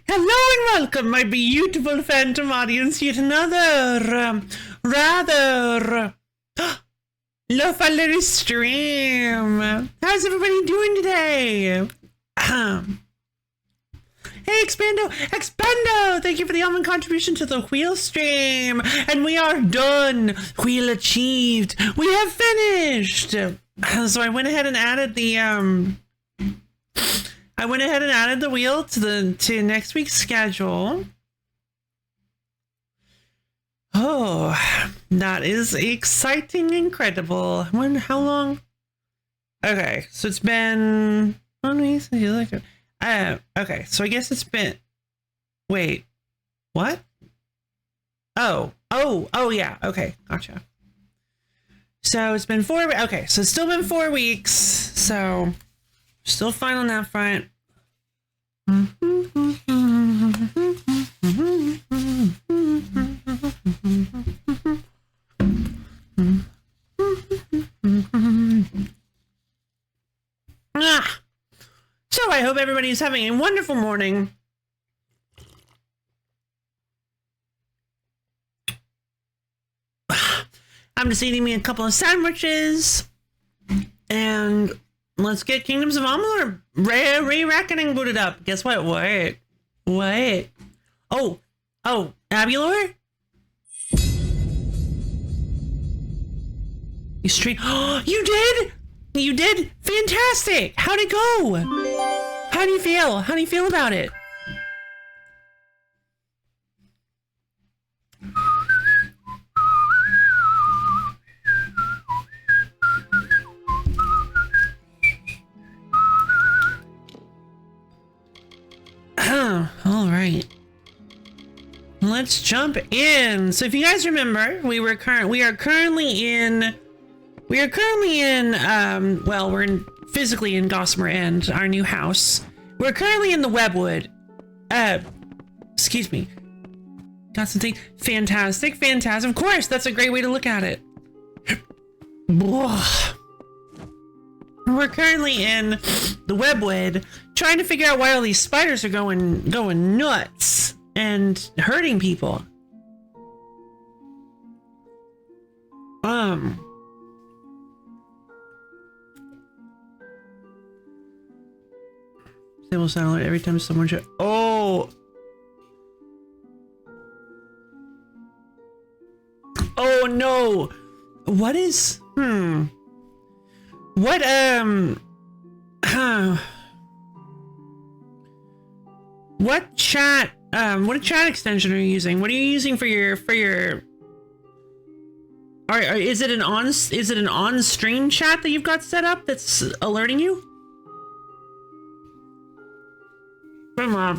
Hello and welcome, my beautiful phantom audience, yet another, rather, lovely stream. How's everybody doing today? Hey, Expando, thank you for the almond contribution to the wheel stream. And we are done. Wheel achieved. We have finished. So I went ahead and added the, wheel to next week's schedule. Oh, that is exciting, incredible. How long? Okay, so it's been 1 week since you looked at. Okay, so I guess it's been. Wait, what? Oh, yeah. Okay, gotcha. So it's been 4. Okay, so it's still been 4 weeks. So still fine on that front. So I hope everybody's having a wonderful morning. I'm just eating me a couple of sandwiches, and let's get Kingdoms of Amalur re-reckoning booted up. Guess what? What? Oh, Amalur? You stream? Oh, you did? You did? Fantastic! How'd it go? How do you feel? How do you feel about it? All right. Let's jump in. So if you guys remember, we are currently in physically in Gossamer End, our new house. We're currently in the Webwood. Excuse me. Got something fantastic. Of course, that's a great way to look at it. We're currently in the Webwood, trying to figure out why all these spiders are going nuts and hurting people. Stable sound alert every time someone should. Oh no! What is? What what chat? What chat extension are you using? What are you using for your? Is it an on stream chat that you've got set up that's alerting you? Huh.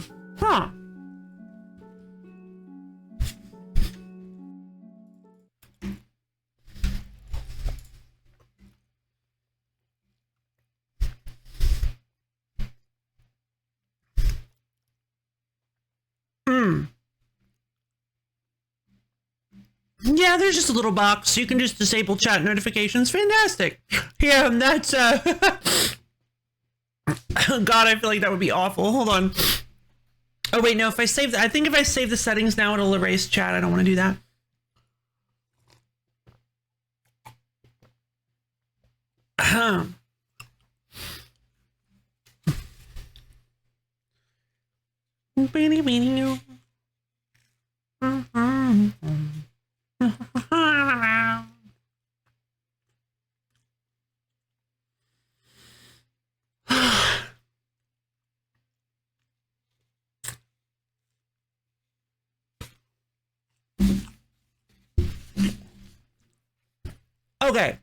Yeah, there's just a little box. You can just disable chat notifications. Fantastic. Yeah, that's God, I feel like that would be awful. Hold on. Oh wait, no, if I save I think if I save the settings now, it'll erase chat. I don't want to do that. Okay.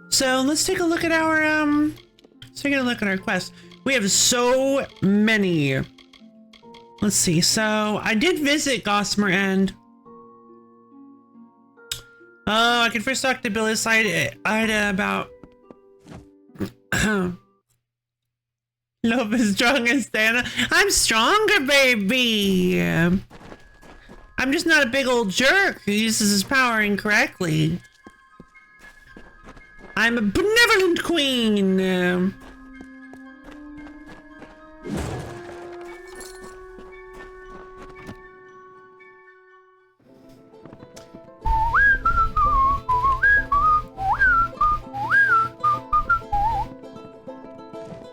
So let's take a look at our quest. We have so many. Let's see. So I did visit Gossamer End. Oh, I can first talk to Billy's side about love is strong as Dana. I'm stronger, baby. I'm just not a big old jerk who uses his power incorrectly. I'm a benevolent queen.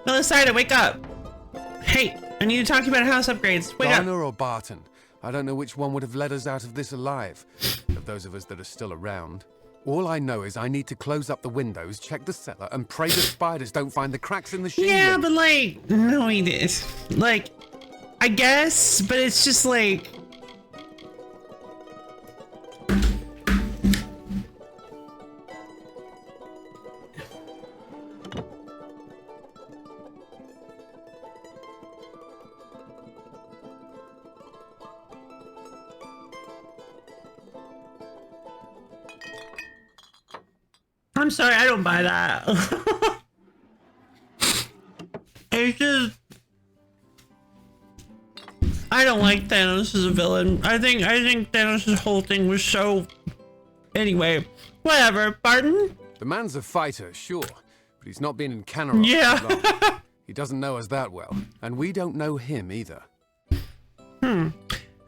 Melisida, wake up. Hey, I need to talk to you about house upgrades. Wake up. Garner or Barton? I don't know which one would have led us out of this alive, of those of us that are still around. All I know is I need to close up the windows, check the cellar, and pray the spiders don't find the cracks in the shingling. Yeah, but like, no, he did. Like, I guess, but it's just like... I'm sorry, I don't buy that. It's just... I don't like Thanos as a villain. I think Thanos' whole thing was so... Anyway, whatever. Barton? The man's a fighter, sure, but he's not been in Canada Yeah. for long. He doesn't know us that well, and we don't know him either.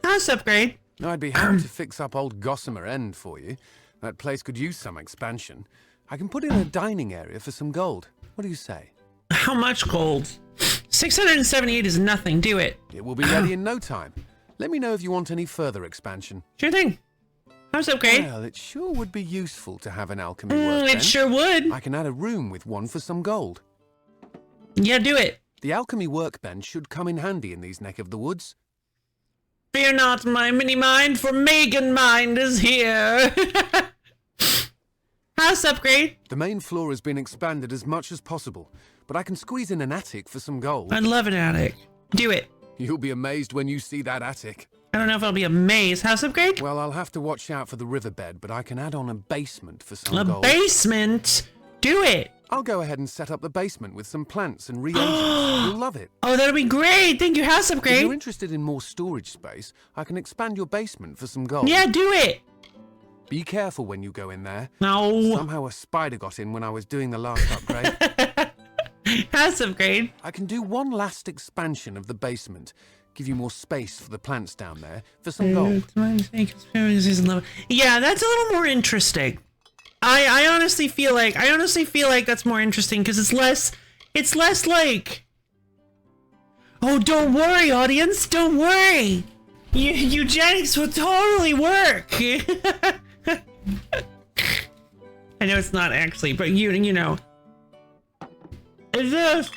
House upgrade. I'd be happy to fix up old Gossamer End for you. That place could use some expansion. I can put in a dining area for some gold. What do you say? How much gold? 678 is nothing. Do it. It will be ready in no time. Let me know if you want any further expansion. Sure thing. House upgrade. Well, it sure would be useful to have an alchemy It workbench. sure would. I can add a room with one for some gold. Yeah, do it. The alchemy workbench should come in handy in these neck of the woods. Fear not, my mini-mind, for Megan Mind is here. House upgrade. The main floor has been expanded as much as possible, but I can squeeze in an attic for some gold. I'd love an attic. Do it. You'll be amazed when you see that attic. I don't know if I'll be amazed. House upgrade? Well, I'll have to watch out for the riverbed, but I can add on a basement for some A gold. basement? Do it. I'll go ahead and set up the basement with some plants and reagents. You'll love it. Oh, that'll be great. Thank you, house If upgrade. you're interested in more storage space, I can expand your basement for some gold. Yeah, do it. Be careful when you go in there. No. Somehow a spider got in when I was doing the last upgrade. House upgrade. I can do one last expansion of the basement. Give you more space for the plants down there for some gold. Yeah, that's a little more interesting. I honestly feel like that's more interesting because it's less like, oh, don't worry, audience, don't worry. Eugenics will totally work. I know it's not actually, but you know. It is.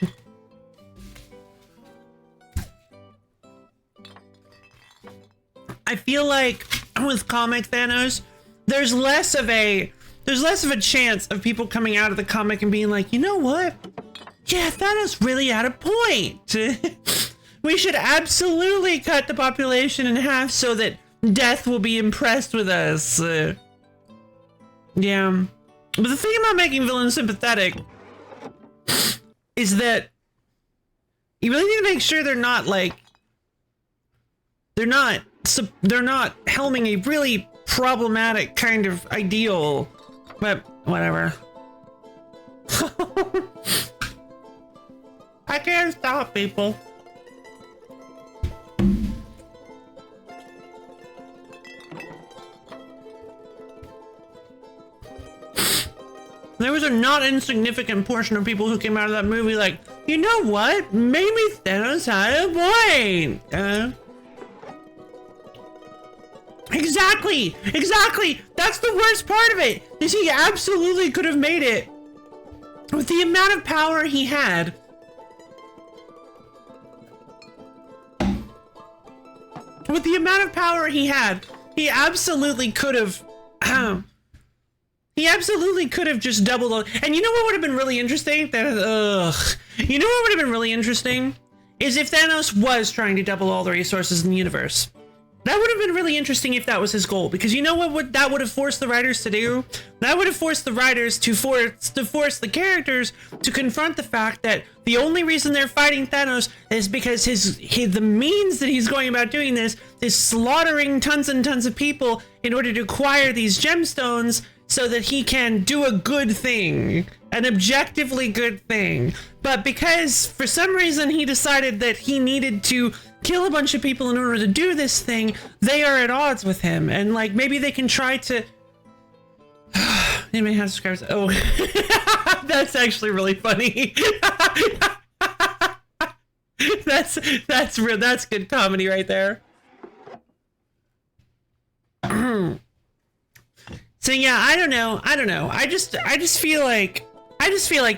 I feel like with comic Thanos, there's less of a chance of people coming out of the comic and being like, you know what? Yeah, Thanos really had a point. We should absolutely cut the population in half so that death will be impressed with us. Yeah. But the thing about making villains sympathetic is that you really need to make sure they're not helming a really problematic kind of ideal, but whatever. I can't stop people. There was a not insignificant portion of people who came out of that movie like, you know what? Maybe Thanos had a point. Exactly. That's the worst part of it. Is he absolutely could have made it with the amount of power he had. With the amount of power he had, he absolutely could have. He absolutely could have just doubled. And you know what would have been really interesting? You know what would have been really interesting? Is if Thanos was trying to double all the resources in the universe. That would have been really interesting if that was his goal. Because you know what that would have forced the writers to do? That would have forced the writers to force the characters to confront the fact that the only reason they're fighting Thanos is because the means that he's going about doing this is slaughtering tons and tons of people in order to acquire these gemstones so that he can do a good thing, an objectively good thing. But because for some reason he decided that he needed to kill a bunch of people in order to do this thing, they are at odds with him. And like, maybe they can try to... Anybody have subscribers? Oh, that's actually really funny. That's real. That's good comedy right there. So yeah, I don't know. I just feel like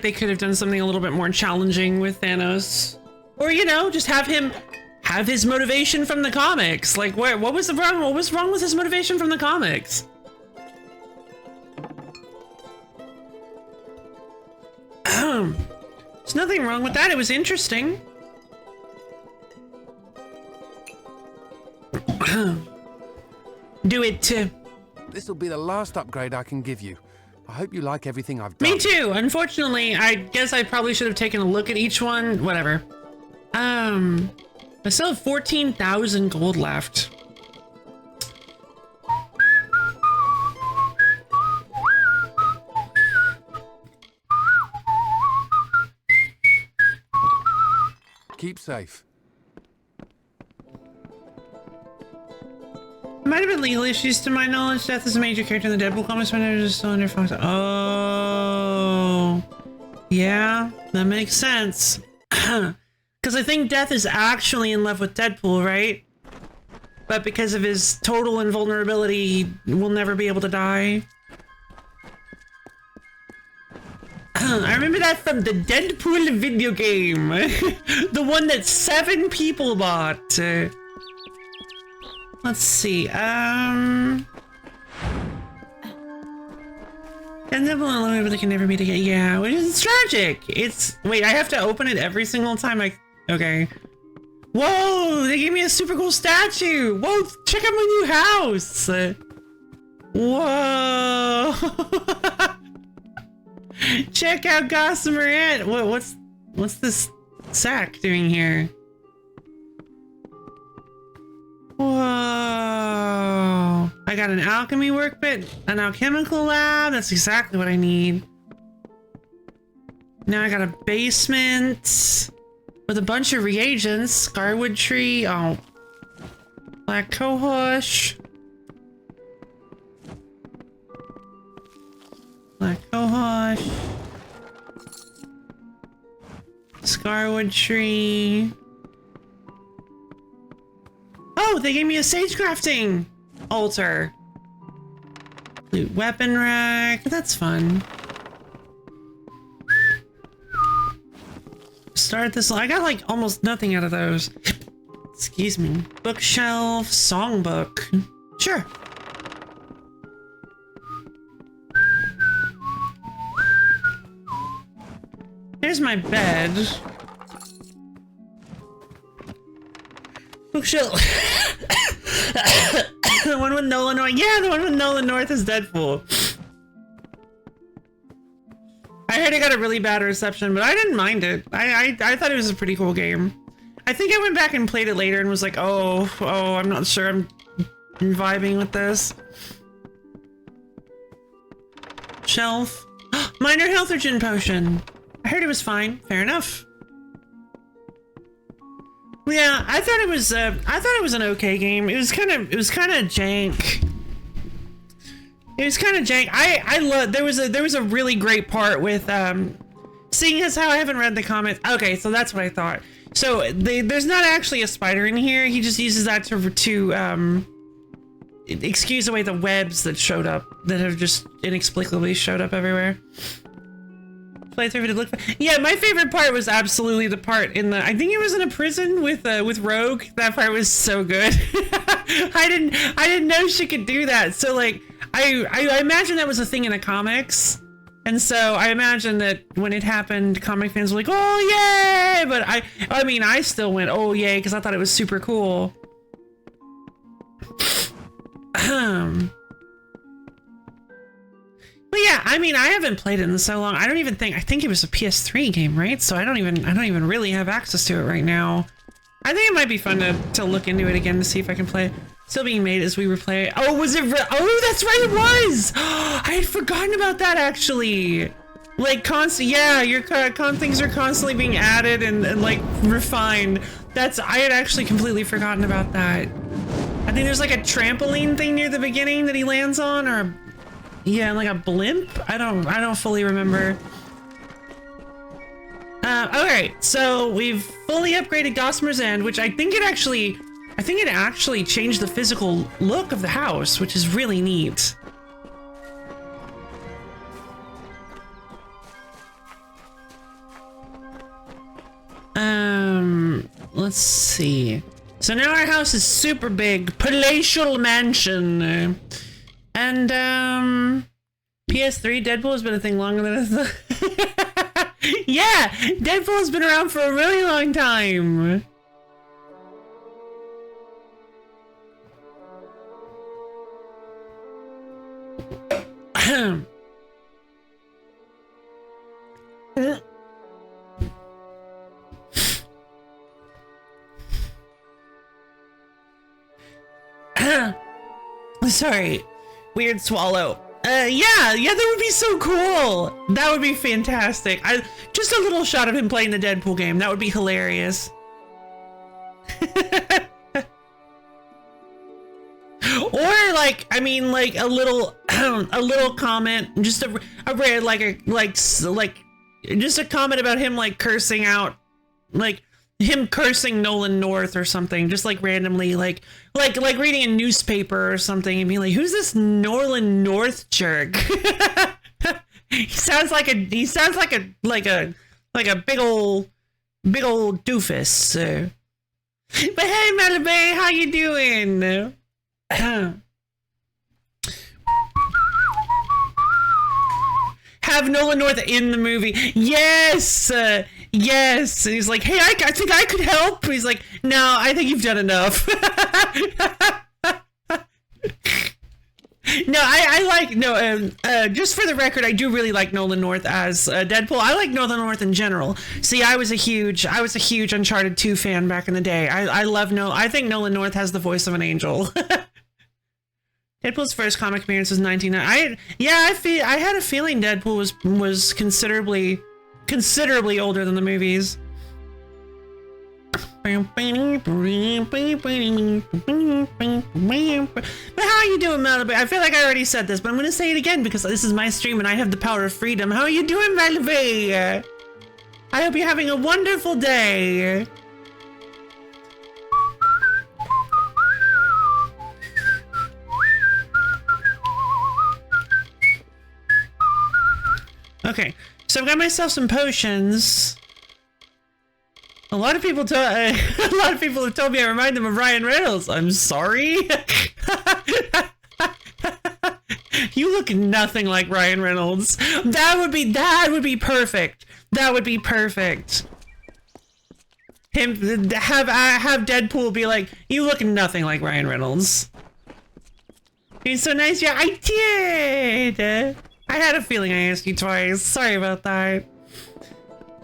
they could have done something a little bit more challenging with Thanos, or you know, just have him have his motivation from the comics. Like, what was wrong? What was wrong with his motivation from the comics? There's nothing wrong with that. It was interesting. Do it. This'll be the last upgrade I can give you. I hope you like everything I've done. Me too. Unfortunately, I guess I probably should have taken a look at each one. Whatever. I still have 14,000 gold left. Keep safe. Might have been legal issues to my knowledge. Death is a major character in the Deadpool comics when it is still under Fox. Oh, yeah, that makes sense. Because I think Death is actually in love with Deadpool, right? But because of his total invulnerability, he will never be able to die. I remember that from the Deadpool video game. The one that 7 people bought. Let's see, and they can never meet again. Yeah, which is tragic. It's, wait, I have to open it every single time okay. Whoa, they gave me a super cool statue. Whoa, check out my new house. Whoa. Check out Gossamer Ant. What's this sack doing here? Whoa! I got an alchemy workbench, an alchemical lab. That's exactly what I need. Now I got a basement with a bunch of reagents. Scarwood tree. Oh, black cohosh. Black cohosh. Scarwood tree. Oh, they gave me a sage crafting altar. Loot weapon rack. That's fun. Start this. I got like almost nothing out of those. Excuse me. Bookshelf, songbook. Sure. Here's my bed. Bookshelf. The one with Nolan North. Yeah, the one with Nolan North is Deadpool. I heard it got a really bad reception, but I didn't mind it. I thought it was a pretty cool game. I think I went back and played it later and was like, oh, I'm not sure I'm vibing with this. Shelf. Minor health regen potion. I heard it was fine. Fair enough. Yeah, I thought it was an okay game. It was kind of jank. It was kind of jank. I love, there was a really great part with seeing as how I haven't read the comments. Okay, so that's what I thought. So there's not actually a spider in here. He just uses that to excuse away the webs that showed up, that have just inexplicably showed up everywhere. Playthrough to look for. Yeah, my favorite part was absolutely the part in the, I think it was in a prison with Rogue. That part was so good. I didn't know she could do that. So like I imagine that was a thing in the comics. And so I imagine that when it happened, comic fans were like, "Oh yay!" But I mean, I still went, "Oh yay," because I thought it was super cool. But yeah, I mean, I haven't played it in so long. I think it was a PS3 game, right? So I don't even really have access to it right now. I think it might be fun to look into it again to see if I can play. Still being made as we replay. Oh, was it? Oh, that's right, it was. I had forgotten about that actually. Like constant, yeah, your things are constantly being added and like refined. I had actually completely forgotten about that. I think there's like a trampoline thing near the beginning that he lands on, or yeah, like a blimp. I don't fully remember. Okay, so we've fully upgraded Gossamer's End, which I think it actually changed the physical look of the house, which is really neat. Let's see. So now our house is super big, palatial mansion. And, PS3, Deadpool has been a thing longer than I thought. Yeah, Deadpool has been around for a really long time. Sorry, weird swallow. Yeah, that would be so cool. That would be fantastic. Just a little shot of him playing the Deadpool game. That would be hilarious. Or like, I mean, like a little comment, just a just a comment about him like cursing out, like him cursing Nolan North or something, just like randomly, like reading a newspaper or something and being like, who's this Nolan North jerk? he sounds like a big old doofus. But hey, Malibay, how you doing? Have Nolan North in the movie. Yes. Yes. And he's like, hey, I think I could help. He's like, no, I think you've done enough. No, I like, no, just for the record, I do really like Nolan North as Deadpool. I like Nolan North in general. See, I was a huge Uncharted 2 fan back in the day. I think Nolan North has the voice of an angel. Deadpool's first comic appearance was 1990. I had a feeling Deadpool was considerably older than the movies. But how are you doing, Malibu? I feel like I already said this, but I'm gonna say it again because this is my stream and I have the power of freedom. How are you doing, Malibu? I hope you're having a wonderful day. Okay, so I've got myself some potions. A lot of people have told me I remind them of Ryan Reynolds. I'm sorry. You look nothing like Ryan Reynolds. That would be perfect. That would be perfect. Have Deadpool be like, you look nothing like Ryan Reynolds. He's so nice. Yeah, I did. I had a feeling I asked you twice. Sorry about that.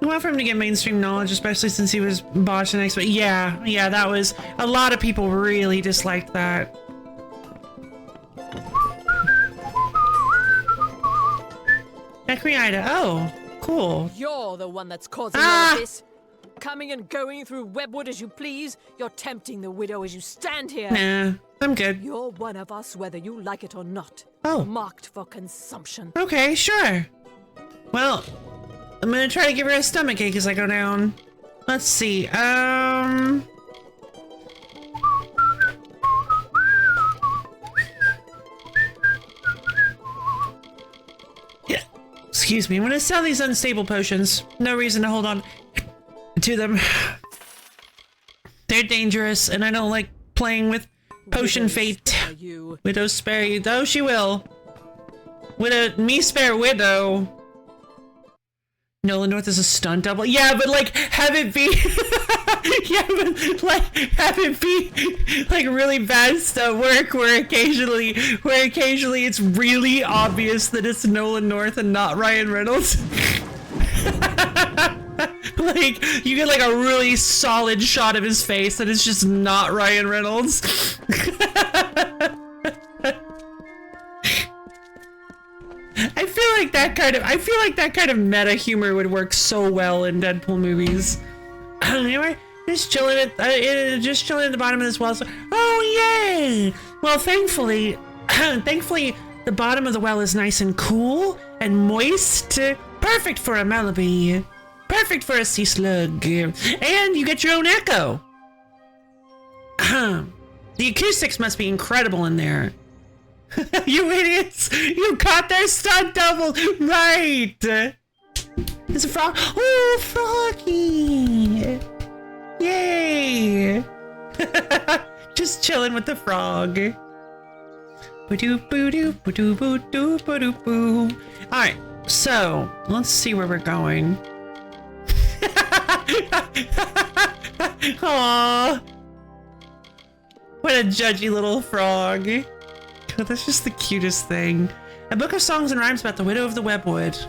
I want for him to get mainstream knowledge, especially since he was botched and expert. Yeah, that was a lot of people really disliked that. Ekriida, oh, cool. You're the one that's causing all of this. Coming and going through Webwood as you please. You're tempting the widow as you stand here. Nah, I'm good. You're one of us, whether you like it or not. Oh. Marked for consumption. Okay, sure. Well, I'm gonna try to give her a stomachache as I go down. Let's see, yeah, excuse me, I'm gonna sell these unstable potions. No reason to hold on to them. They're dangerous, and I don't like playing with potion fate. Widow spare you, though she will. Me spare widow. Nolan North is a stunt double. Yeah, but like have it be yeah, but like have it be like really bad stunt work where occasionally it's really obvious that it's Nolan North and not Ryan Reynolds. Like, you get like a really solid shot of his face that is just not Ryan Reynolds. I feel like that kind of meta humor would work so well in Deadpool movies. Anyway, just chilling at the bottom of this well. So, oh yay! Well, thankfully, the bottom of the well is nice and cool and moist, perfect for a Malaby, perfect for a sea slug, and you get your own echo. The acoustics must be incredible in there. You idiots! You caught their stunt double! Right! It's a frog. Oh, Froggy! Yay! Just chilling with the frog. Alright, so let's see where we're going. Aww. What a judgy little frog. God, that's just the cutest thing. A book of songs and rhymes about the widow of the webwood.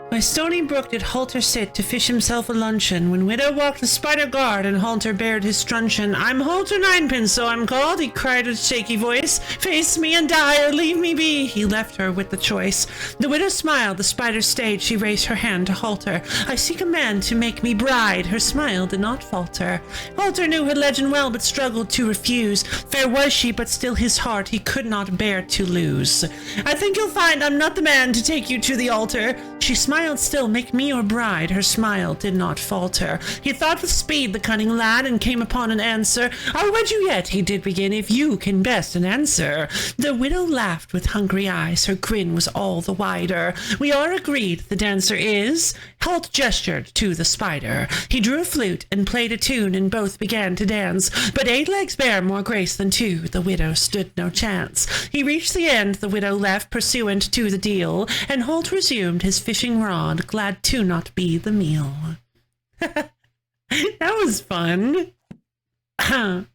By stony brook did Halter sit to fish himself a luncheon. When widow walked the spider guard and Halter bared his truncheon. I'm Halter Ninepins, so I'm called, he cried with shaky voice. Face me and die or leave me be. He left her with the choice. The widow smiled, the spider stayed. She raised her hand to Halter. I seek a man to make me bride. Her smile did not falter. Halter knew her legend well, but struggled to refuse. Fair was she, but still his heart he could not bear to lose. I think you'll find I'm not the man to take you to the altar. She smiled still, make me your bride. Her smile did not falter. He thought with speed, the cunning lad, and came upon an answer. I'll wed you yet, he did begin, if you can best an answer. The widow laughed with hungry eyes. Her grin was all the wider. We are agreed, the dancer is. Halt gestured to the spider. He drew a flute and played a tune, and both began to dance. But 8 legs bear more grace than 2. The widow stood no chance. He reached the end, the widow left, pursuant to the deal, and Holt resumed his fishing rod, glad to not be the meal. That was fun. I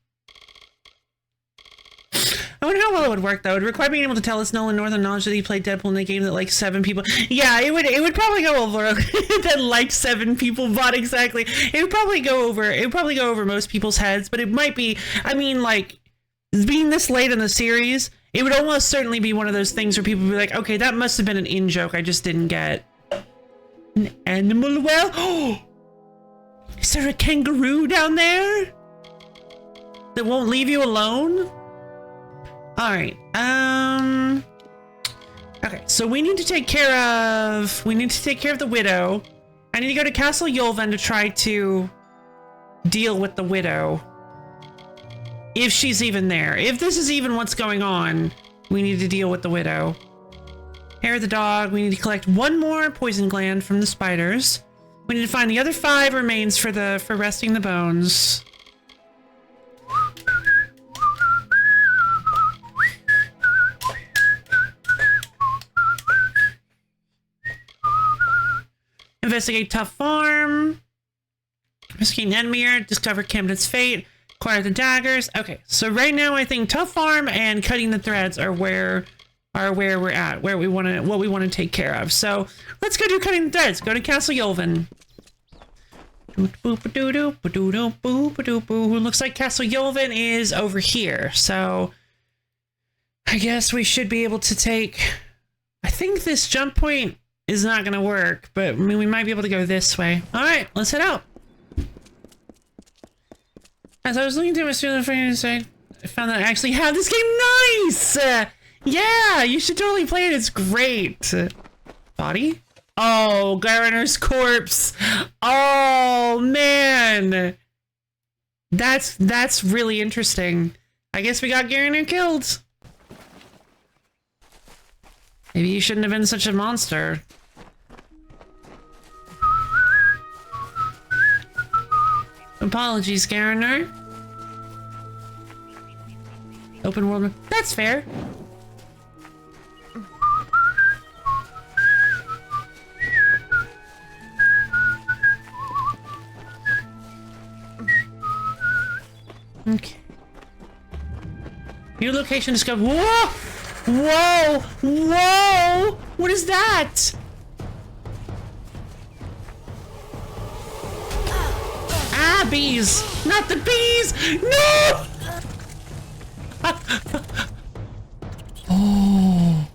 wonder how well it would work, though. It would require being able to tell us Nolan Northern knowledge that he played Deadpool in a game that like 7 people. Yeah, it would probably go over that like 7 people bought exactly. It would probably go over most people's heads, but it might be, I mean, like, being this late in the series, it would almost certainly be one of those things where people would be like, okay, that must have been an in-joke I just didn't get. An animal well? Oh! Is there a kangaroo down there? That won't leave you alone? Alright, okay, so we need to take care of the widow. I need to go to Castle Yolven to try to deal with the widow. If she's even there. If this is even what's going on, we need to deal with the widow. Hair of the dog, we need to collect 1 more poison gland from the spiders. We need to find the other 5 remains for resting the bones. Investigate Tough Farm. Investigate Nedmere. Discover Camden's fate. Acquire the daggers. Okay, so right now I think Tough Farm and cutting the threads are where we're at, what we want to take care of. So let's go do cutting the threads. Go to Castle Yolven. Looks like Castle Yolven is over here. So I guess we should be able to take. I think this jump point is not going to work, but I mean, we might be able to go this way. All right, let's head out. As I was looking through my student site, I found that I actually have this game. Nice! Yeah, you should totally play it. It's great. Body? Oh, Garner's corpse. Oh, man. That's really interesting. I guess we got Garner killed. Maybe you shouldn't have been such a monster. Apologies, Garner. Open world. That's fair. Okay. New location discovered. Whoa! Whoa! Whoa! What is that? the bees! Not the bees! No! Oh.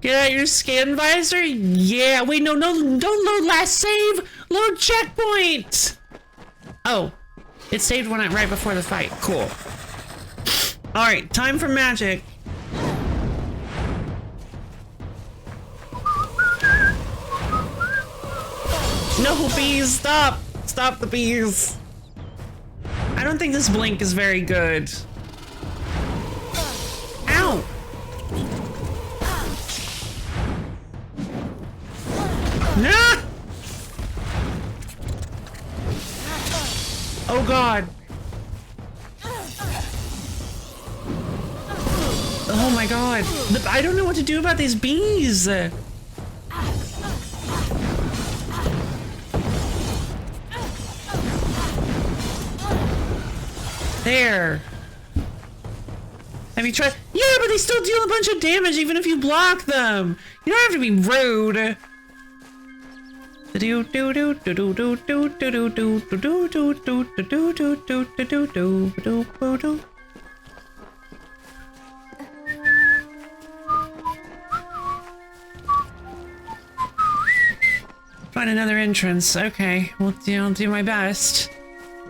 Get out your scan visor? Yeah, wait, no, don't load last save! Load checkpoint! Oh, it saved when right before the fight. Cool. Alright, time for magic. No, bees, stop! Stop the bees. I don't think this blink is very good. Ow! Nah! Oh god. Oh my god. I don't know what to do about these bees. There. Have you tried? Yeah, but they still deal a bunch of damage even if you block them. You don't have to be rude. Find another entrance. Okay, well, I'll do my best.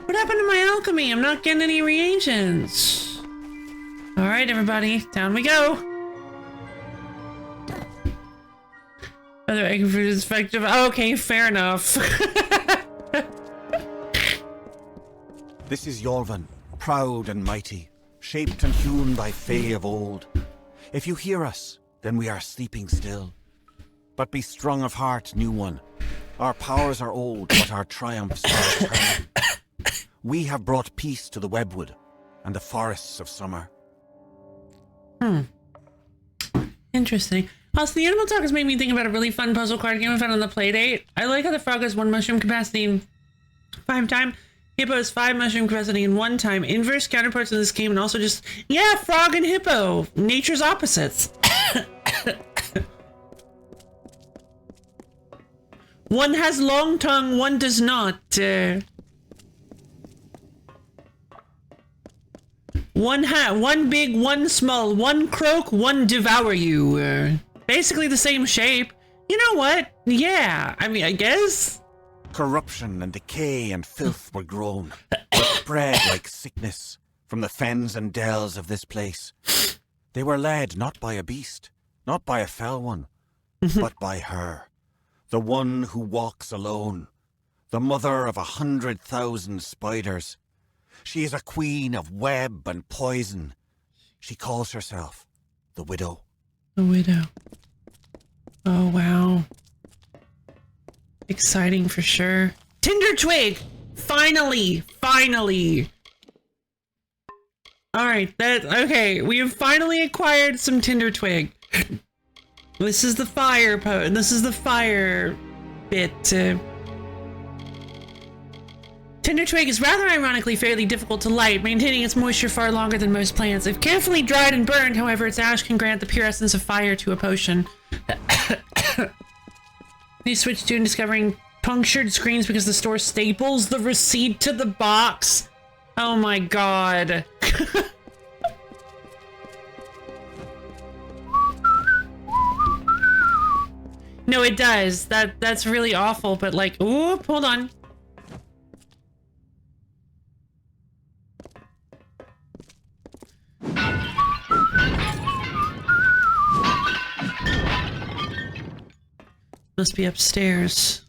What happened to my alchemy? I'm not getting any reagents. All right, everybody, down we go. Other egg fruit is effective. Okay, fair enough. This is Yorvan, proud and mighty, shaped and hewn by Fae of old. If you hear us, then we are sleeping still. But be strong of heart, new one. Our powers are old, but our triumphs are eternal. We have brought peace to the webwood and the forests of summer. Interesting. Also, the animal talk has made me think about a really fun puzzle card game I found on the Playdate. I like how the frog has 1 mushroom capacity in 5 time. Hippo has 5 mushroom capacity in 1 time. Inverse counterparts in this game, and also just, yeah, frog and hippo. Nature's opposites. One has long tongue, one does not. One big, one small, one croak, one devour you. Basically the same shape. You know what? Yeah, I mean, I guess. Corruption and decay and filth were grown, but spread like sickness from the fens and dells of this place. They were led not by a beast, not by a fell one, but by her, the one who walks alone, the mother of 100,000 spiders. She is a queen of web and poison. She calls herself the Widow. The Widow. Oh, wow. Exciting for sure. Tinder Twig! Finally! Finally! Alright, okay, we have finally acquired some Tinder Twig. This is the fire this is the fire bit. Tinder Twig is rather ironically fairly difficult to light, maintaining its moisture far longer than most plants. If carefully dried and burned, however, its ash can grant the pure essence of fire to a potion. You switch to discovering punctured screens because the store staples the receipt to the box. Oh my god. No, it does. That's really awful, but like, ooh, hold on. Must be upstairs.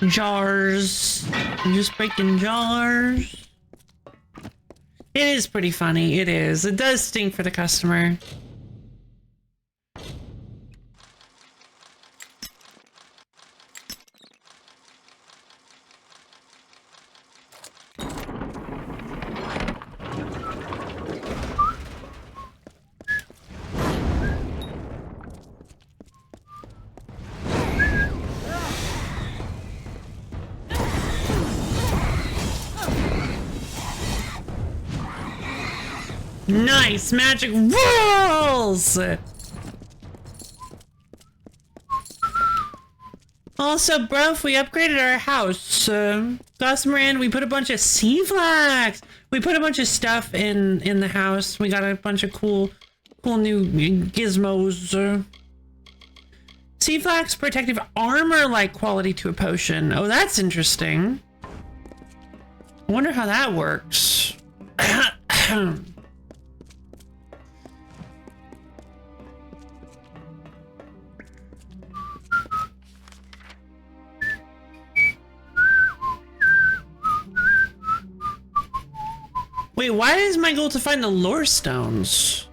Jars. I'm just breaking jars. It is pretty funny. It is. It does stink for the customer. Nice, magic rules! Also, bro, we upgraded our house. Gossamer, we put a bunch of sea flags. We put a bunch of stuff in the house. We got a bunch of cool new gizmos. Sea flags, protective armor-like quality to a potion. Oh, that's interesting. I wonder how that works. Wait, why is my goal to find the lore stones?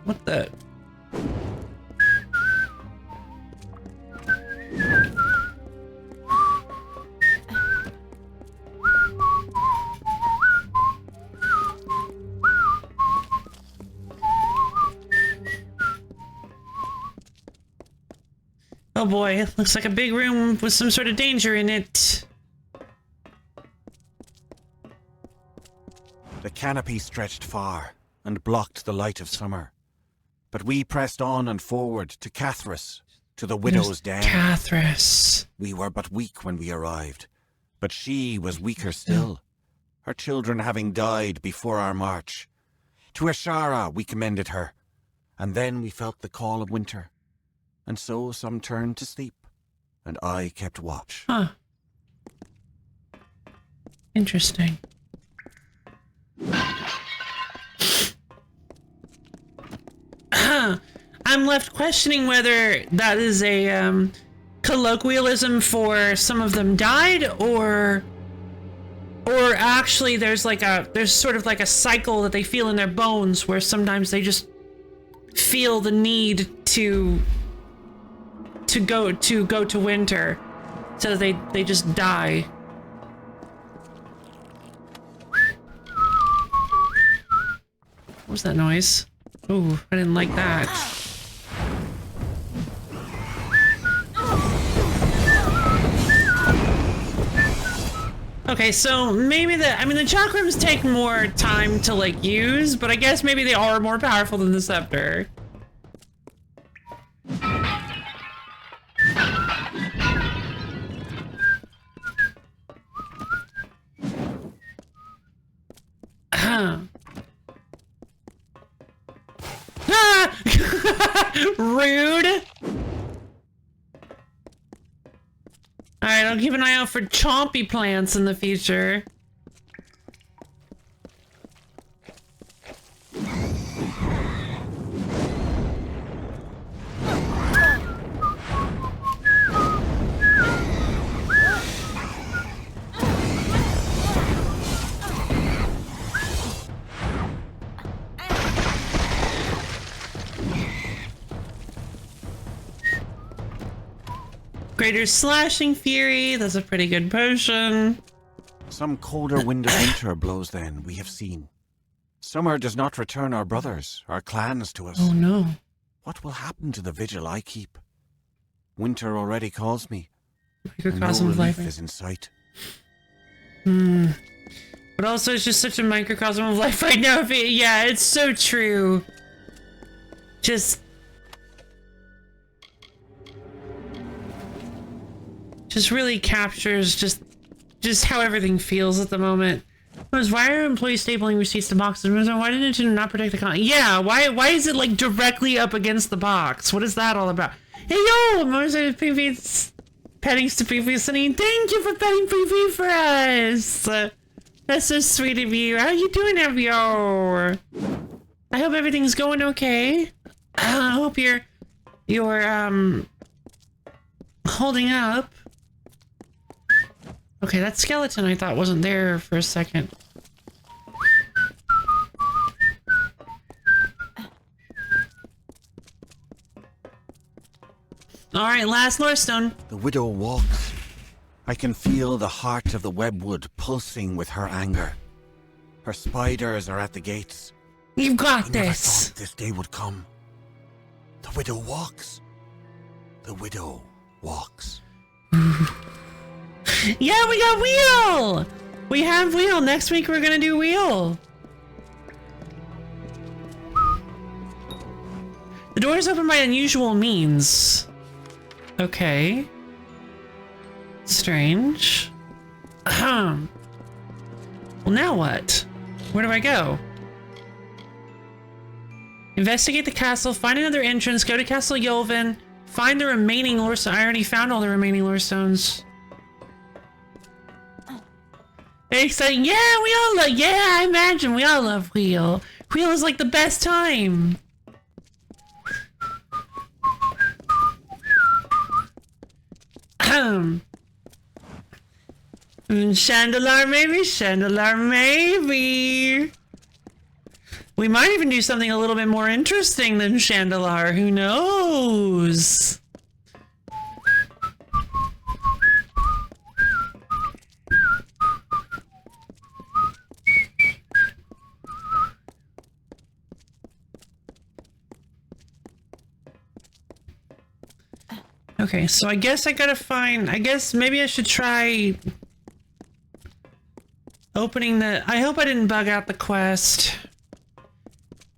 What the? Oh boy, it looks like a big room with some sort of danger in it. The canopy stretched far and blocked the light of summer. But we pressed on and forward to Cathras, to the widow's den. Cathras. We were but weak when we arrived, but she was weaker still, her children having died before our march. To Ashara we commended her, and then we felt the call of winter. And so some turned to sleep, and I kept watch. Huh. Interesting. I'm left questioning whether that is a colloquialism for some of them died, or actually there's sort of like a cycle that they feel in their bones where sometimes they just feel the need to go to winter, so they just die. What was that noise? Ooh, I didn't like that. Okay, so maybe the chakrams take more time to like use, but I guess maybe they are more powerful than the scepter. Rude. Alright, I'll keep an eye out for chompy plants in the future. Greater slashing fury, that's a pretty good potion. Some colder wind of winter blows then, we have seen. Summer does not return our brothers, our clans to us. Oh no. What will happen to the vigil I keep? Winter already calls me. Microcosm no of relief life. is in sight. But also it's just such a microcosm of life right now. Yeah, it's so true. Just really captures just how everything feels at the moment. Why are employees stapling receipts to boxes? Why didn't you not protect the content? Yeah, why is it like directly up against the box? What is that all about? Hey yo, Moses PV's pettings to PV Sunny. Thank you for petting PV for us. That's so sweet of you. How you doing, Evio? I hope everything's going okay. I hope you're holding up. Okay, that skeleton I thought wasn't there for a second. Alright, last lore stone. The widow walks. I can feel the heart of the webwood pulsing with her anger. Her spiders are at the gates. You've got I never this. thought this day would come. The widow walks. The widow walks. Yeah, we got Wheel! We have wheel. Next week we're gonna do wheel. The door is open by unusual means. Okay. Strange. Well, now what? Where do I go? Investigate the castle, find another entrance, go to Castle Yolvin, find the remaining lore stones. I already found all the remaining lore stones. Very exciting. Yeah, we all love, yeah, I imagine we all love Wheel. Wheel is like the best time. Chandelar maybe, Chandelar maybe. We might even do something a little bit more interesting than Chandelar, who knows? Okay, so I guess I gotta find, I guess maybe I should try opening the, I hope I didn't bug out the quest.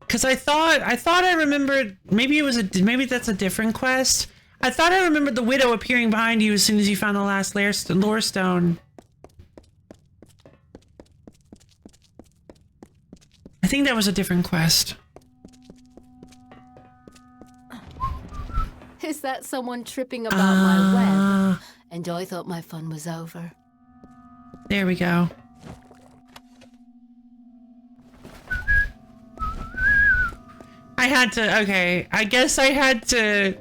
Cause I thought I remembered, maybe it was maybe that's a different quest. I thought I remembered the widow appearing behind you as soon as you found the last lore stone. I think that was a different quest. Is that someone tripping about my web? And I thought my fun was over. There we go. I had to, okay, I guess I had to,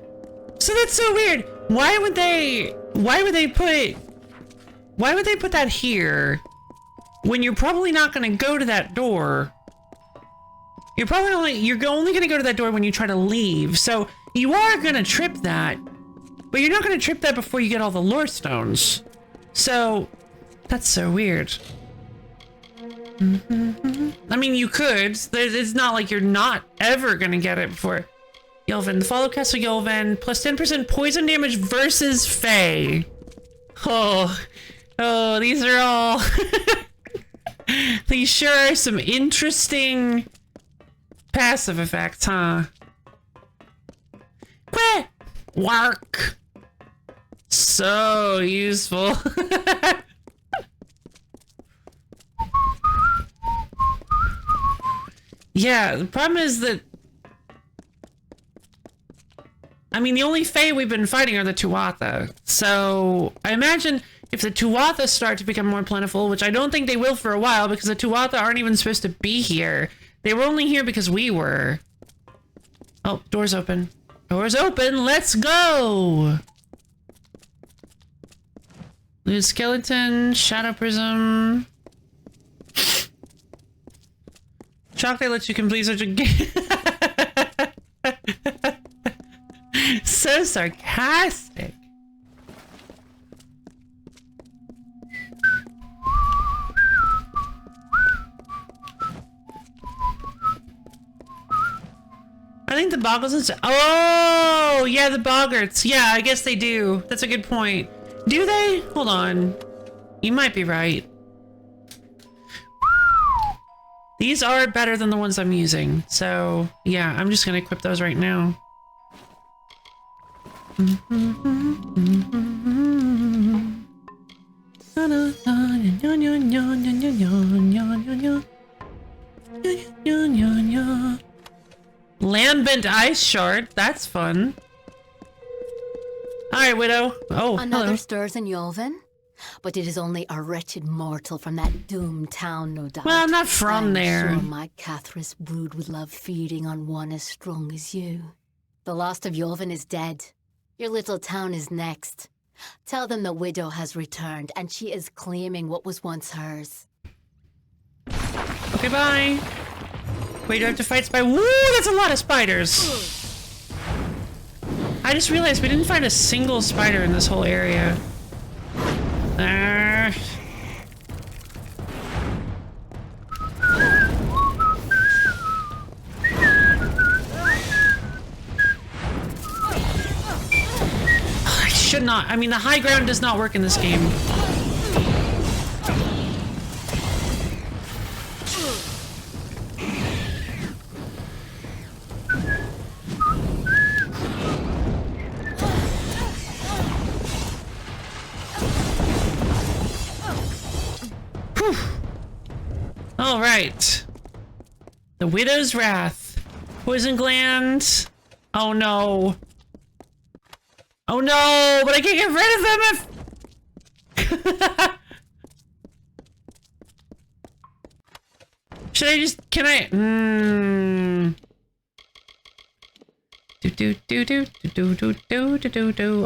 so that's so weird. Why would they put that here when you're probably not going to go to that door? You're only going to go to that door when you try to leave. So you are going to trip that, but you're not going to trip that before you get all the lore stones. So that's so weird. I mean, you could. It's not like you're not ever gonna get it before. Yolvin. Follow Castle Yolvin. Plus 10% poison damage versus Fae. Oh, these are all... These sure are some interesting passive effects, huh? Quit! Work! So useful. Yeah, the problem is that... I mean, the only Fae we've been fighting are the Tuatha. So, I imagine if the Tuatha start to become more plentiful, which I don't think they will for a while, because the Tuatha aren't even supposed to be here. They were only here because we were. Oh, door's open. Door's open, let's go! Loot skeleton, shadow prism... Chocolate lets you complete such a game. So sarcastic. I think the boggles is. Oh, yeah, the boggarts. Yeah, I guess they do. That's a good point. Do they? Hold on. You might be right. These are better than the ones I'm using, so yeah, I'm just gonna equip those right now. Land-bent ice shard, that's fun. Alright, Widow. Oh, Another hello. stirs in Yolvin? But it is only a wretched mortal from that doomed town, no doubt. Well, I'm not from there. I'm sure my Cathris brood would love feeding on one as strong as you. The last of Yolvin is dead. Your little town is next. Tell them the widow has returned, and she is claiming what was once hers. Okay, bye. Wait, do I have to fight spiders? Woo, that's a lot of spiders. I just realized we didn't find a single spider in this whole area. I should not. I mean, the high ground does not work in this game. right. The Widow's Wrath. Poison gland. Oh no. Oh no, but I can't get rid of them if... Should I just... Can I...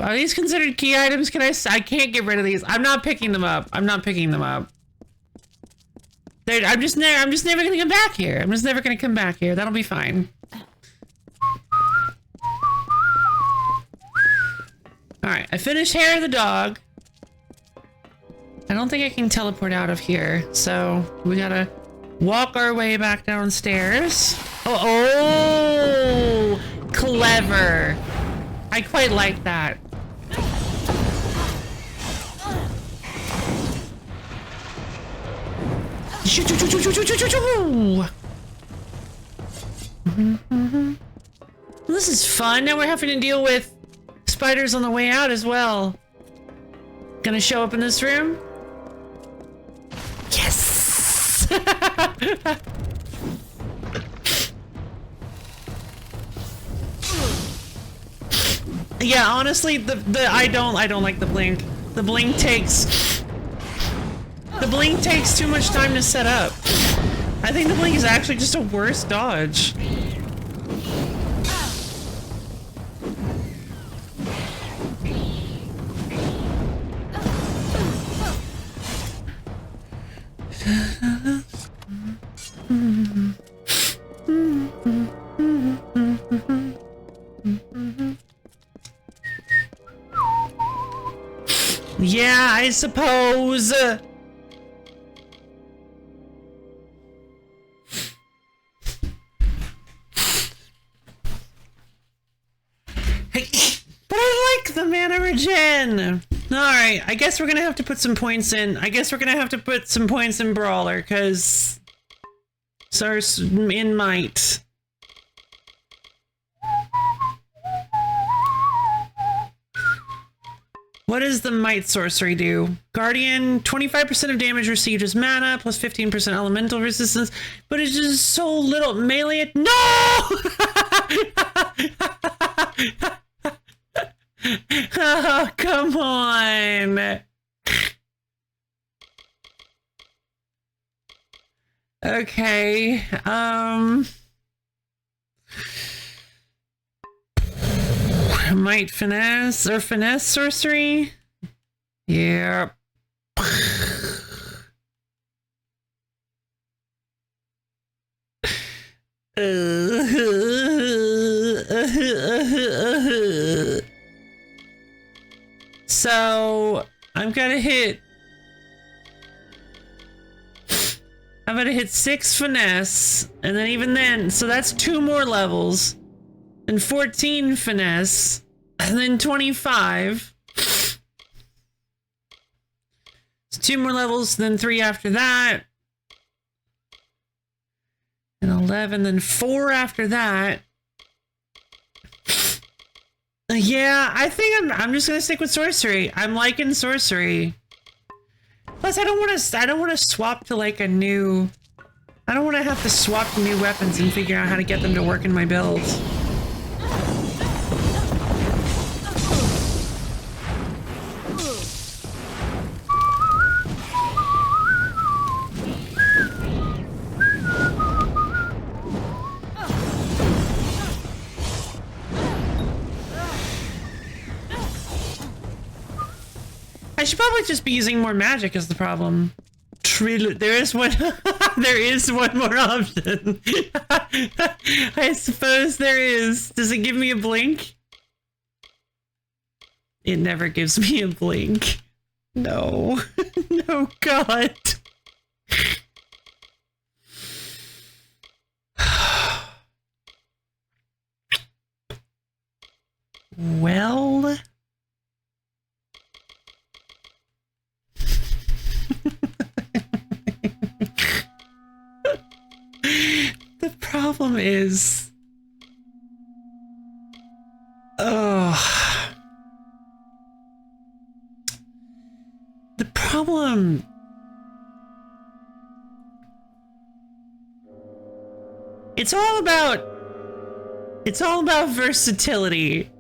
Are these considered key items? Can I can't get rid of these. I'm not picking them up. I'm not picking them up. I'm just never gonna come back here. I'm just never gonna come back here. That'll be fine. Alright, I finished Hair of the Dog. I don't think I can teleport out of here, so we gotta walk our way back downstairs. Oh, clever. I quite like that. This is fun. Now we're having to deal with spiders on the way out as well. Gonna show up in this room? Yes! Yeah, honestly, I don't like the blink. The blink takes too much time to set up. I think the blink is actually just a worse dodge. Yeah, I suppose. But I like the mana regen. Alright, I guess we're gonna have to put some points in. I guess we're gonna have to put some points in Brawler, because... Source in Might. What does the Might Sorcery do? Guardian, 25% of damage received is mana, plus 15% elemental resistance, but it's just so little melee. No! Oh, come on. Okay, Might finesse or finesse sorcery? Yeah. So I'm gonna hit 6 finesse, and then even then, so that's 2 more levels, and 14 finesse, and then 25. It's 2 more levels, then 3 after that, and 11, then 4 after that. Yeah, I think I'm just gonna stick with sorcery. I'm liking sorcery. Plus, I don't want to swap to like a new. I don't want to have to swap to new weapons and figure out how to get them to work in my build. I should probably just be using more magic is the problem. There is one. There is one more option. I suppose there is. Does it give me a blink? It never gives me a blink. No. No, God. Well... The problem is... The problem... It's all about versatility.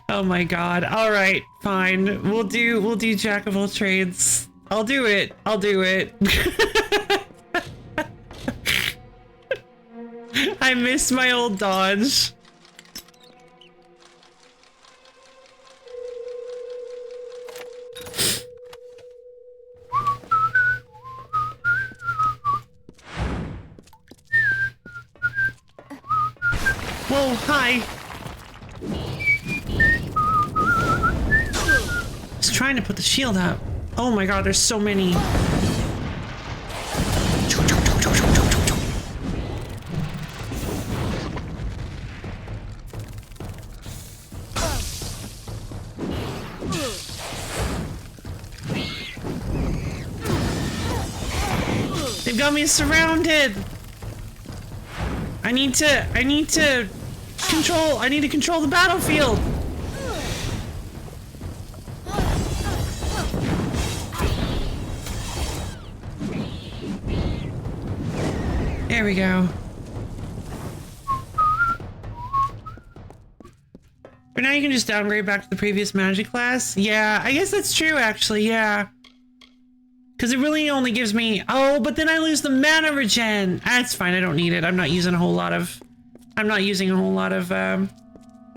Oh my god. All right, fine. We'll do jack of all trades. I'll do it. I miss my old Dodge. Whoa, hi. Just trying to put the shield up. Oh my god, there's so many. They've got me surrounded. I need to control the battlefield. There we go. For now you can just downgrade back to the previous magic class. Yeah, I guess that's true actually, yeah. Because it really only gives me... Oh, but then I lose the mana regen. That's fine, I don't need it. I'm not using a whole lot of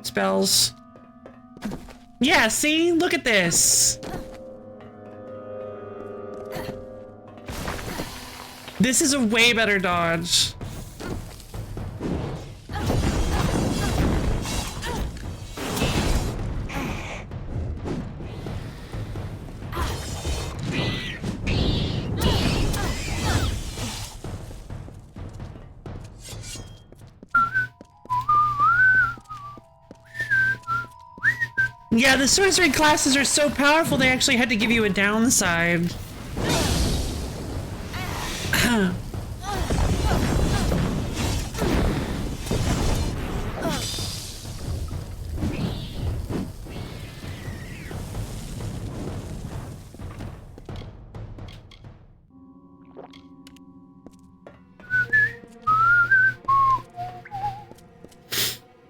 spells. Yeah, see? Look at this. This is a way better dodge. Yeah, the sorcery classes are so powerful they actually had to give you a downside.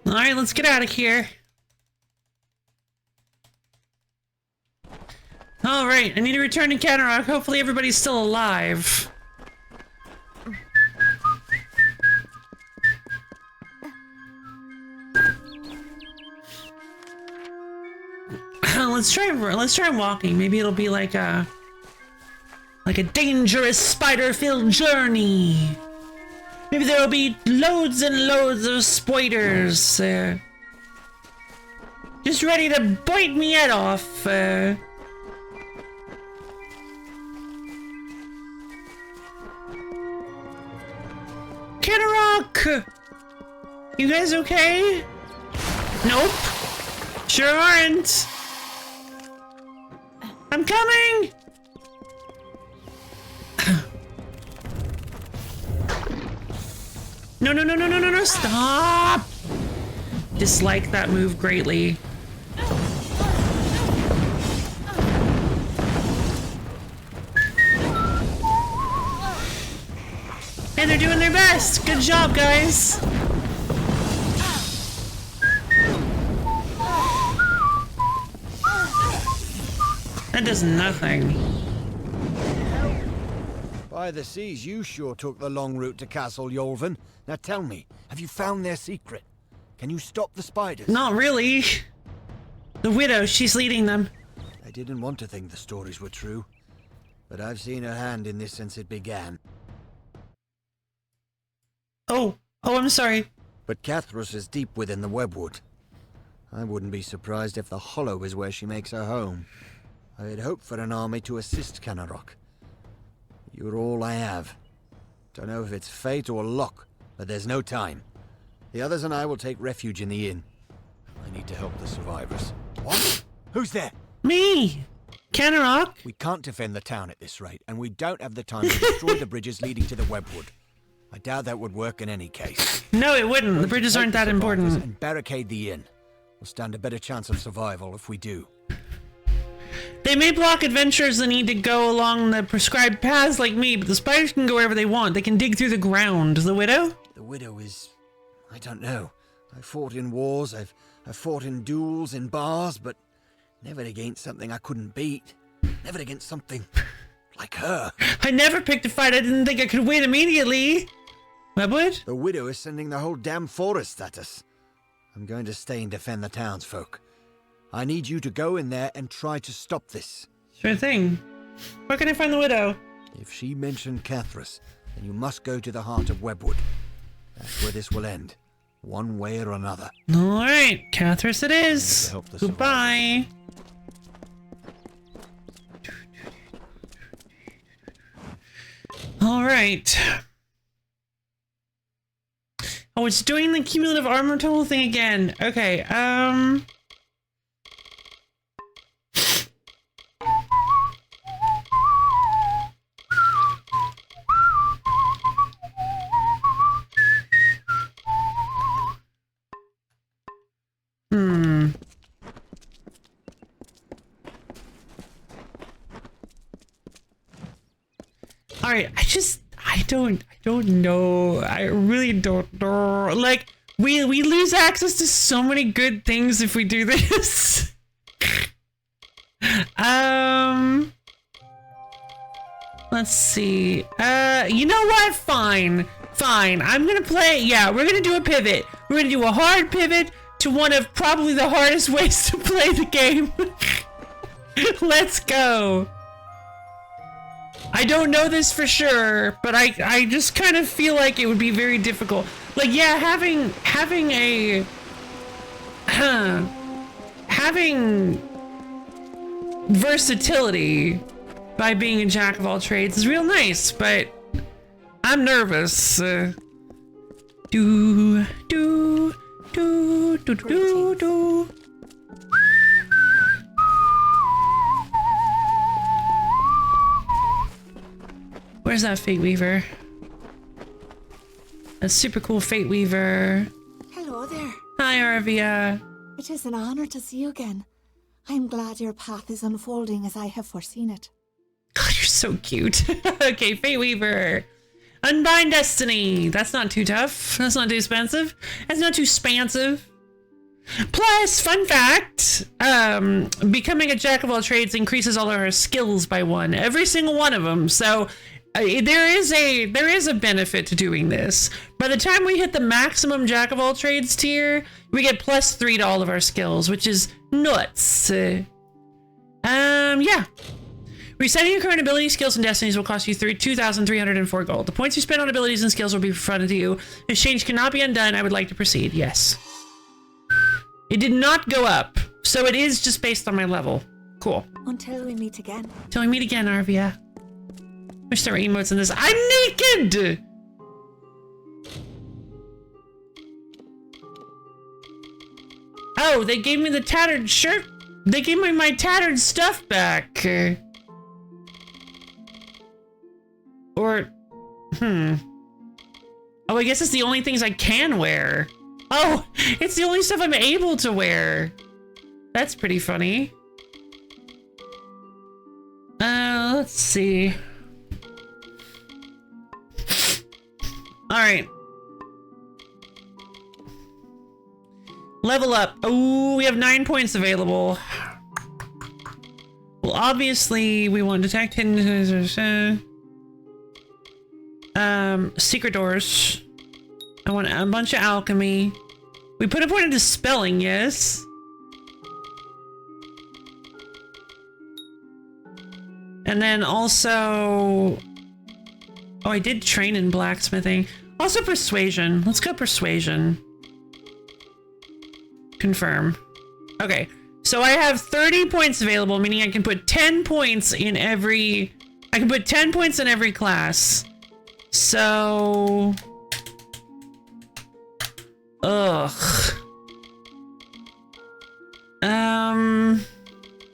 Alright, let's get out of here. Alright, I need to return to Canarok. Hopefully everybody's still alive. Let's try walking. Maybe it'll be like a dangerous spider-filled journey. Maybe there'll be loads and loads of spiders just ready to bite me head off. Canarok! You guys okay? Nope. Sure aren't. I'm coming! No, stop! Dislike that move greatly. Hey, they're doing their best! Good job, guys! That does nothing. By the seas, you sure took the long route to Castle Yolvin. Now tell me, have you found their secret? Can you stop the spiders? Not really. The widow, she's leading them. I didn't want to think the stories were true, but I've seen her hand in this since it began. Oh, I'm sorry. But Cathrus is deep within the webwood. I wouldn't be surprised if the Hollow is where she makes her home. I had hoped for an army to assist Canarok. You're all I have. Don't know if it's fate or luck, but there's no time. The others and I will take refuge in the inn. I need to help the survivors. What? Who's there? Me! Canarok? We can't defend the town at this rate, and we don't have the time to destroy the bridges leading to the webwood. I doubt that would work in any case. No, it wouldn't. The bridges aren't that important. And barricade the inn. We'll stand a better chance of survival if we do. They may block adventurers that need to go along the prescribed paths like me, but the spiders can go wherever they want. They can dig through the ground. The widow? The widow is... I don't know. I've fought in wars, I've fought in duels, in bars, but never against something I couldn't beat. Never against something like her. I never picked a fight I didn't think I could win immediately. Webwood? The widow is sending the whole damn forest at us. I'm going to stay and defend the townsfolk. I need you to go in there and try to stop this. Sure thing. Where can I find the widow? If she mentioned Cathras, then you must go to the heart of Webwood. That's where this will end. One way or another. Alright, Cathras it is. help the Goodbye. Alright. Oh, it's doing the cumulative armor total thing again. Okay, Alright, I don't know. I really don't know. Like, we lose access to so many good things if we do this. Let's see. You know what? Fine. I'm gonna play, yeah, we're gonna do a pivot. We're gonna do a hard pivot to one of probably the hardest ways to play the game. Let's go. I don't know this for sure, but I just kind of feel like it would be very difficult. Like, yeah, having versatility by being a jack of all trades is real nice, but I'm nervous. Do do do do do do do. Where's that Fate Weaver? A super cool Fate Weaver. Hello there. Hi, Arvia. It is an honor to see you again. I'm glad your path is unfolding as I have foreseen it. God, you're so cute. Okay, Fate Weaver. Unbind Destiny. That's not too tough. That's not too expensive. That's not too expansive. Plus, fun fact, becoming a jack of all trades increases all of our skills by 1. Every single one of them. So there is a benefit to doing this. By the time we hit the maximum jack of all trades tier, we get +3 to all of our skills, which is nuts. Yeah. Resetting your current abilities, skills, and destinies will cost you 2,304 gold. The points you spend on abilities and skills will be refunded to you. This change cannot be undone. I would like to proceed. Yes. It did not go up, so it is just based on my level. Cool. Until we meet again. Till we meet again, Arvia. Wish there were emotes in this. I'm naked! Oh, they gave me the tattered shirt. They gave me my tattered stuff back. Or, oh, I guess it's the only things I can wear. Oh, it's the only stuff I'm able to wear. That's pretty funny. Let's see. All right. Level up. Oh, we have 9 points available. Well, obviously, we want detect hidden... secret doors. I want a bunch of alchemy. We put a point into spelling, yes. And then also... Oh, I did train in blacksmithing. Also persuasion. Let's go persuasion. Confirm. Okay. So I have 30 points available, meaning I can put 10 points in every... I can put 10 points in every class. So... Ugh.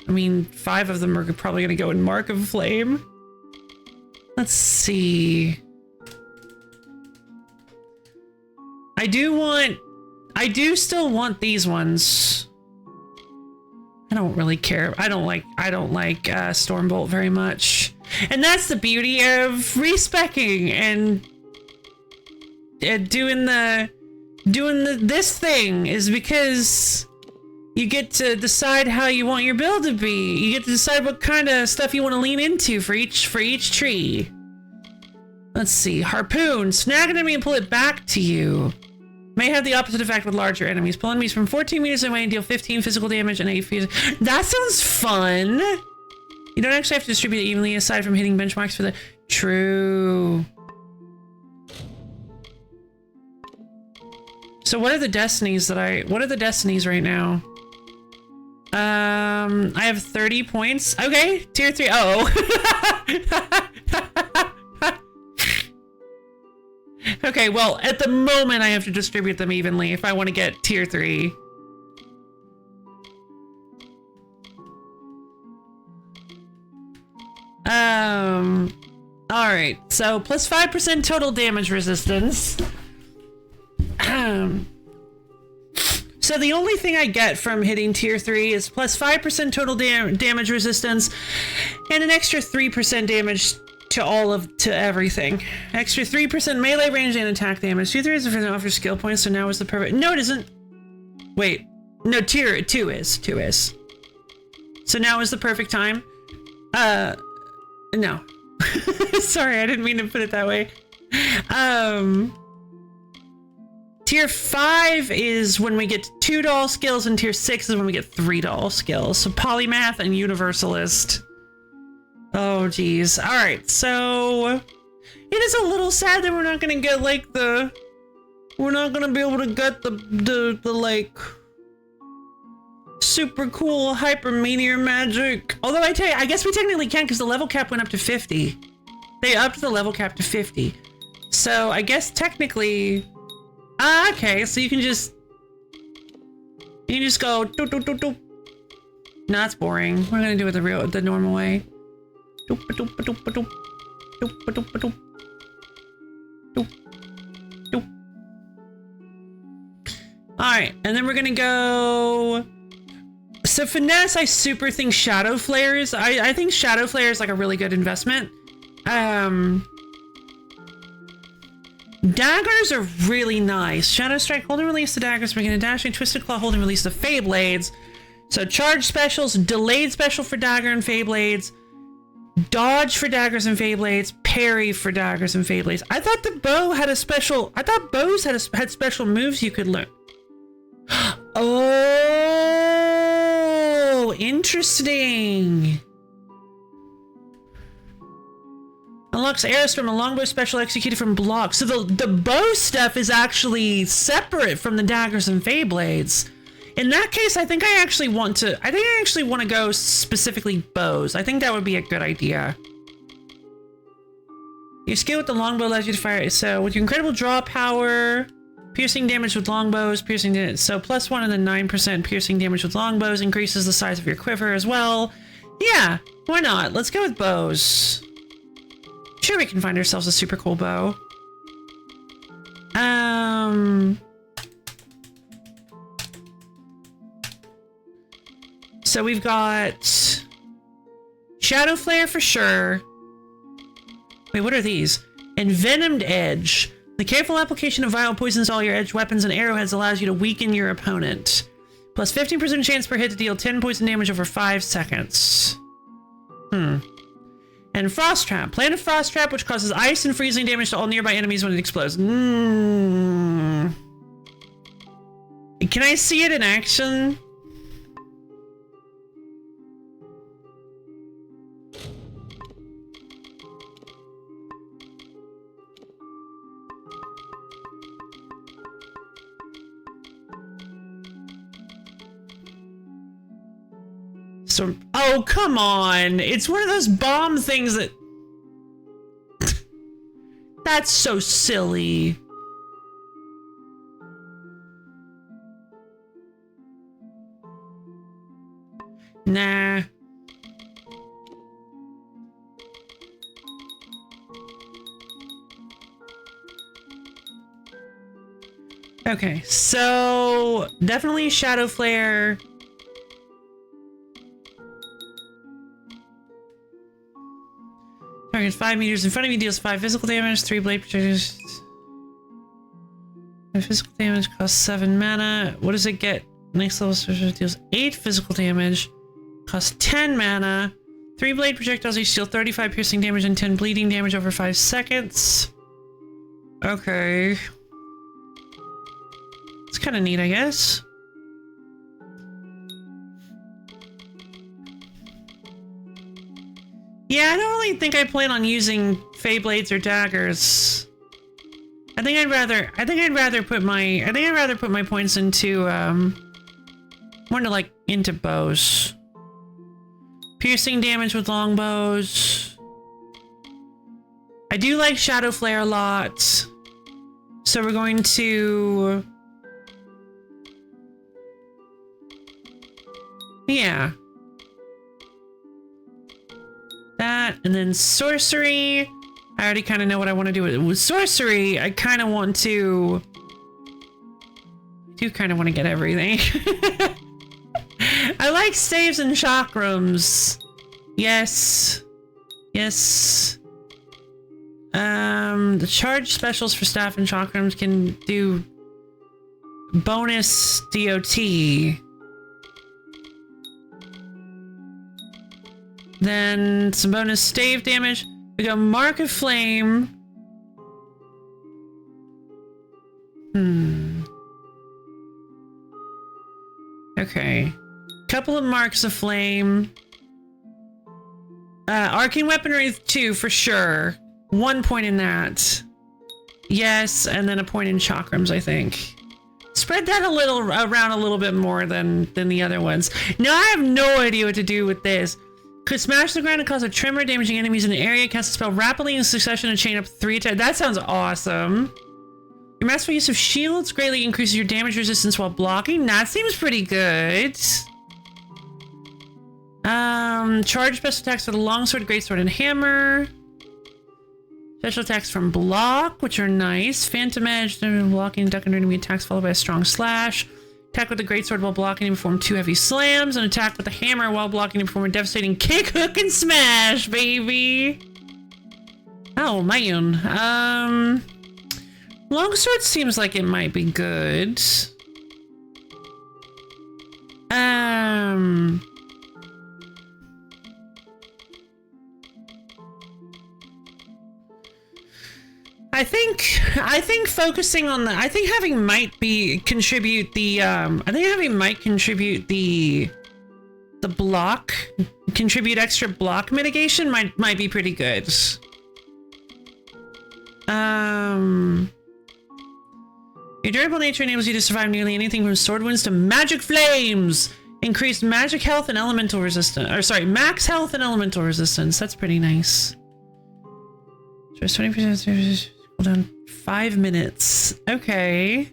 I mean, 5 of them are probably gonna go in Mark of Flame. Let's see. I do still want these ones. I don't really care. I don't like Stormbolt very much. And that's the beauty of respecking and doing this thing, is because you get to decide how you want your build to be. You get to decide what kind of stuff you want to lean into for each tree. Let's see. Harpoon. Snag an enemy and pull it back to you. May have the opposite effect with larger enemies. Pull enemies from 14 meters away and deal 15 physical damage and 8 feet. That sounds fun. You don't actually have to distribute it evenly aside from hitting benchmarks for the... True. So what are the destinies right now? I have 30 points. Okay, tier 3. Oh. Okay, well, at the moment I have to distribute them evenly if I want to get tier 3. Alright, so plus 5% total damage resistance. So the only thing I get from hitting tier 3 is plus 5% total damage resistance and an extra 3% damage to everything. Extra 3% melee range and attack damage. Tier 3 is offers skill points, so now is the perfect... No, it isn't. Wait. No, tier 2 is. 2 is. So now is the perfect time. No. Sorry, I didn't mean to put it that way. Tier 5 is when we get 2 doll skills, and tier 6 is when we get 3 doll skills. So Polymath and Universalist. Oh, geez. Alright, so... It is a little sad that we're not gonna get, like, the... We're not gonna be able to get the like... super cool hyper meteor magic. Although I guess we technically can, because the level cap went up to 50. They upped the level cap to 50. So I guess technically... okay, so you can just go doop, doop, doop, doop. No, that's boring. We're gonna do it the normal way. Doop, doop, doop, doop, doop, doop, doop, doop, doop. Alright, and then we're gonna go... So finesse, I super think Shadow Flares. I think Shadow Flare is like a really good investment. Daggers are really nice. Shadow Strike, hold and release the daggers, making a dashing Twisted Claw, hold and release the Fey Blades. So charge specials, delayed special for dagger and Fey Blades, dodge for daggers and Fey Blades, parry for daggers and Fey Blades. I thought the bow had a special... I thought bows had special moves you could learn. Oh, interesting. Unlocks arrows from a longbow special executed from blocks. So the bow stuff is actually separate from the daggers and Fey Blades. In that case, I think I actually want to go specifically bows. I think that would be a good idea. Your skill with the longbow allows you to fire. So with your incredible draw power, piercing damage with longbows, so plus 1 and then 9% piercing damage with longbows increases the size of your quiver as well. Yeah, why not? Let's go with bows. Sure, we can find ourselves a super cool bow. So we've got Shadow Flare for sure. Wait, what are these? Envenomed Edge. The careful application of vile poisons all your edged weapons and arrowheads allows you to weaken your opponent. Plus 15% chance per hit to deal 10 poison damage over 5 seconds. And Frost Trap. Plant a Frost Trap which causes ice and freezing damage to all nearby enemies when it explodes. Can I see it in action? So, oh, come on. It's one of those bomb things that... That's so silly. Nah. Okay, so definitely Shadow Flare. Target 5 meters in front of me deals 5 physical damage, 3 blade projectiles. Physical damage costs 7 mana. What does it get? Next level sorcerer deals 8 physical damage, costs 10 mana. 3 blade projectiles each deal 35 piercing damage and 10 bleeding damage over 5 seconds. Okay. It's kind of neat, I guess. Yeah, I don't really think I plan on using Fey Blades or daggers. I think I'd rather put my points into more into into bows. Piercing damage with longbows. I do like Shadow Flare a lot. So we're going to... Yeah. That, and then sorcery. I already kind of know what I want to do with sorcery. I kind of want to... I do kind of want to get everything. I like staves and chakrams. Yes. Yes. The charge specials for staff and chakrams can do bonus DOT. Then some bonus stave damage. We got Mark of Flame. Okay. Couple of Marks of Flame. Arcane Weaponry 2 for sure. 1 point in that. Yes, and then a point in chakrams, I think. Spread that around a little bit more than the other ones. Now I have no idea what to do with this. Could smash the ground and cause a tremor, damaging enemies in the area. Cast a spell rapidly in succession and chain up 3 times. That sounds awesome. Your masterful use of shields greatly increases your damage resistance while blocking. That seems pretty good. Charge special attacks with a longsword, greatsword, and hammer. Special attacks from block, which are nice. Phantom edge, blocking, duck under enemy attacks followed by a strong slash. Attack with the greatsword while blocking and perform 2 heavy slams. And attack with the hammer while blocking and perform a devastating kick, hook, and smash, baby. Oh, man. Longsword seems like it might be good. I think focusing on I think having might contribute the block, contribute extra block mitigation might be pretty good. Your durable nature enables you to survive nearly anything from sword wounds to magic flames. Increased magic health and elemental resistance. Or sorry, max health and elemental resistance. That's pretty nice. Just 20%. Hold on, 5 minutes. Okay.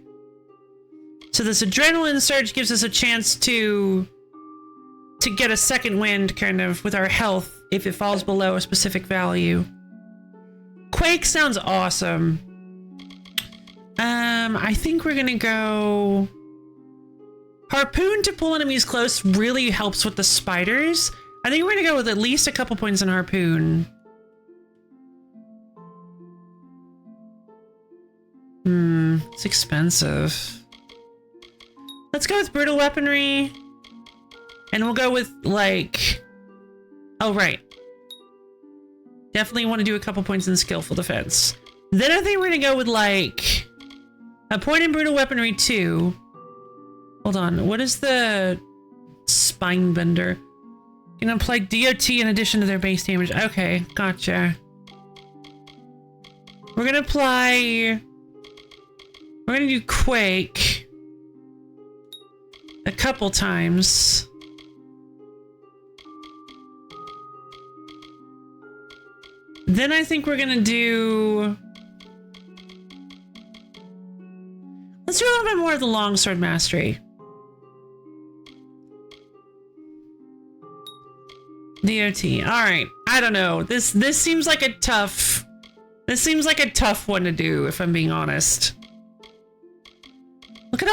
So this adrenaline surge gives us a chance to get a second wind kind of with our health if it falls below a specific value. Quake sounds awesome. I think we're gonna go harpoon to pull enemies close really helps with the spiders. I think we're gonna go with at least a couple points in harpoon. It's expensive. Let's go with brutal weaponry. And we'll go with like... Oh, right. Definitely want to do a couple points in skillful defense. Then I think we're gonna go with like... a point in brutal weaponry 2. Hold on, what is the... spine bender? You can apply DOT in addition to their base damage. Okay, gotcha. We're gonna apply... We're gonna do Quake a couple times. Then I think we're gonna do... Let's do a little bit more of the longsword mastery. DOT. Alright. I don't know. This seems like a tough... This seems like a tough one to do, if I'm being honest. Look at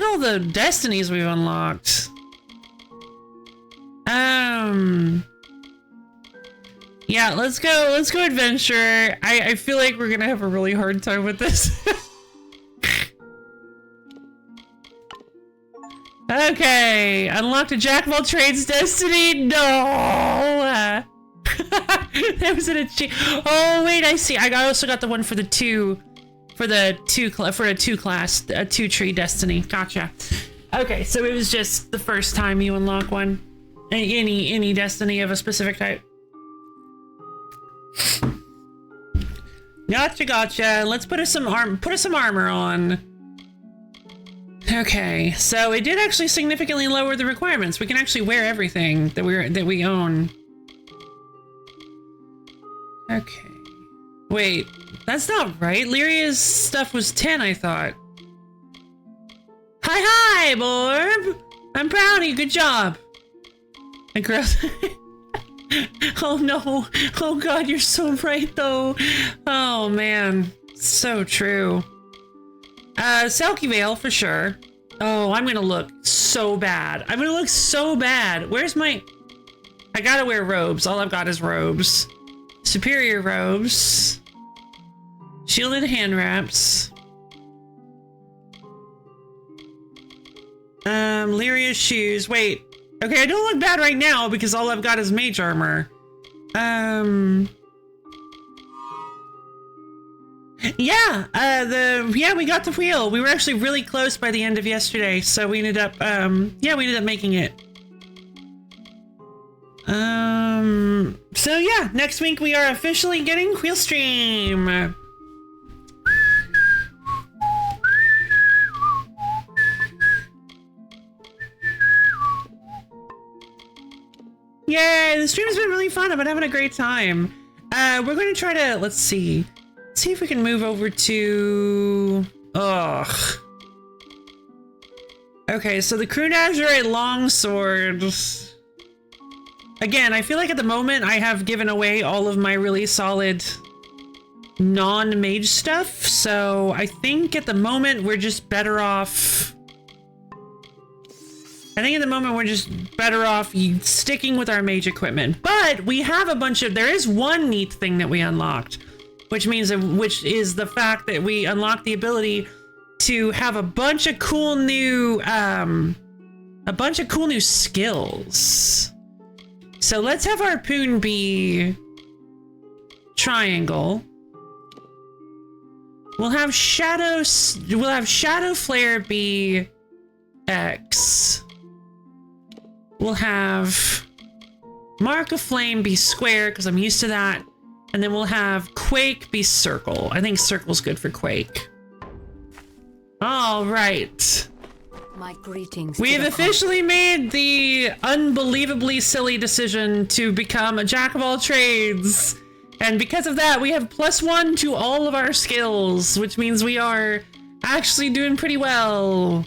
all the destinies we've unlocked. Yeah, let's go adventure. I feel like we're gonna have a really hard time with this. Okay, unlocked a jack of all trades destiny. No, that was an achievement. Oh wait, I see. I also got the one for the two class, a 2 tree destiny. Gotcha. Okay, so it was just the first time you unlock one, any destiny of a specific type. Gotcha. Let's put us some armor on. Okay, so it did actually significantly lower the requirements. We can actually wear everything that we own. Okay. Wait, that's not right. Lyria's stuff was 10, I thought. Hi, Borb! I'm proud of you. Good job. And girls. Oh no. Oh god, you're so right though. Oh man. So true. Selkie Veil for sure. Oh, I'm gonna look so bad. Where's my... I gotta wear robes. All I've got is robes. Superior robes. Shielded hand wraps. Lyria's shoes. Wait. Okay, I don't look bad right now because all I've got is mage armor. Yeah, we got the wheel. We were actually really close by the end of yesterday, so we ended up, making it. So yeah, next week we are officially getting Wheel Stream. Yay, the stream has been really fun. I've been having a great time. We're going to try to, let's see if we can move over to... Ugh. Okay, so the Crunazurite longsword. Again, I feel like at the moment I have given away all of my really solid non-mage stuff, so I think at the moment we're just better off... sticking with our mage equipment. But we have a bunch of... There is one neat thing that we unlocked, which is the fact that we unlocked the ability to have a bunch of cool new skills. So let's have our Harpoon be triangle. We'll have Shadow Flare be X. We'll have Mark of Flame be square, because I'm used to that. And then we'll have Quake be circle. I think circle's good for Quake. All right. My greetings. We have officially made the unbelievably silly decision to become a jack of all trades. And because of that, we have +1 to all of our skills, which means we are actually doing pretty well.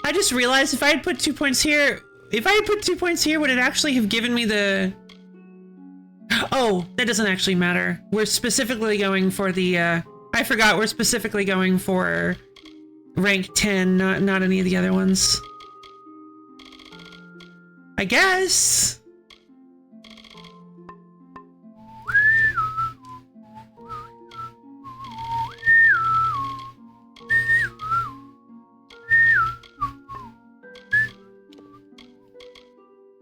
I just realized if I had put 2 points here, would it actually have given me the... Oh, that doesn't actually matter. We're specifically going for the, I forgot, we're specifically going for rank 10, not any of the other ones. I guess.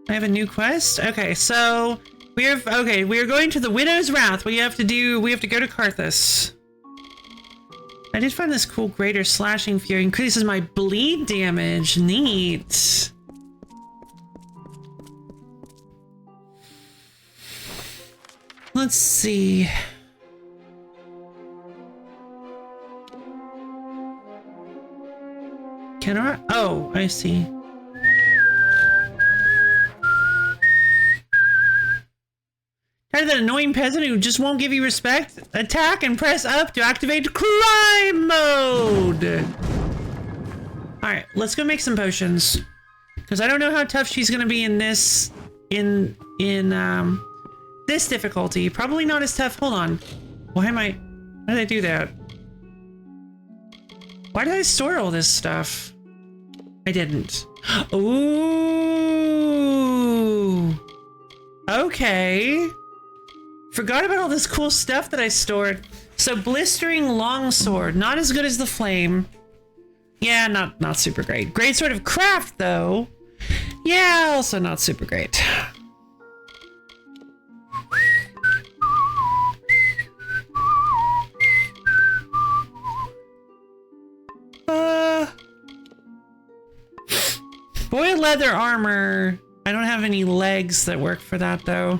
I have a new quest? Okay, so we are going to the Widow's Wrath. We have to go to Karthus. I did find this cool greater slashing fury. Increases my bleed damage. Neat. Let's see. Can I? Oh, I see. Tired of that annoying peasant who just won't give you respect? Attack and press up to activate crime mode! Alright, let's go make some potions. Because I don't know how tough she's gonna be in this... this difficulty. Probably not as tough. Hold on. Why am I... Why did I do that? Why did I store all this stuff? I didn't. Ooh. Okay. Forgot about all this cool stuff that I stored. So blistering longsword, not as good as the flame. Yeah, not super great. Great sword of craft though. Yeah, also not super great. Boiled leather armor. I don't have any legs that work for that though.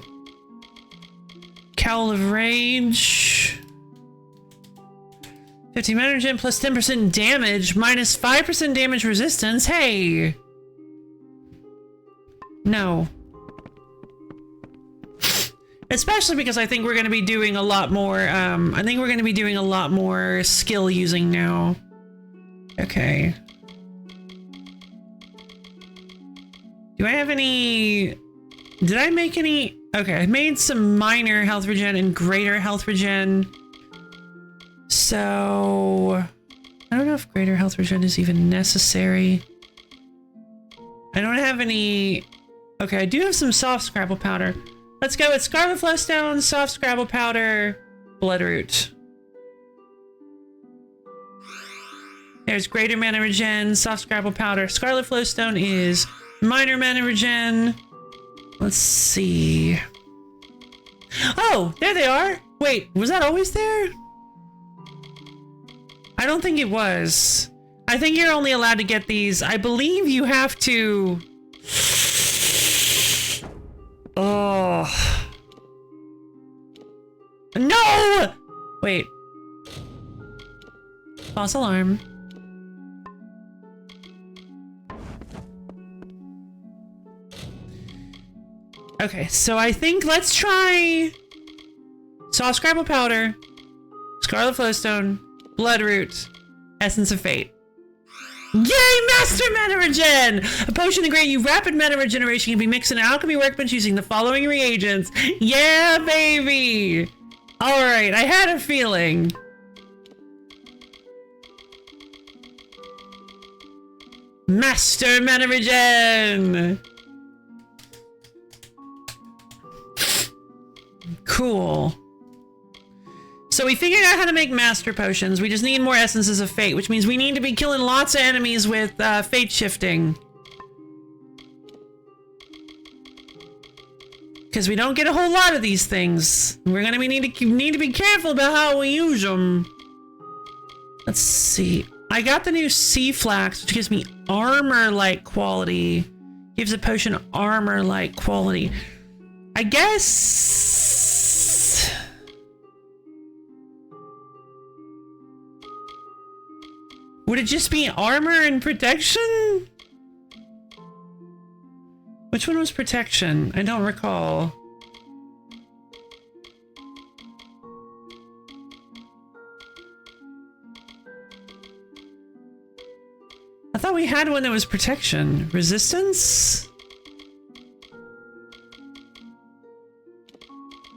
Cowl of Rage. 50 energy plus 10% damage, minus 5% damage resistance. Hey! No. Especially because I think we're going to be doing a lot more, I think we're going to be doing a lot more skill using now. Okay. Do I have any... Did I make any... Okay, I made some minor health regen and greater health regen. So... I don't know if greater health regen is even necessary. I don't have any... Okay, I do have some soft scrabble powder. Let's go with Scarlet Flowstone, soft scrabble powder, Bloodroot. There's greater mana regen, soft scrabble powder. Scarlet Flowstone is minor mana regen. Let's see. Oh, there they are. Wait, was that always there? I don't think it was. I think you're only allowed to get these. I believe you have to... Oh. No! Wait. False alarm. Okay, so I think let's try soft scrabble powder, Scarlet Flowstone, Bloodroot, Essence of Fate. Yay, Master Mana Regen! A potion to grant you rapid mana regeneration can be mixed in an alchemy workbench using the following reagents. Yeah, baby! Alright, I had a feeling. Master Mana Regen! Cool. So we figured out how to make master potions. We just need more essences of fate, which means we need to be killing lots of enemies with fate shifting. Because we don't get a whole lot of these things. We're gonna need to be careful about how we use them. Let's see. I got the new Sea Flax, which gives me armor-like quality. Gives a potion armor-like quality. I guess... Would it just be armor and protection? Which one was protection? I don't recall. I thought we had one that was protection. Resistance?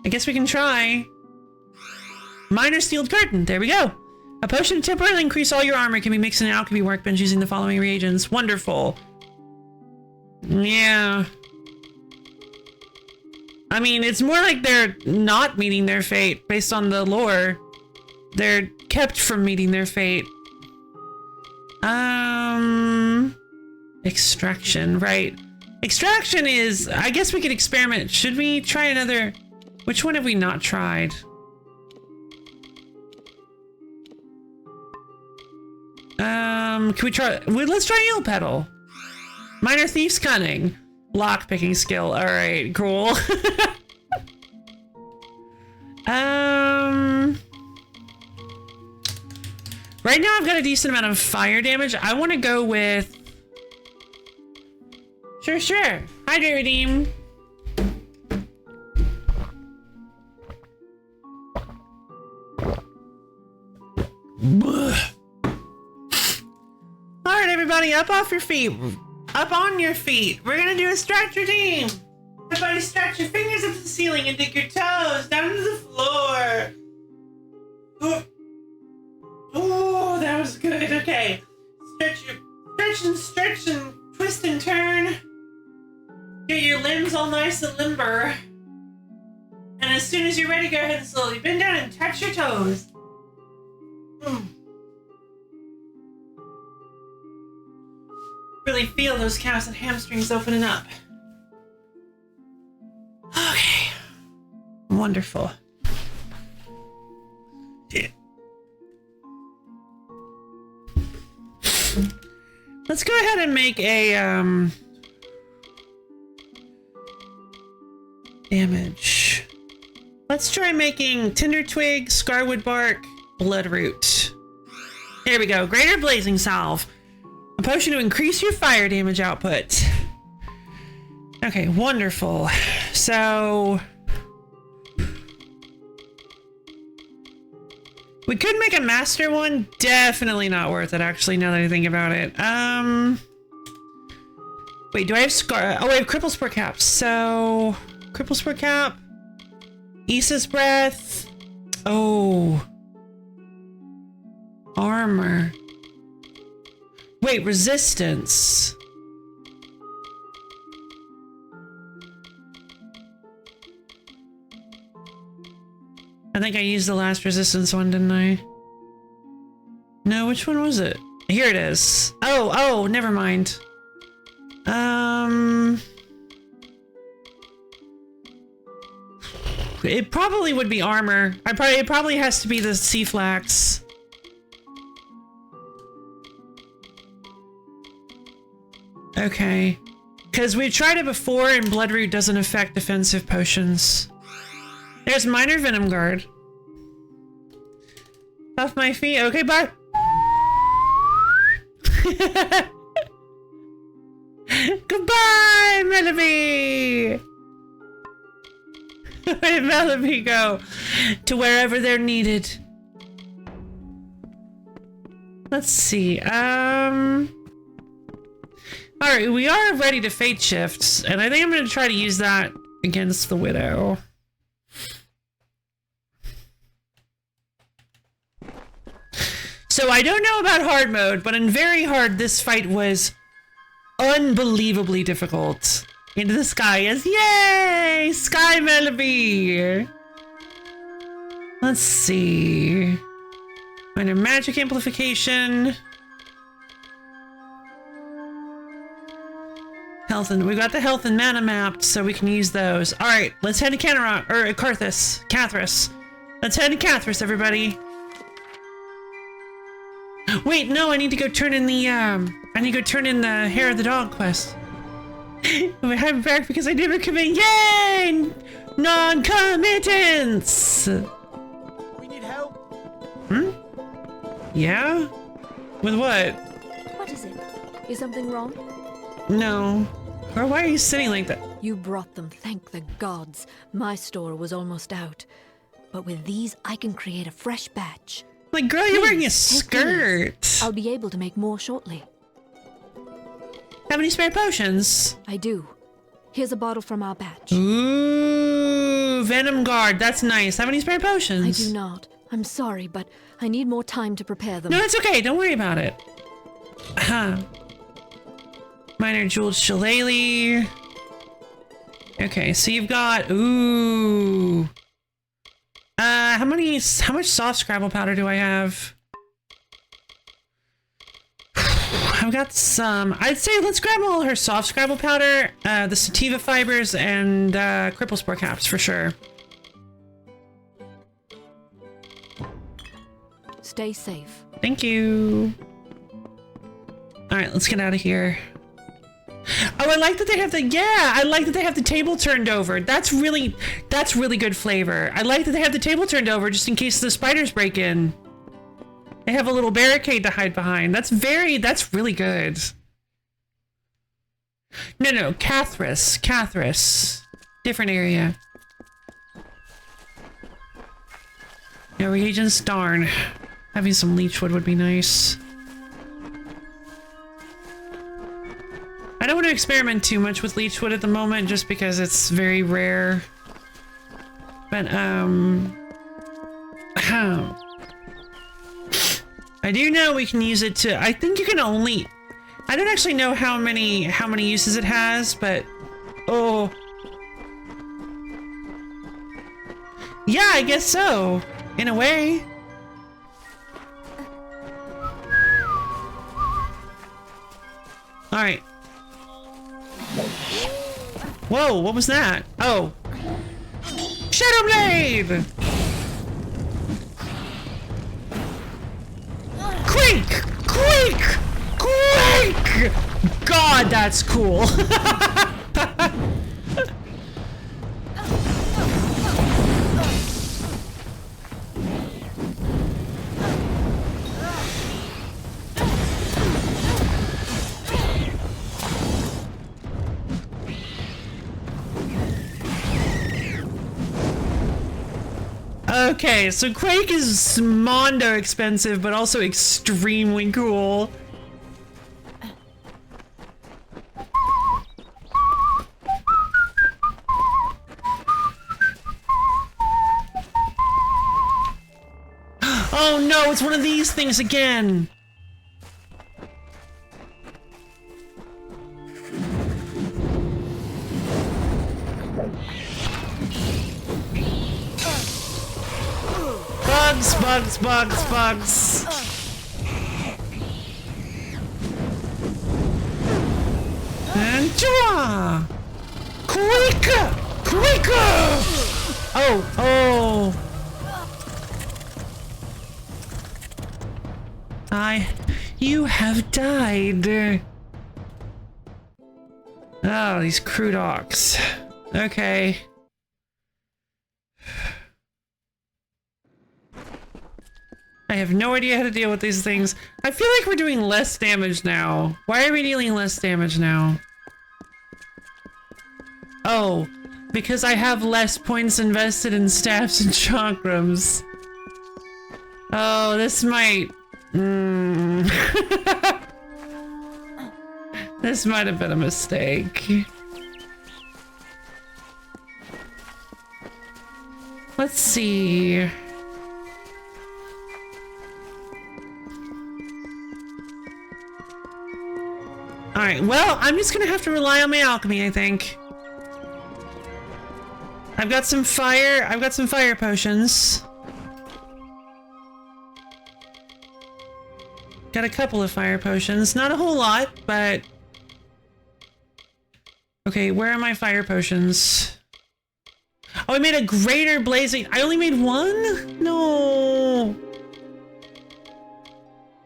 I guess we can try. Minor Sealed Curtain. There we go. A potion to temporarily increase all your armor can be mixed in an alchemy workbench using the following reagents. Wonderful. Yeah. I mean, it's more like they're not meeting their fate based on the lore. They're kept from meeting their fate. Extraction, right. Extraction is... I guess we could experiment. Should we try another... Which one have we not tried? Can we try... Let's try Eel Petal. Minor Thief's Cunning. Lock-picking skill. Alright, cool. Right now I've got a decent amount of fire damage. I want to go with... Sure. Hydrate Redeem. Alright, everybody, up off your feet. Up on your feet. We're gonna do a stretch routine. Everybody stretch your fingers up to the ceiling and dig your toes down to the floor. was good. Okay. Stretch and twist and turn. Get your limbs all nice and limber. And as soon as you're ready, go ahead and slowly bend down and touch your toes. Really feel those calves and hamstrings opening up. Okay. Wonderful. Yeah. Let's go ahead and make a damage. Let's try making tinder twig, scarwood bark, bloodroot. There we go. Greater blazing salve. A potion to increase your fire damage output. Okay, wonderful. So we could make a master one. Definitely not worth it, actually, now that I think about it. Wait, do I have scar? Oh, I have cripple spore caps. So cripple spore cap. Issa's breath. Oh. Armor. Wait, resistance. I think I used the last resistance one, didn't I? No, which one was it? Here it is. Oh, never mind. It probably would be armor. It probably has to be the sea flax. Okay. Because we've tried it before and bloodroot doesn't affect defensive potions. There's minor venom guard. Off my feet. Okay, bye. Goodbye, Melody. Where did Melody go? To wherever they're needed. Let's see. Alright, we are ready to fate shift, and I think I'm going to try to use that against the Widow. So I don't know about hard mode, but in very hard, this fight was unbelievably difficult. Into the sky is yay! Sky Melody! Let's see. Minor magic amplification. Health, and we got the health and mana mapped, so we can use those. All right, let's head to Cathris. Let's head to Cathris, everybody. Wait, no, I need to go turn in the hair of the dog quest. I'm back because I never commit. Yay! Non-committance. We need help. Hmm? Yeah? With what? What is it? Is something wrong? No. Or why are you sitting like that? You brought them, thank the gods. My store was almost out. But with these, I can create a fresh batch. Like, girl, you're wearing a Please, take these. skirt. I'll be able to make more shortly. Have any spare potions? I do. Here's a bottle from our batch. Ooh, Venom Guard. That's nice. Have any spare potions? I do not. I'm sorry, but I need more time to prepare them. No, it's okay. Don't worry about it. Minor Jeweled Shillelagh. Okay, so you've got... Ooh. How much soft Scrabble powder do I have? I've got some. I'd say let's grab all her soft Scrabble powder, the sativa fibers, and cripple spore caps for sure. Stay safe. Thank you. All right, let's get out of here. Oh, I like that they have the, yeah, I like that they have the table turned over. That's really good flavor. I like that they have the table turned over just in case the spiders break in. They have a little barricade to hide behind. That's really good. No, Cathris. Different area. No reagents, darn. Having some leechwood would be nice. I don't want to experiment too much with leechwood at the moment just because it's very rare. But, I do know we can use it to, I think you can only, I don't actually know how many uses it has, but, oh. Yeah, I guess so, in a way. All right. Whoa, what was that? Oh. Shadow Blade! Quake! Quake! Quake! God, that's cool. Okay, so Quake is mondo expensive, but also extremely cool. Oh no, it's one of these things again! Bugs, bugs, bugs, bugs. And Joa! Quicker! Quicker! Oh, oh. You have died. Oh, these crude ox. Okay. I have no idea how to deal with these things. I feel like we're doing less damage now. Why are we dealing less damage now? Oh, because I have less points invested in staffs and chakrams. Oh, this might... This might have been a mistake. Let's see... Alright, well, I'm just gonna have to rely on my alchemy, I think. I've got some fire potions. Got a couple of fire potions. Not a whole lot, but... Okay, where are my fire potions? Oh, I made a greater blazing... I only made one? No!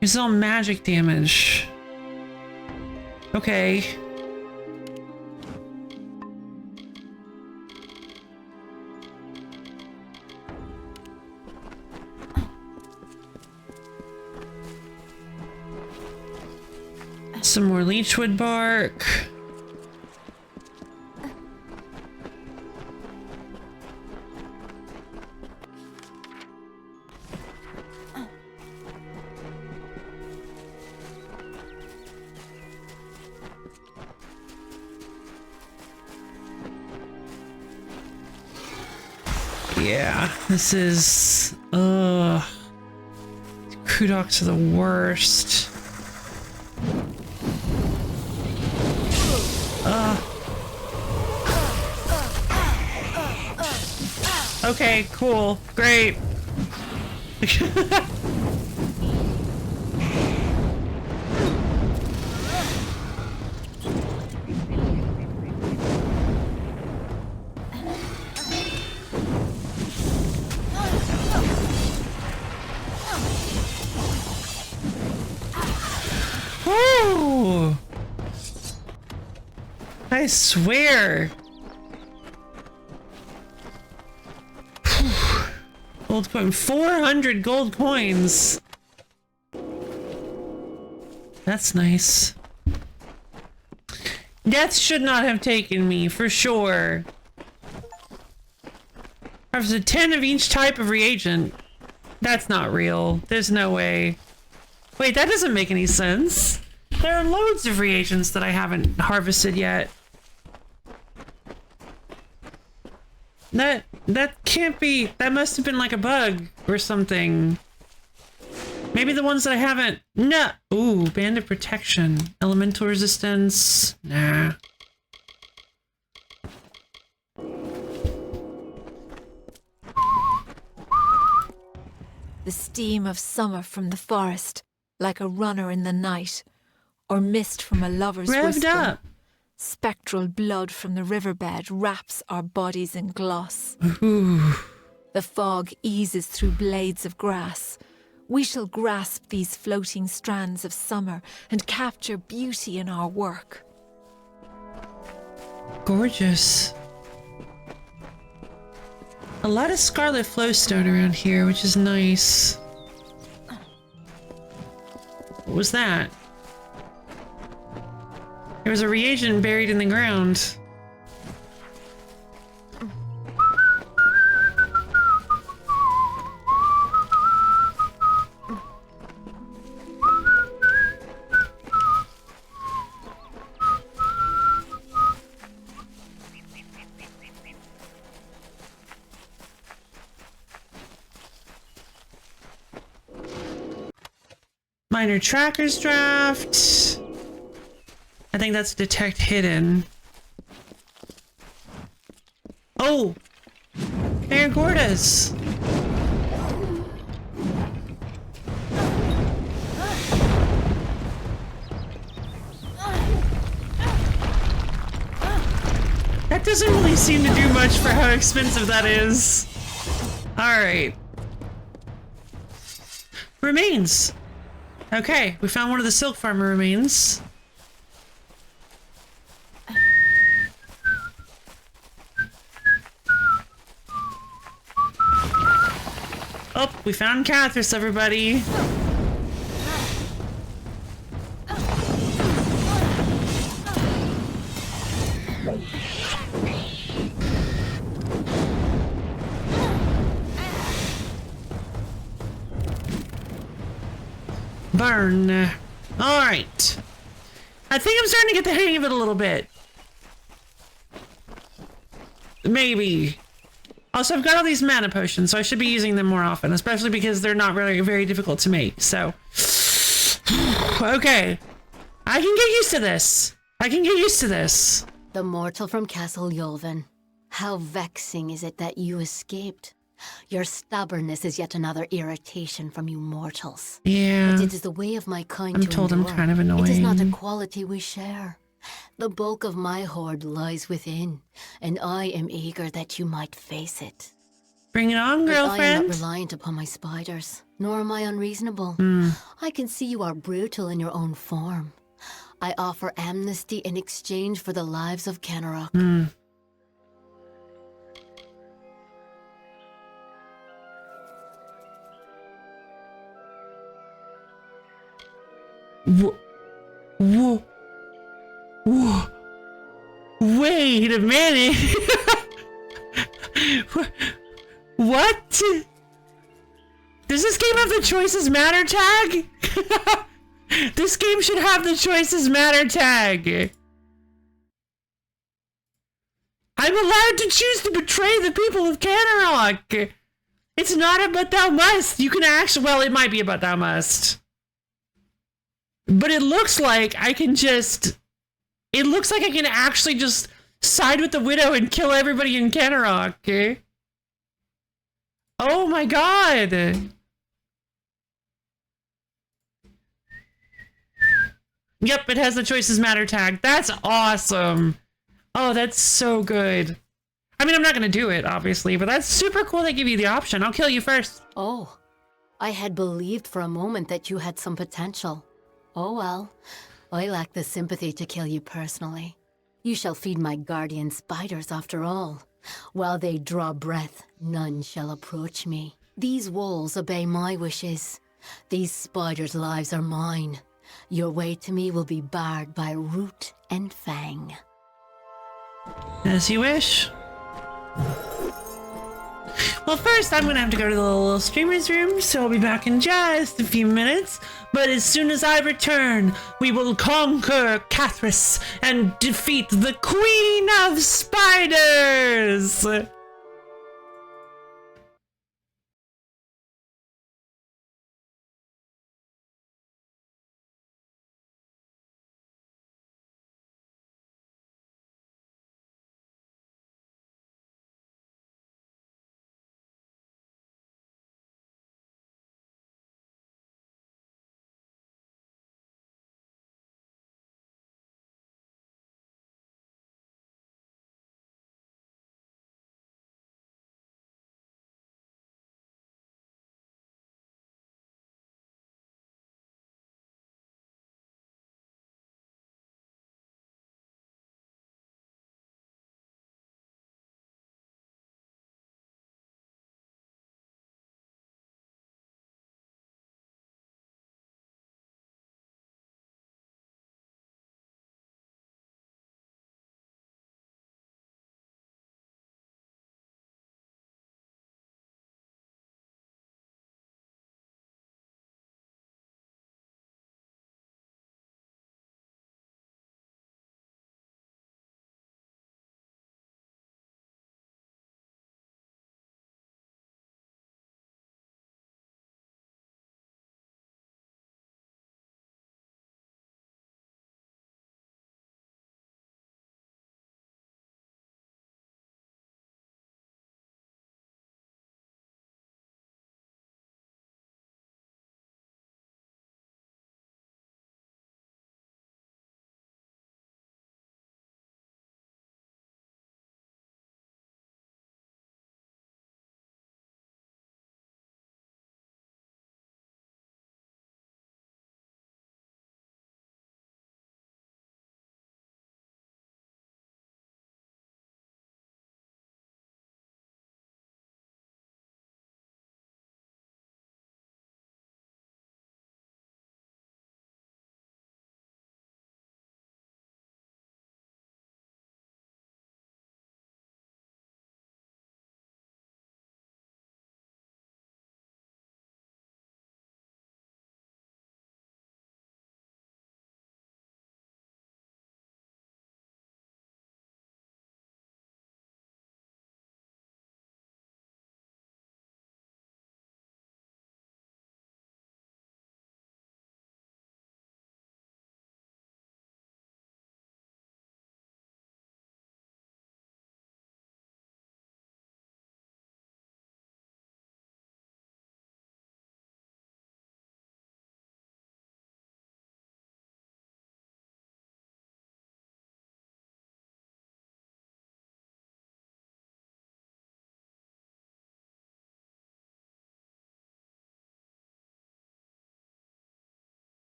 It's all magic damage. Okay. Some more leechwood bark. Yeah, this is... Kudoks are the worst. Okay, cool. Great. Ooh. I swear. Gold coin, 400 gold coins. That's nice. Death should not have taken me, for sure. There's a 10 of each type of reagent. That's not real. There's no way. Wait, that doesn't make any sense. There are loads of reagents that I haven't harvested yet. That can't be, that must have been like a bug or something. Maybe the ones that I haven't. No. Ooh, band of protection. Elemental resistance. Nah. The steam of summer from the forest, like a runner in the night, or mist from a lover's Revved whisper. up. Spectral blood from the riverbed wraps our bodies in gloss. Ooh. The fog eases through blades of grass. We shall grasp these floating strands of summer and capture beauty in our work. Gorgeous. A lot of scarlet flowstone around here, which is nice. What was that? There was a reagent buried in the ground. Minor trackers draft. I think that's detect hidden. Oh! They're Gordas! That doesn't really seem to do much for how expensive that is. Alright. Remains. Okay, we found one of the silk farmer remains. Oh, we found Cathris, everybody. Burn. Alright. I think I'm starting to get the hang of it a little bit. Maybe. Also, I've got all these mana potions, so I should be using them more often, especially because they're not really very difficult to make, so. Okay. I can get used to this. I can get used to this. The mortal from Castle Yolvin. How vexing is it that you escaped? Your stubbornness is yet another irritation from you mortals. Yeah. But it is the way of my kind I'm to told I'm endure. kind of annoying. It is not a quality we share. The bulk of my hoard lies within, and I am eager that you might face it. Bring it on, But I am girlfriend. not reliant upon my spiders, nor am I unreasonable. I can see you are brutal in your own form. I offer amnesty in exchange for the lives of Kenarok. Whoa. Wait a minute. What? Does this game have the choices matter tag? This game should have the choices matter tag. I'm allowed to choose to betray the people of Canarok. It's not a but thou must. You can actually, well, it might be a but thou must. But it looks like I can just, it looks like I can actually just side with the widow and kill everybody in Canarok. Oh my god. Yep, it has the choices matter tag. That's awesome. Oh, that's so good. I mean, I'm not going to do it, obviously, but that's super cool they give you the option. I'll kill you first. Oh, I had believed for a moment that you had some potential. Oh well, I lack the sympathy to kill you personally. You shall feed my guardian spiders after all. While they draw breath, none shall approach me. These walls obey my wishes. These spiders' lives are mine. Your way to me will be barred by root and fang. As you wish. Well, first I'm gonna have to go to the little streamer's room, so I'll be back in just a few minutes. But as soon as I return, we will conquer Cathris and defeat the Queen of Spiders!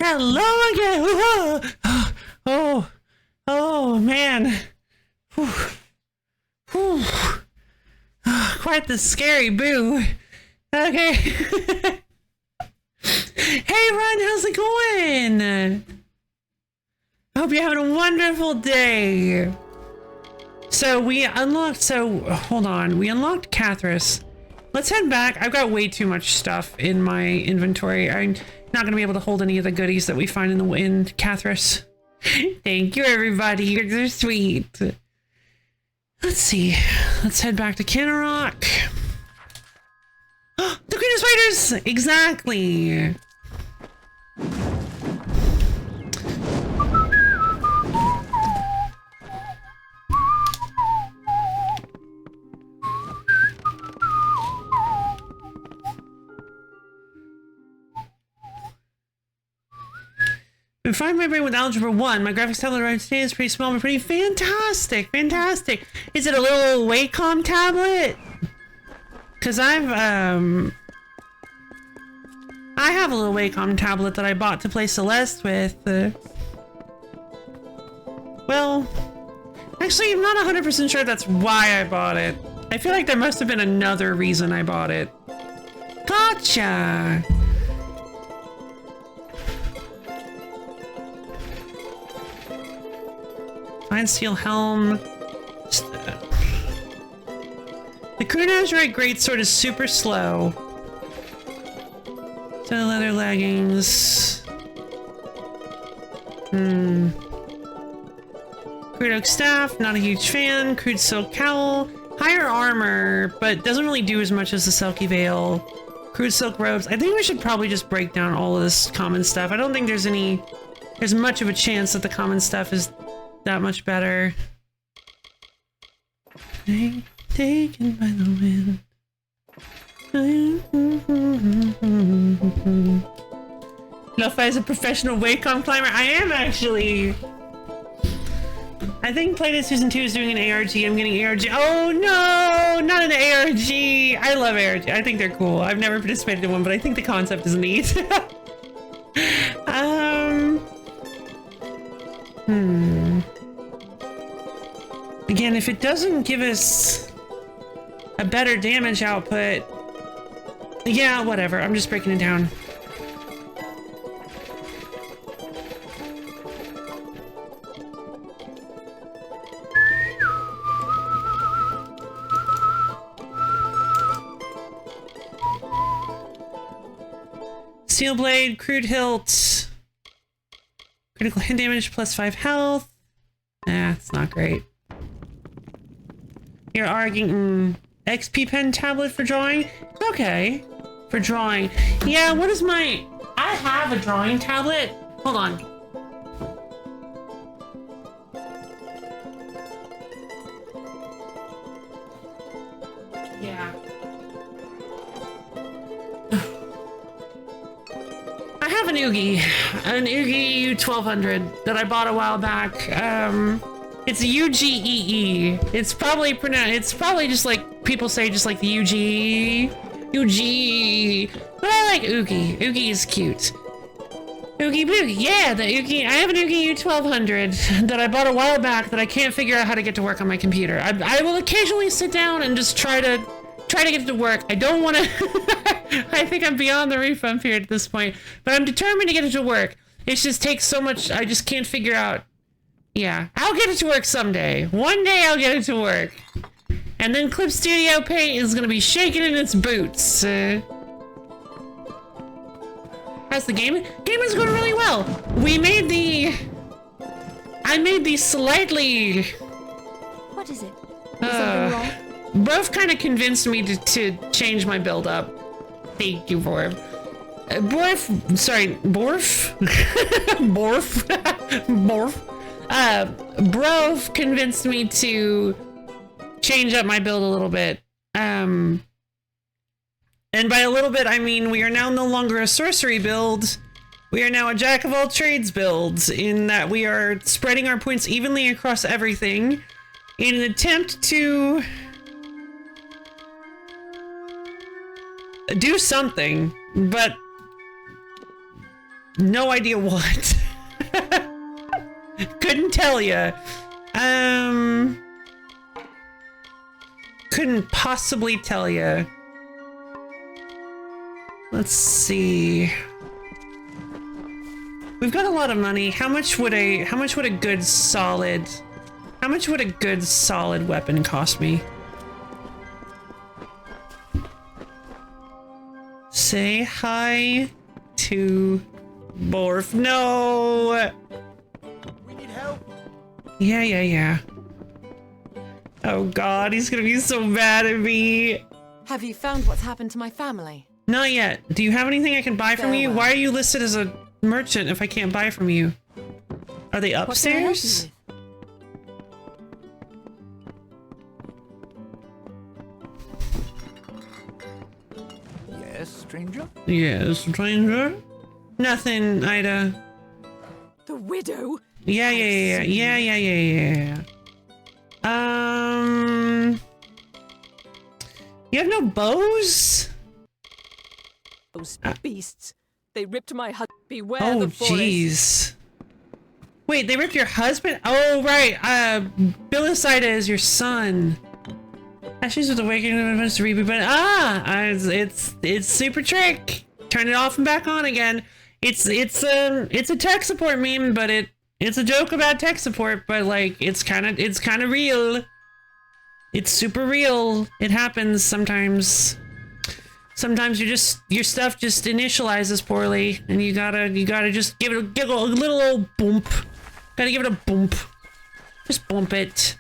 Hello again. Oh, man. Whew. Whew. Quite the scary boo. Okay. Hey, Ron, how's it going? I hope you're having a wonderful day. So we unlocked, hold on. We unlocked Cathris. Let's head back. I've got way too much stuff in my inventory. I'm not going to be able to hold any of the goodies that we find in Cathris. Thank you, everybody. You're so sweet. Let's see. Let's head back to Canarok. The Queen of Spiders! Exactly. I'm frying my brain with Algebra 1. My graphics tablet right today is pretty small, but pretty fantastic. Fantastic. Is it a little Wacom tablet? Because I have a little Wacom tablet that I bought to play Celeste with. Well, actually, I'm not 100% sure that's why I bought it. I feel like there must have been another reason I bought it. Gotcha! Fine steel helm. The Crew Nazarite Greatsword is super slow. So leather leggings. Crude oak staff, not a huge fan. Crude silk cowl. Higher armor, but doesn't really do as much as the Selkie Veil. Crude silk robes. I think we should probably just break down all of this common stuff. I don't think there's much of a chance that the common stuff is that much better. Taken by the wind. Lo-Fi is a professional Wacom climber. I am actually. I think Playdate Season 2 is doing an ARG. I'm getting ARG. Oh no, not an ARG. I love ARG. I think they're cool. I've never participated in one, but I think the concept is neat. Again, if it doesn't give us a better damage output, yeah, whatever. I'm just breaking it down. Steel blade, crude hilt, critical hit damage plus 5 health. It's not great. You're arguing XP pen tablet for drawing? Okay. For drawing. Yeah, what is my... I have a drawing tablet. Hold on. Yeah. I have an Oogie 1200 that I bought a while back. It's a UGEE. It's probably pronounced. It's probably just like people say, just like the UG. But I like Oogie. Oogie is cute. Oogie Boogie. Yeah, the Oogie. I have an Oogie U1200 that I bought a while back that I can't figure out how to get to work on my computer. I will occasionally sit down and just try to get it to work. I don't want to. I think I'm beyond the refund period at this point, but I'm determined to get it to work. It just takes so much. I just can't figure out. Yeah, I'll get it to work someday. One day I'll get it to work. And then Clip Studio Paint is going to be shaking in its boots. How's the game? Game is going really well. I made the slightly... What is it? Is something wrong? Bruff kind of convinced me to change my build up. Thank you for him. Borf, sorry, Borf? Borf? Borf? Bro convinced me to change up my build a little bit. And by a little bit, I mean we are now no longer a sorcery build. We are now a jack of all trades build, in that we are spreading our points evenly across everything in an attempt to do something, but no idea what. Couldn't tell ya. Couldn't possibly tell ya. Let's see. We've got a lot of money. How much would a good solid weapon cost me? Say hi to Borf. No. We need help. Yeah. Oh God, he's gonna be so mad at me. Have you found what's happened to my family? Not yet. Do you have anything I can buy from you? Farewell. Why are you listed as a merchant if I can't buy from you? Are they What can I help you upstairs? with? Yes, stranger? Yes, stranger. Nothing, Ida. The widow? Yeah. You have no bows? Those beasts. They ripped my husband. Beware Oh, the forest. jeez. Wait, they ripped your husband? Oh, right. Bilicida is your son. Ashes with awakening of events to reboot, but it's super trick. Turn it off and back on again. It's a tech support meme, but it's a joke about tech support, but like it's kind of real. It's super real. It happens sometimes. Sometimes your stuff just initializes poorly, and you gotta just give it a little old bump. Gotta give it a bump. Just bump it.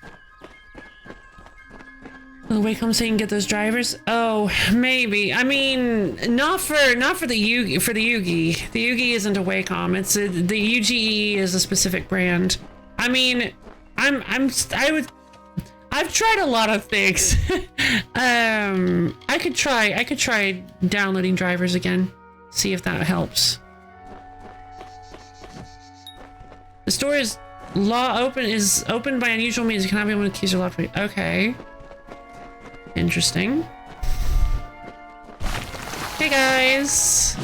The way come so you can get those drivers? Oh, maybe. I mean, not for the Yugi. For the Yugi, the Yugi isn't a Wacom. It's the UGE is a specific brand. I mean, I've tried a lot of things. I could try downloading drivers again. See if that helps. The store is open by unusual means. You cannot be able to keys or locked. Okay. Interesting. Hey guys.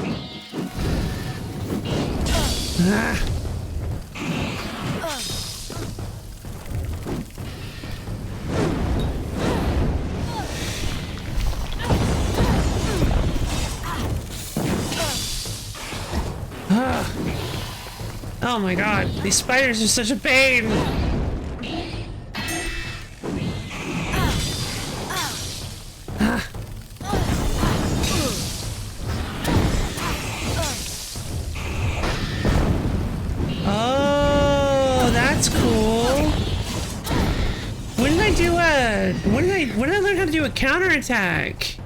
Ah. Oh my god, these spiders are such a pain! Oh, that's cool. When did I learn how to do a counterattack?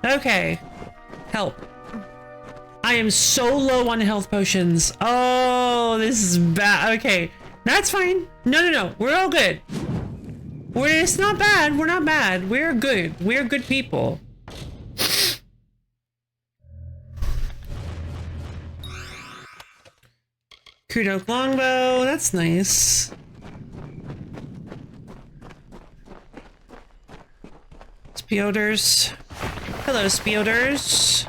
Okay. Help. I am so low on health potions. Oh, this is bad. Okay. That's fine. No. We're all good. It's not bad. We're not bad. We're good. We're good people. Crude oak longbow. That's nice. Speoders. Hello, Speoders.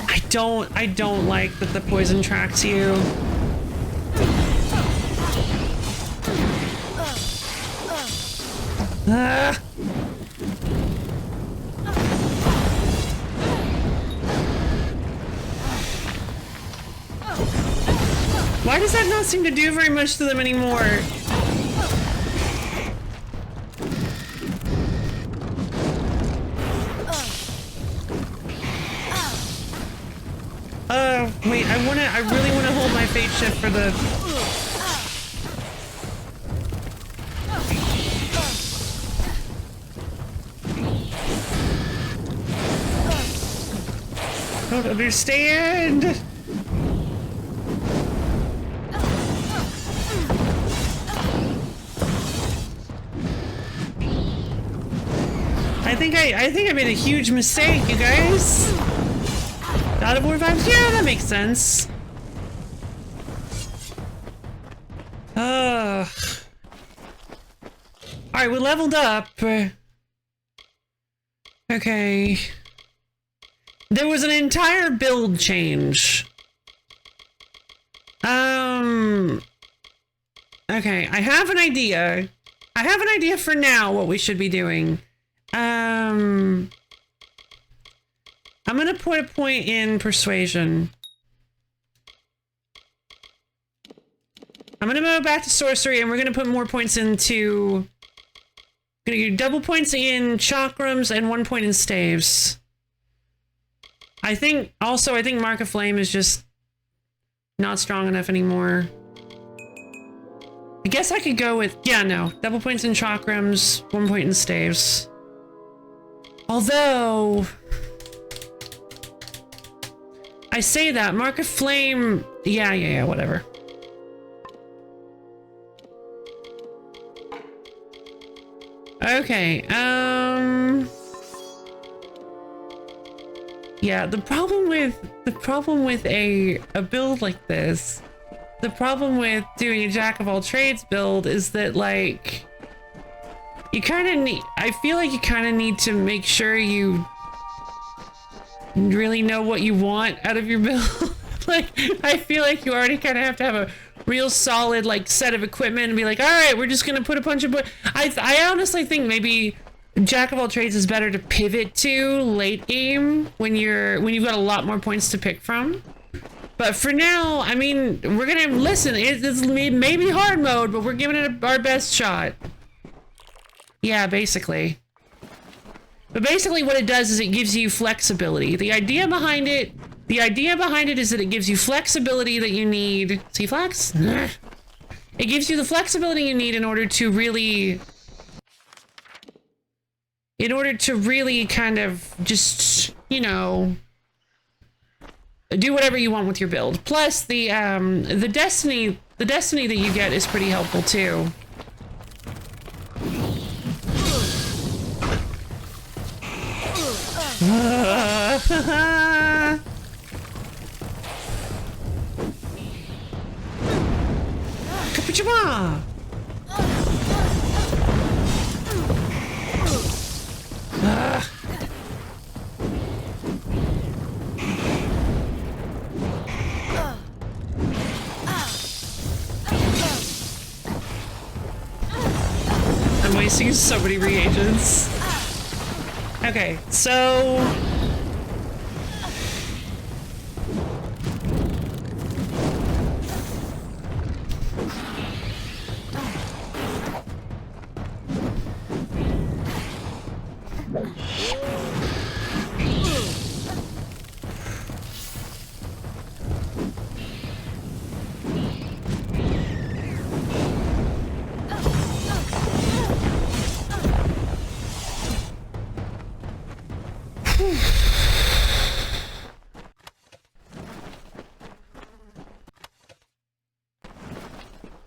I don't like that the poison tracks you. Ah. Why does that not seem to do very much to them anymore? Wait, I really wanna hold my fate shift for the... Don't understand. I think I made a huge mistake, you guys. God of War vibes? Yeah, that makes sense. Alright, we leveled up. Okay. There was an entire build change. Okay, I have an idea. I have an idea for now what we should be doing. I'm gonna put a point in persuasion. I'm gonna go back to sorcery and we're gonna put more points into... Gonna do double points in chakrams and 1 point in staves. I think Mark of Flame is just not strong enough anymore. I guess I could go with, yeah, no. Double points in chakrams, 1 point in staves. Although... I say that, Mark of Flame... Yeah, whatever. Okay, yeah, the problem with a build like this, the problem with doing a jack of all trades build is that, like, you kind of need, I feel like you kind of need to make sure you really know what you want out of your build. Like, I feel like you already kind of have to have a real solid, like, set of equipment and be like, all right, we're just gonna put a bunch of... I honestly think maybe Jack of all trades is better to pivot to late game when you've got a lot more points to pick from. But for now, I mean, we're gonna listen. It's maybe hard mode, but we're giving it our best shot. Yeah, basically. But basically what it does is it gives you flexibility. The idea behind it is that it gives you flexibility that you need. See flex? It gives you the flexibility you need in order to really kind of just, you know, do whatever you want with your build. Plus the destiny that you get is pretty helpful too. Kapachama! I'm wasting so many reagents. Okay, so...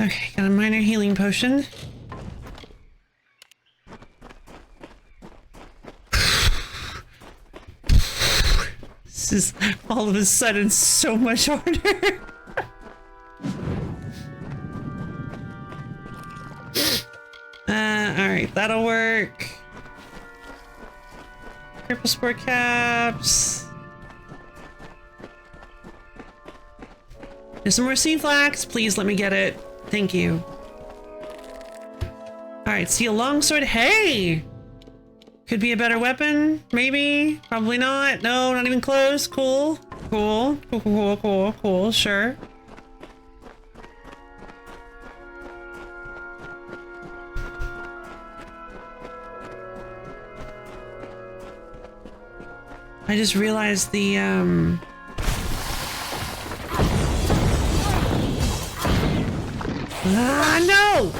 Okay, got a minor healing potion. This is all of a sudden so much harder. Alright, that'll work. Purple spore caps. There's some more sea flax. Please let me get it. Thank you. Alright, steel longsword. Hey! Could be a better weapon, maybe? Probably not. No, not even close. Cool. Cool. Cool. Sure. I just realized the, Ah, no!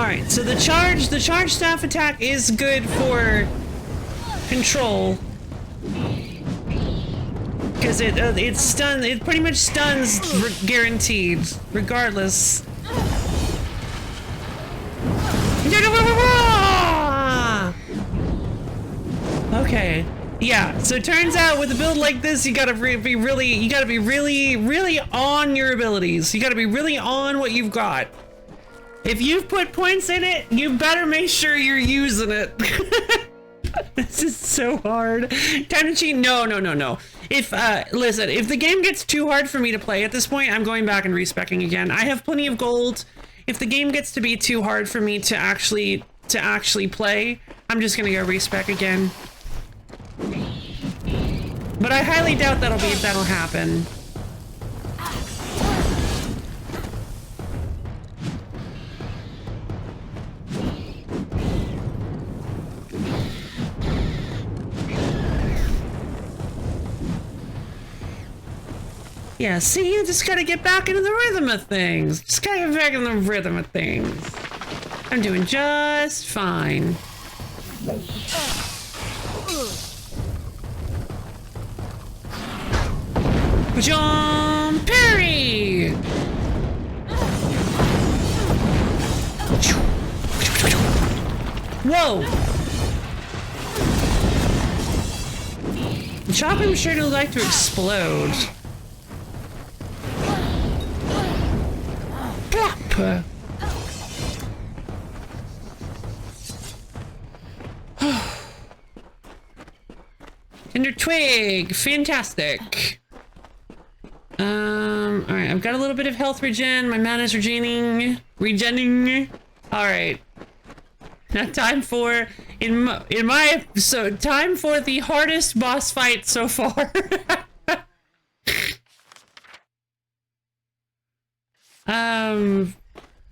Alright, so the charge staff attack is good for control. Because it pretty much stuns guaranteed, regardless. Okay. Yeah, so it turns out with a build like this, you gotta be really on your abilities. You gotta be really on what you've got. If you've put points in it, you better make sure you're using it. This is so hard. Time to cheat? No. If, listen, if the game gets too hard for me to play at this point, I'm going back and respeccing again. I have plenty of gold. If the game gets to be too hard for me to actually play, I'm just gonna go respec again. But I highly doubt that'll happen. Yeah, see, you just gotta get back into the rhythm of things. Just gotta get back in the rhythm of things. I'm doing just fine. Jump parry! Whoa! Chop, I'm sure would like to explode. Plop! Tinder twig! Fantastic! Alright, I've got a little bit of health regen. My mana's regening. Alright. Now time for time for the hardest boss fight so far.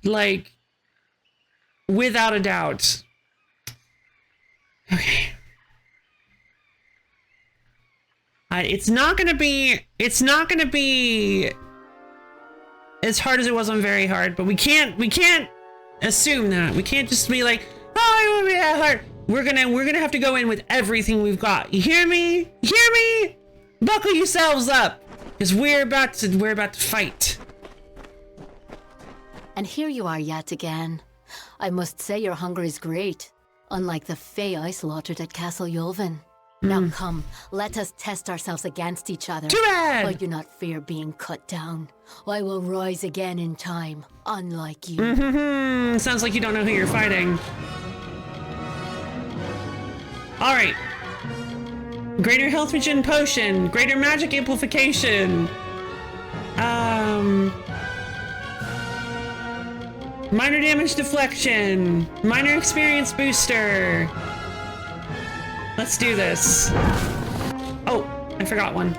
Like without a doubt. Okay. It's not gonna be as hard as it was on very hard, but we can't assume that. We can't just be like, oh, it won't be that hard. We're gonna have to go in with everything we've got. You hear me? You hear me? Buckle yourselves up, because we're about to fight. And here you are yet again. I must say your hunger is great, unlike the Fae I slaughtered at Castle Yulvin. Now come, let us test ourselves against each other. Too bad! I do not fear being cut down. I will rise again in time, unlike you. Sounds like you don't know who you're fighting. Alright. Greater health regen potion. Greater magic amplification. Minor damage deflection. Minor experience booster. Let's do this. Oh, I forgot one.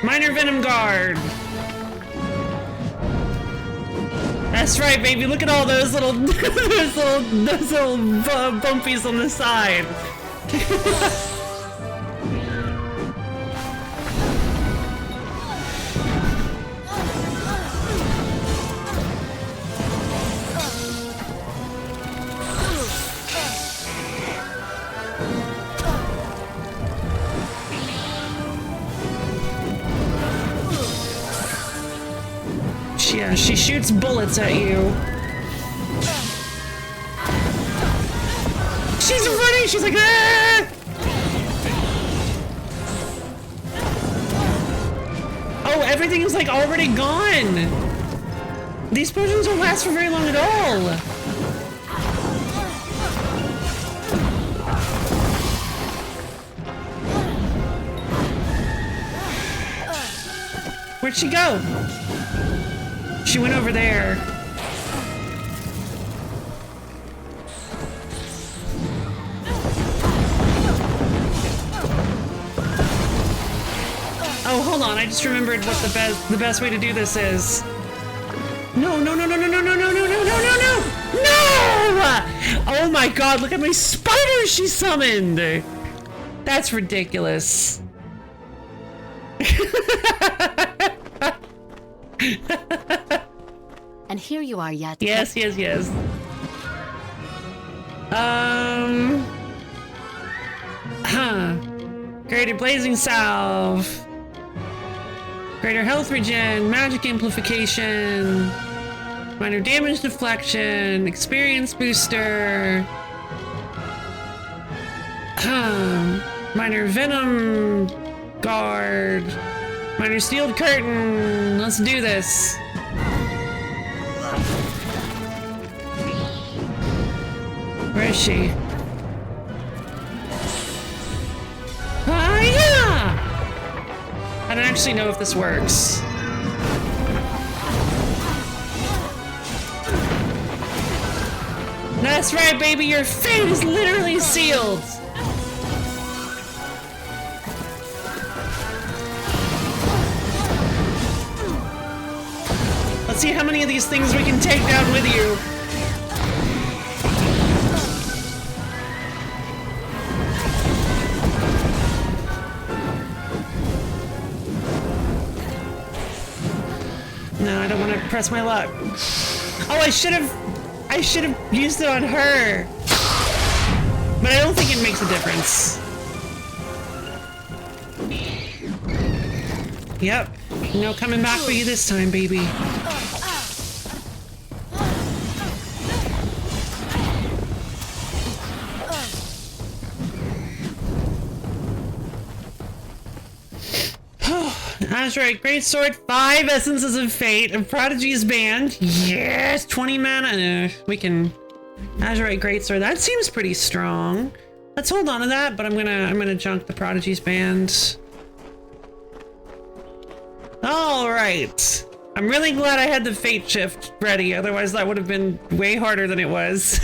Minor Venom Guard. That's right, baby. Look at all those little, those little bumpies on the side. Yeah, she shoots bullets at you. She's running! She's like, ah! Oh, everything is like already gone! These potions don't last for very long at all! Where'd she go? She went over there. Oh, hold on. I just remembered what the best way to do this is. No! Oh my god, look at my spiders she summoned! That's ridiculous. And here you are yet. Yes, yes, yes. Greater blazing salve. Greater health regen, magic amplification, minor damage deflection, experience booster. Minor venom guard. Minor sealed curtain. Let's do this. Where is she? Ah, yeah! I don't actually know if this works. That's right, baby. Your fate is literally sealed. Let's see how many of these things we can take down with you. No, I don't want to press my luck. Oh, I should have used it on her. But I don't think it makes a difference. Yep. No coming back for you this time, baby. That's right, great sword, 5 essences of fate, a prodigy's band. Yes, 20 mana. We can. Azurite greatsword. That seems pretty strong. Let's hold on to that, but I'm gonna junk the prodigy's band. All right. I'm really glad I had the fate shift ready. Otherwise, that would have been way harder than it was.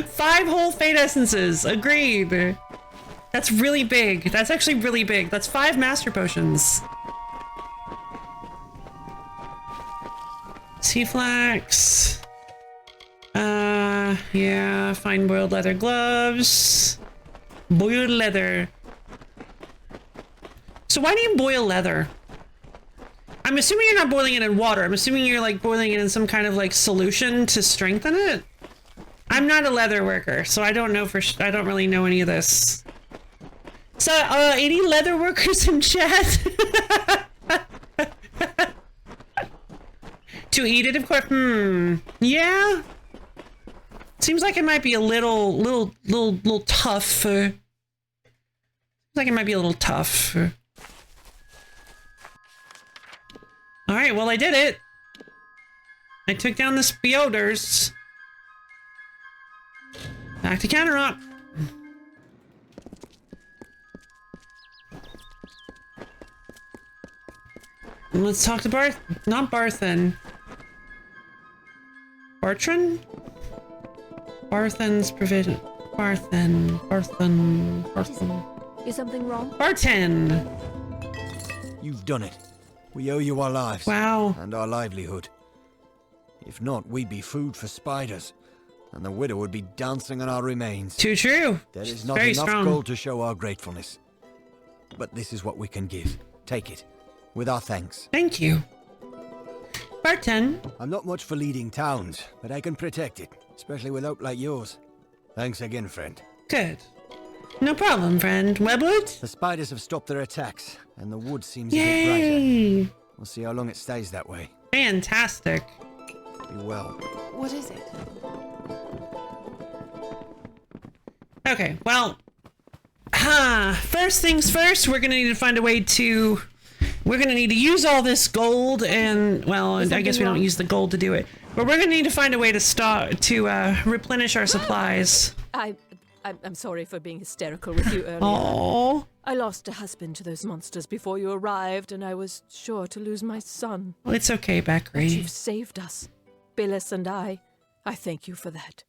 5 whole fate essences. Agreed. That's really big. That's actually really big. That's 5 master potions. Sea flax. Yeah, fine boiled leather gloves. Boiled leather. So why do you boil leather? I'm assuming you're not boiling it in water. I'm assuming you're like boiling it in some kind of like solution to strengthen it. I'm not a leather worker, so I don't know I don't really know any of this. So, any leather workers in chat? To eat it, of course. Yeah. Seems like it might be a little tough. Seems like it might be a little tough. All right. Well, I did it. I took down the Speoders. Back to Counter-Rock. Let's talk to Barth. Not Barthen. Bartran? Barthen's provision. Barthen. Is something wrong? Barten! You've done it. We owe you our lives. Wow. And our livelihood. If not, we'd be food for spiders. And the widow would be dancing on our remains. Too true. There is not Very enough strong. gold to show our gratefulness. But this is what we can give. Take it. With our thanks. Thank you. Barten. I'm not much for leading towns, but I can protect it. Especially with hope like yours. Thanks again, friend. Good. No problem, friend. Webwood? The spiders have stopped their attacks, and the wood seems a bit brighter. Yay! We'll see how long it stays that way. Fantastic. Be well. What is it? Okay, well, first things first, we're gonna need to find a way to, we're gonna need to use all this gold and, well, I guess we don't use the gold to do it, but we're gonna need to find a way to replenish our supplies. I'm sorry for being hysterical with you earlier. Oh, I lost a husband to those monsters before you arrived, and I was sure to lose my son. it's okay, But Bakri. you've saved us, Billis and I. I thank you for that,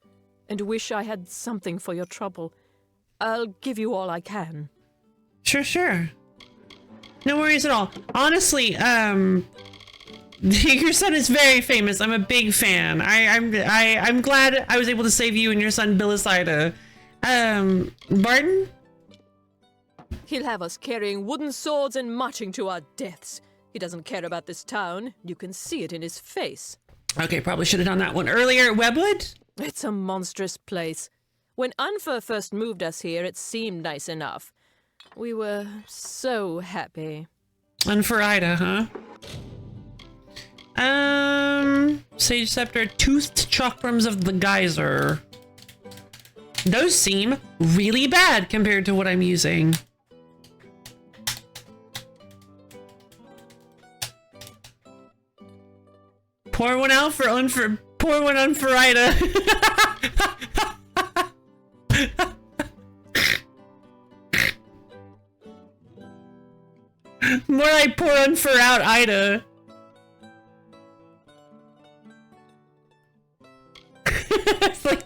and wish I had something for your trouble. I'll give you all I can. Sure. No worries at all. Honestly, your son is very famous. I'm a big fan. I'm glad I was able to save you and your son Billisida. Barton? He'll have us carrying wooden swords and marching to our deaths. He doesn't care about this town. You can see it in his face. Okay, probably should have done that one earlier. Webwood? It's a monstrous place. When Unfer first moved us here, it seemed nice enough. We were so happy. Unferida, huh? Sage Scepter, Toothed Chakrams of the Geyser. Those seem really bad compared to what I'm using. Pour one out for pour one on Ferida. More like pour on for out Ida. It's like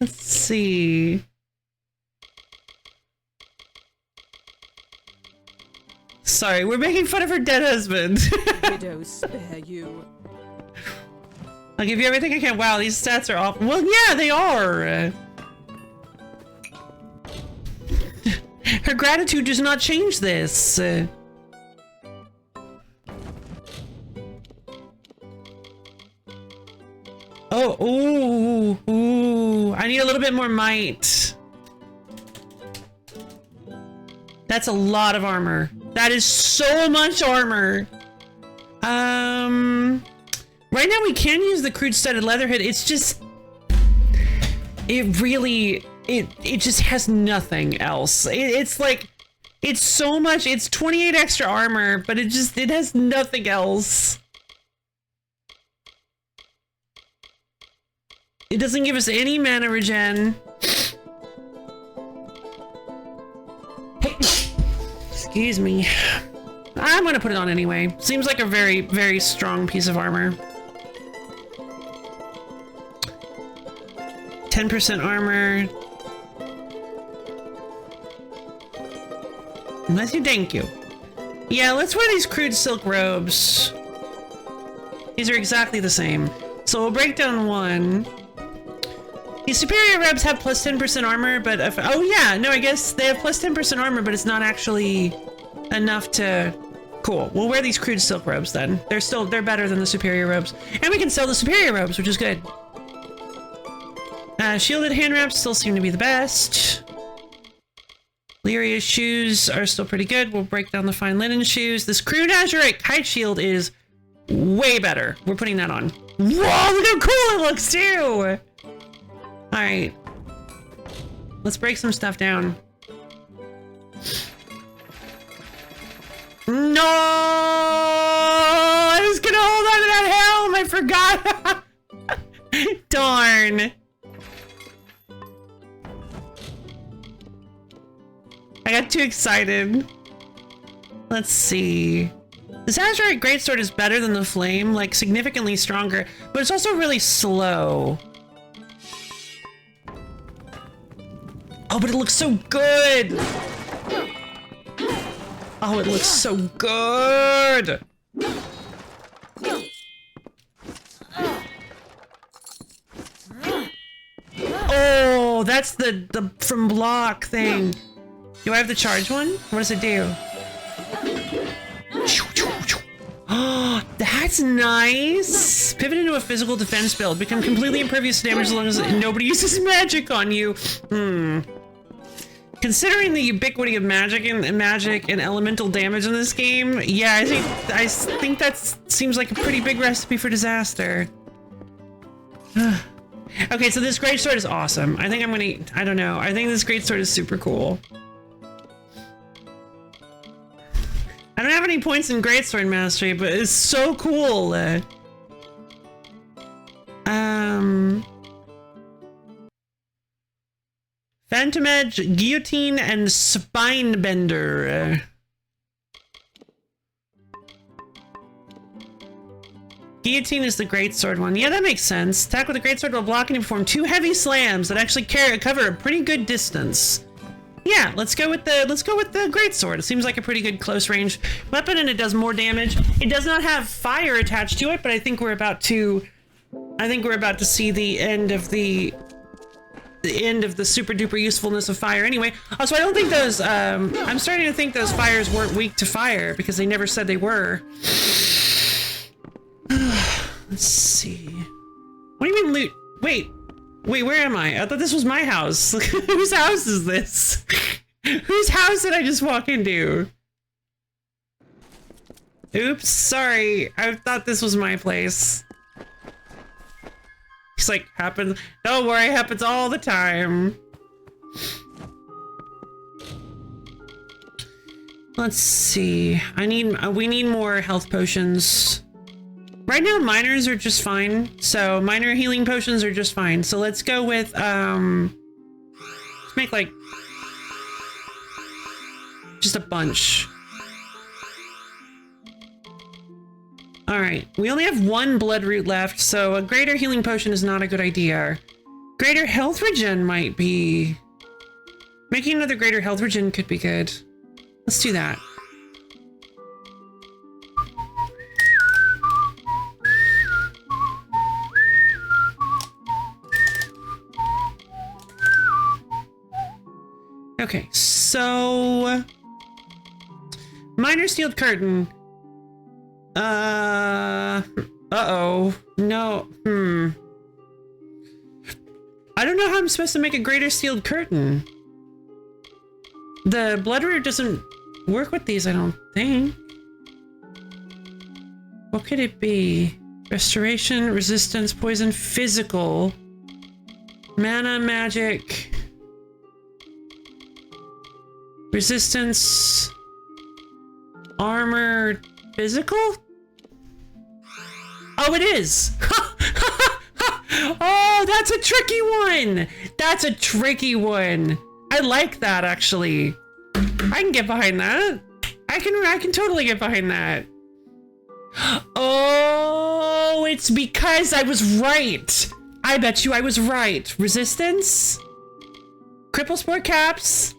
let's see. Sorry, we're making fun of her dead husband. Widows spare you. I'll give you everything I can. Wow, these stats are awful. Well, yeah, they are. Her gratitude does not change this. Oh, ooh. I need a little bit more might. That's a lot of armor. That is so much armor. Right now we can use the crude studded leatherhead. It's just, it just has nothing else. It's like, it's so much, it's 28 extra armor, but it has nothing else. It doesn't give us any mana regen. Excuse me. I'm gonna put it on anyway. Seems like a very, very strong piece of armor. 10% armor. Unless you thank you. Yeah, let's wear these crude silk robes. These are exactly the same. So we'll break down one. These superior robes have plus 10% armor, but if, oh yeah, no, I guess they have plus 10% armor, but it's not actually enough to... Cool. We'll wear these crude silk robes then. They're better than the superior robes. And we can sell the superior robes, which is good. Shielded hand wraps still seem to be the best. Lyria's shoes are still pretty good. We'll break down the fine linen shoes. This crude azurite kite shield is way better. We're putting that on. Whoa, look how cool it looks too! Alright. Let's break some stuff down. No! I was gonna hold on to that helm! I forgot! Darn. I got too excited. Let's see. This azurite greatsword is better than the flame, like significantly stronger, but it's also really slow. Oh, but it looks so good! Oh, it looks so good! Oh, that's the from block thing. Do I have the charge one? What does it do? Oh, that's nice! Pivot into a physical defense build. Become completely impervious to damage as long as nobody uses magic on you. Considering the ubiquity of magic and elemental damage in this game, yeah, I think that seems like a pretty big recipe for disaster. Okay, so this greatsword is awesome. I think I'm gonna, I don't know. I think this greatsword is super cool. I don't have any points in greatsword mastery, but it's so cool. Phantom Edge, Guillotine, and Spinebender. Guillotine is the greatsword one. Yeah, that makes sense. Attack with a greatsword while blocking and perform 2 heavy slams that actually cover a pretty good distance. Yeah, let's go with the greatsword. It seems like a pretty good close range weapon, and it does more damage. It does not have fire attached to it, but I think we're about to I think we're about to see the end of the super duper usefulness of fire anyway. Also, I don't think those, I'm starting to think those fires weren't weak to fire because they never said they were. Let's see. What do you mean loot? Wait, where am I? I thought this was my house. Whose house is this? Whose house did I just walk into? Oops, sorry. I thought this was my place. It's like, happens. Don't worry, happens all the time. Let's see. We need more health potions. Right now, miners are just fine. So minor healing potions are just fine. So let's go with, let's make like, just a bunch. All right, we only have one blood root left, so a greater healing potion is not a good idea. Greater health regen might be... Making another greater health regen could be good. Let's do that. Okay, so... Minor sealed curtain. Uh-oh. No. I don't know how I'm supposed to make a greater sealed curtain. The blood root doesn't work with these, I don't think. What could it be? Restoration, resistance, poison, physical. Mana, magic. Resistance. Armor, physical? Oh, it is! Oh, that's a tricky one! That's a tricky one! I like that, actually. I can get behind that. I can totally get behind that. Oh, it's because I was right! I bet you I was right. Resistance? Cripple spore caps?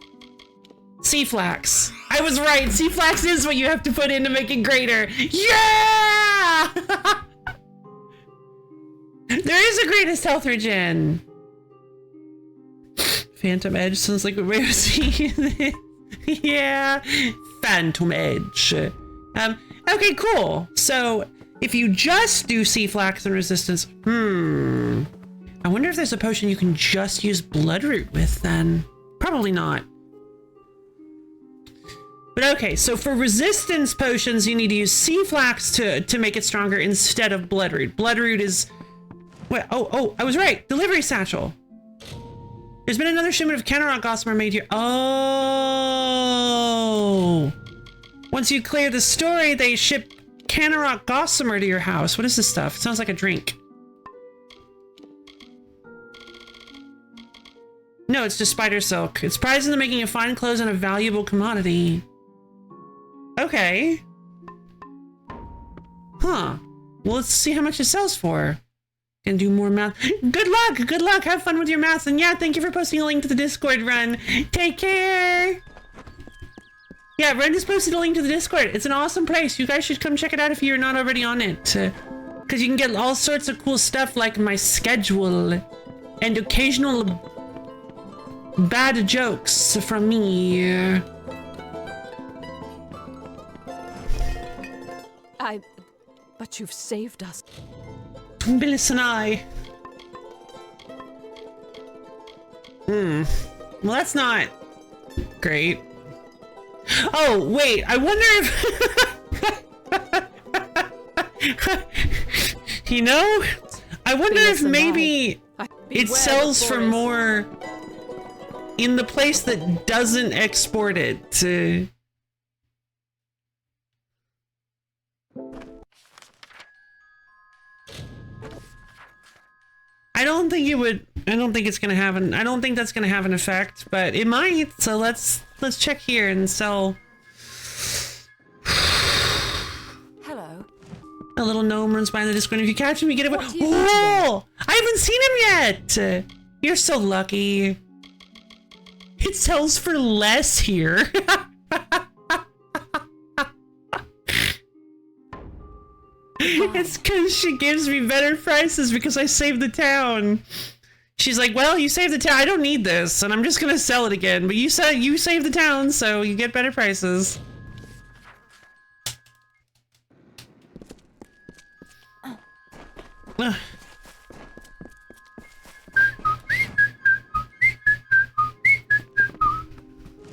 Sea flax. I was right. Sea flax is what you have to put in to make it greater. Yeah! There is a greatest health regen. Phantom Edge sounds like a way of seeing it. Yeah. Phantom Edge. Okay, cool. So if you just do sea flax and resistance, I wonder if there's a potion you can just use bloodroot with then. Probably not. But okay, so for resistance potions, you need to use sea flax to make it stronger instead of bloodroot. Bloodroot is... Wait, oh, I was right. Delivery satchel. There's been another shipment of Canarok Gossamer made here. Oh. Once you clear the story, they ship Canarok Gossamer to your house. What is this stuff? It sounds like a drink. No, it's just spider silk. It's prized in the making of fine clothes and a valuable commodity. Okay. Huh. Well, let's see how much it sells for. Can do more math. Good luck! Good luck! Have fun with your math. And yeah, thank you for posting a link to the Discord, Run. Take care! Yeah, Run just posted a link to the Discord. It's an awesome place. You guys should come check it out if you're not already on it. Because you can get all sorts of cool stuff like my schedule and occasional bad jokes from me. But you've saved us. Billis and I. Well, that's not great. Oh, wait, I wonder if... You know? I wonder if maybe it sells for more in the place that doesn't export it. I don't think it would. I don't think it's gonna have an. I don't think that's gonna have an effect, but it might. So let's check here and sell. Hello. A little gnome runs by in the Discord. If you catch him, you get it. Oh! I haven't seen him yet. You're so lucky. It sells for less here. It's because she gives me better prices because I saved the town. She's like, well, you saved the town. I don't need this, and I'm just gonna sell it again. But you said you saved the town, so you get better prices.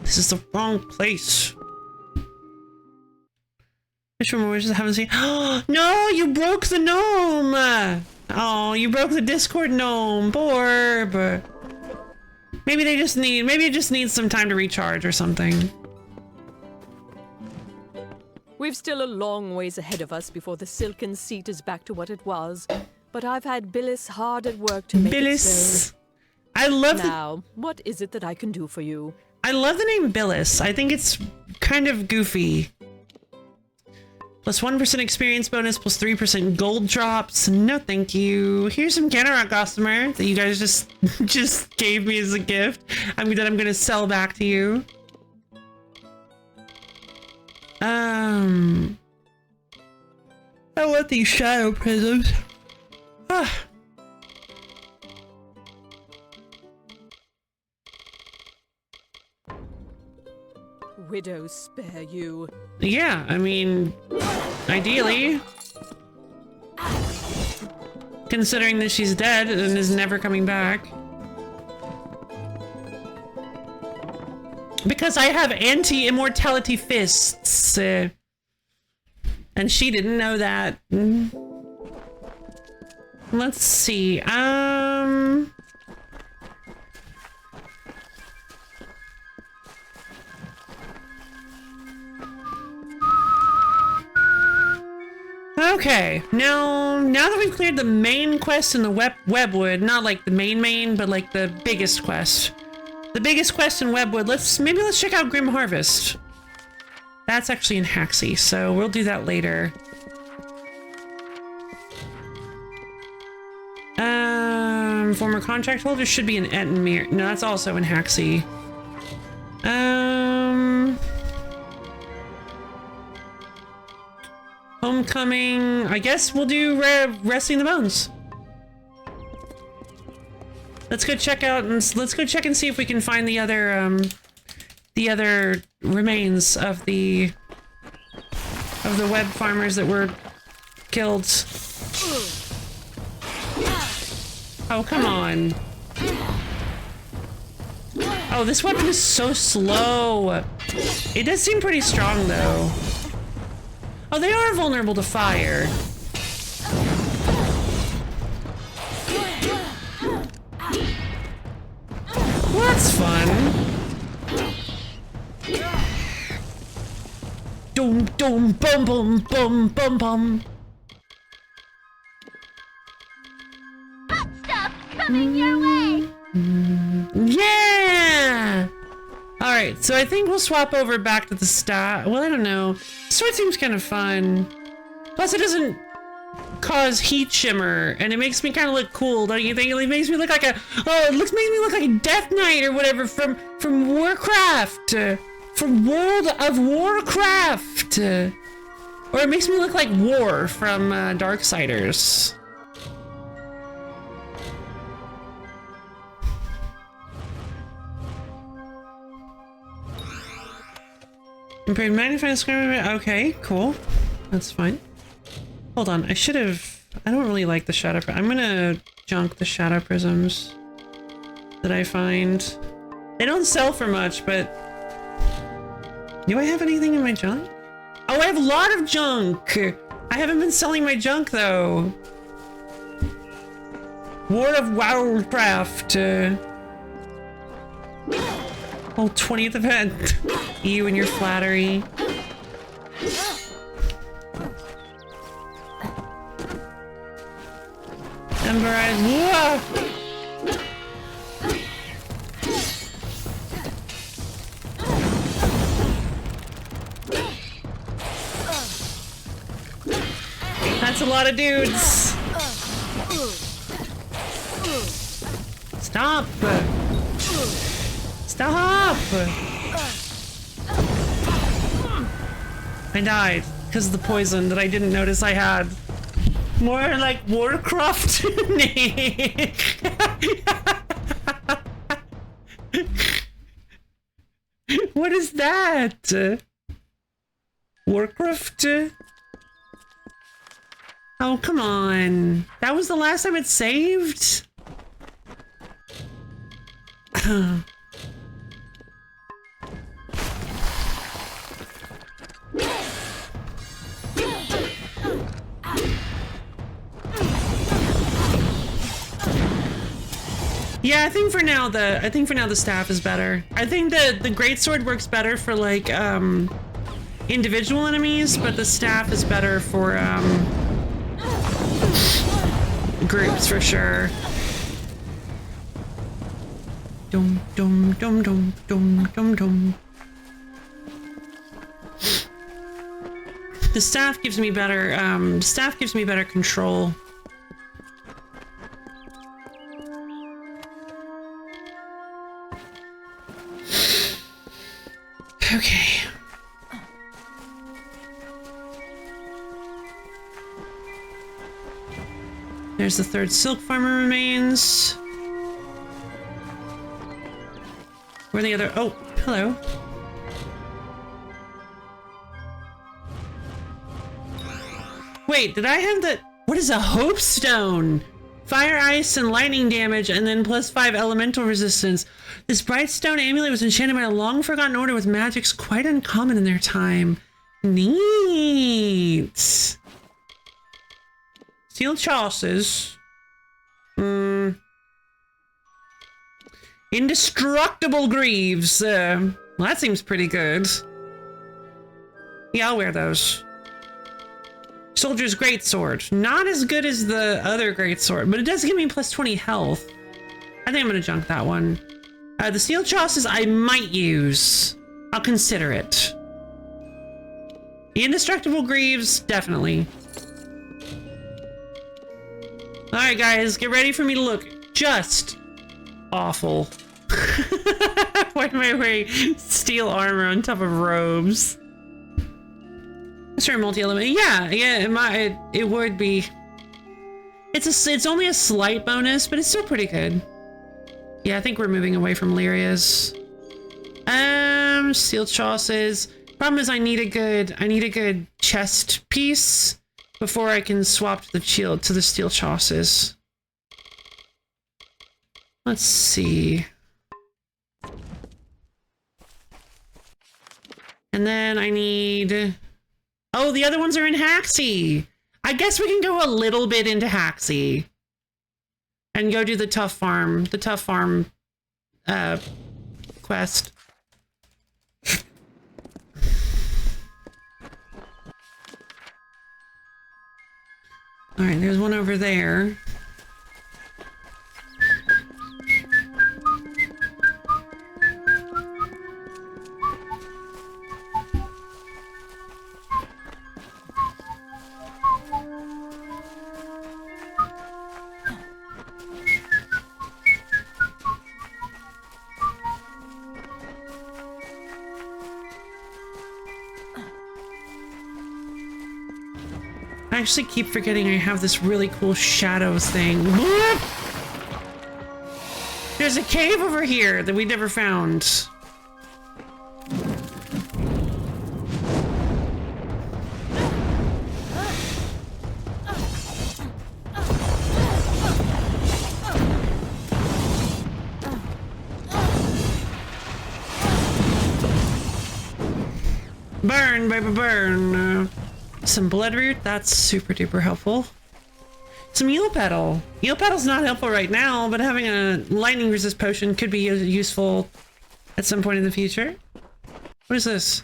This is the wrong place. Which one we just haven't seen? Oh no, you broke the gnome! Oh, you broke the Discord gnome, Borb. Maybe it just needs some time to recharge or something. We've still a long ways ahead of us before the silken seat is back to what it was. But I've had Billis hard at work to make it so. I love Now, what is it that I can do for you? I love the name Billis. I think it's kind of goofy. Plus 1% experience bonus, plus 3% gold drops. No, thank you. Here's some Ganarok Gossamer that you guys just gave me as a gift. I'm gonna sell back to you. I want these shadow prisms. Ah. Widows spare you. Yeah, I mean, ideally. Considering that she's dead and is never coming back. Because I have anti-immortality fists. And she didn't know that. Let's see. Okay, now that we've cleared the main quest in the Webwood, not like the main, but like the biggest quest. The biggest quest in Webwood, let's check out Grim Harvest. That's actually in Haxie, so we'll do that later. Former contract holder should be in Ettenmere. No, that's also in Haxie. Homecoming. I guess we'll do Resting the Bones. Let's go check out and let's go check and see if we can find the other remains of the web farmers that were killed. Oh, come on. Oh, this weapon is so slow. It does seem pretty strong though. Oh, they are vulnerable to fire. Well, that's fun. Dum dum bum bum bum bum bum. Hot stuff coming your way. Yeah. All right, so I think we'll swap over back to the stat. Well, I don't know. Sword seems kind of fun. Plus, it doesn't cause heat shimmer, and it makes me kind of look cool. Don't you think? It makes me look like makes me look like a Death Knight or whatever from Warcraft, from World of Warcraft, or it makes me look like War from Darksiders. Improved magnifying screen. Okay, cool. That's fine. Hold on, I don't really like the shadow. I'm gonna junk the shadow prisms that I find. They don't sell for much, but do I have anything in my junk? Oh, I have a lot of junk. I haven't been selling my junk though. War of Wildcraft. Oh, 20th event. You and your flattery. Ember Eyes. Whoa! That's a lot of dudes. Stop! Stop! I died because of the poison that I didn't notice I had. More like Warcraft. What is that? Warcraft? Oh, come on. That was the last time it saved? Yeah, I think for now the staff is better. I think the greatsword works better for like individual enemies, but the staff is better for groups for sure. Dum dum dum dum dum dum dum. The staff gives me better control. Okay. There's the third silk farmer remains. Where are the other? Oh, hello. Wait, did I have the? What is a hope stone? Fire, ice, and lightning damage, and then +5 elemental resistance. This bright stone amulet was enchanted by a long-forgotten order with magics quite uncommon in their time. Neat. Steel chalices. Indestructible greaves. Well, that seems pretty good. Yeah, I'll wear those. Soldier's greatsword. Not as good as the other greatsword, but it does give me +20 health. I think I'm gonna junk that one. The steel chalices I might use. I'll consider it. The indestructible greaves, definitely. Alright guys, get ready for me to look just awful. Why am I wearing steel armor on top of robes? Sure, multi-element. Yeah, it would be. It's only a slight bonus, but it's still pretty good. Yeah, I think we're moving away from Lyria's. Steel chalices. Problem is, I need a good chest piece before I can swap the shield to the steel chalices. Let's see. And then I need. Oh, the other ones are in Haxie. I guess we can go a little bit into Haxie and go do the tough farm quest. All right, there's one over there. I actually keep forgetting I have this really cool shadows thing. Whoop! There's a cave over here that we never found. Burn, baby, burn. Some bloodroot, that's super duper helpful. Some eel petal. Eel petal's not helpful right now, but having a lightning resist potion could be useful at some point in the future. What is this?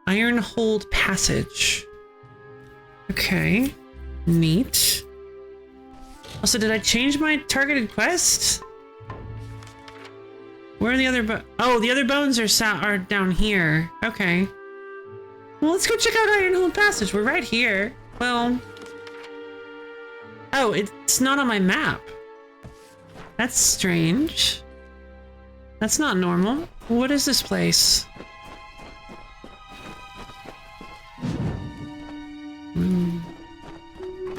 Iron Hold Passage. Okay. Neat. Also, did I change my targeted quest? Where are the other oh, the other bones are down here. Okay. Well, let's go check out Iron Hold Passage. We're right here. Well... Oh, it's not on my map. That's strange. That's not normal. What is this place?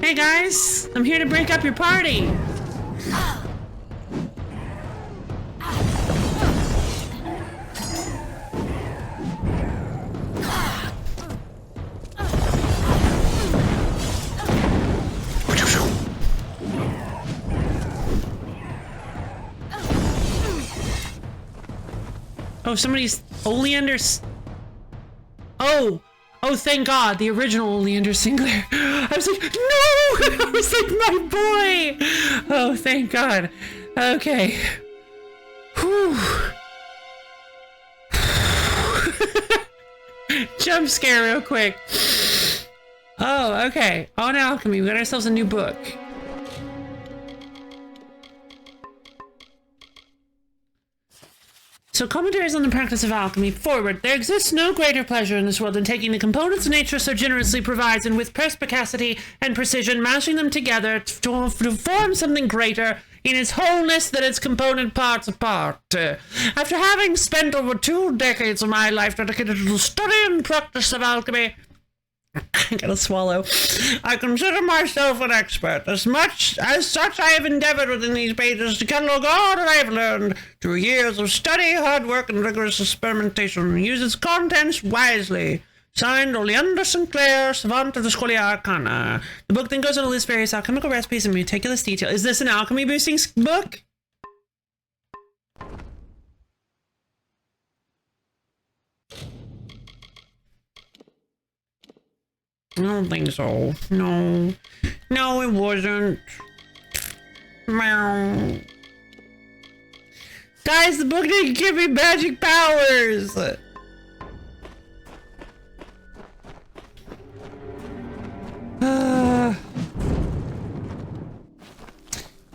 Hey, Hey guys, I'm here to break up your party. Oh, somebody's Oleander's. Oh, thank God, the original Oleander Singler. I was like, no! I was like, my boy! Oh, thank God. Okay. Whew. Jump scare real quick. Oh, okay. On alchemy, we got ourselves a new book. So, commentaries on the practice of alchemy. Forward. There exists no greater pleasure in this world than taking the components nature so generously provides and with perspicacity and precision mashing them together to form something greater in its wholeness than its component parts apart. After having spent over 2 decades of my life dedicated to the study and practice of alchemy, I gotta swallow. I consider myself an expert. As such, I have endeavored within these pages to catalog all that I have learned through years of study, hard work, and rigorous experimentation, and use its contents wisely. Signed, Oleander Sinclair, Savant of the Scholia Arcana. The book then goes on to list various alchemical recipes in meticulous detail. Is this an alchemy boosting book? I don't think so. No. No, it wasn't. Meow. Guys, the book didn't give me magic powers! I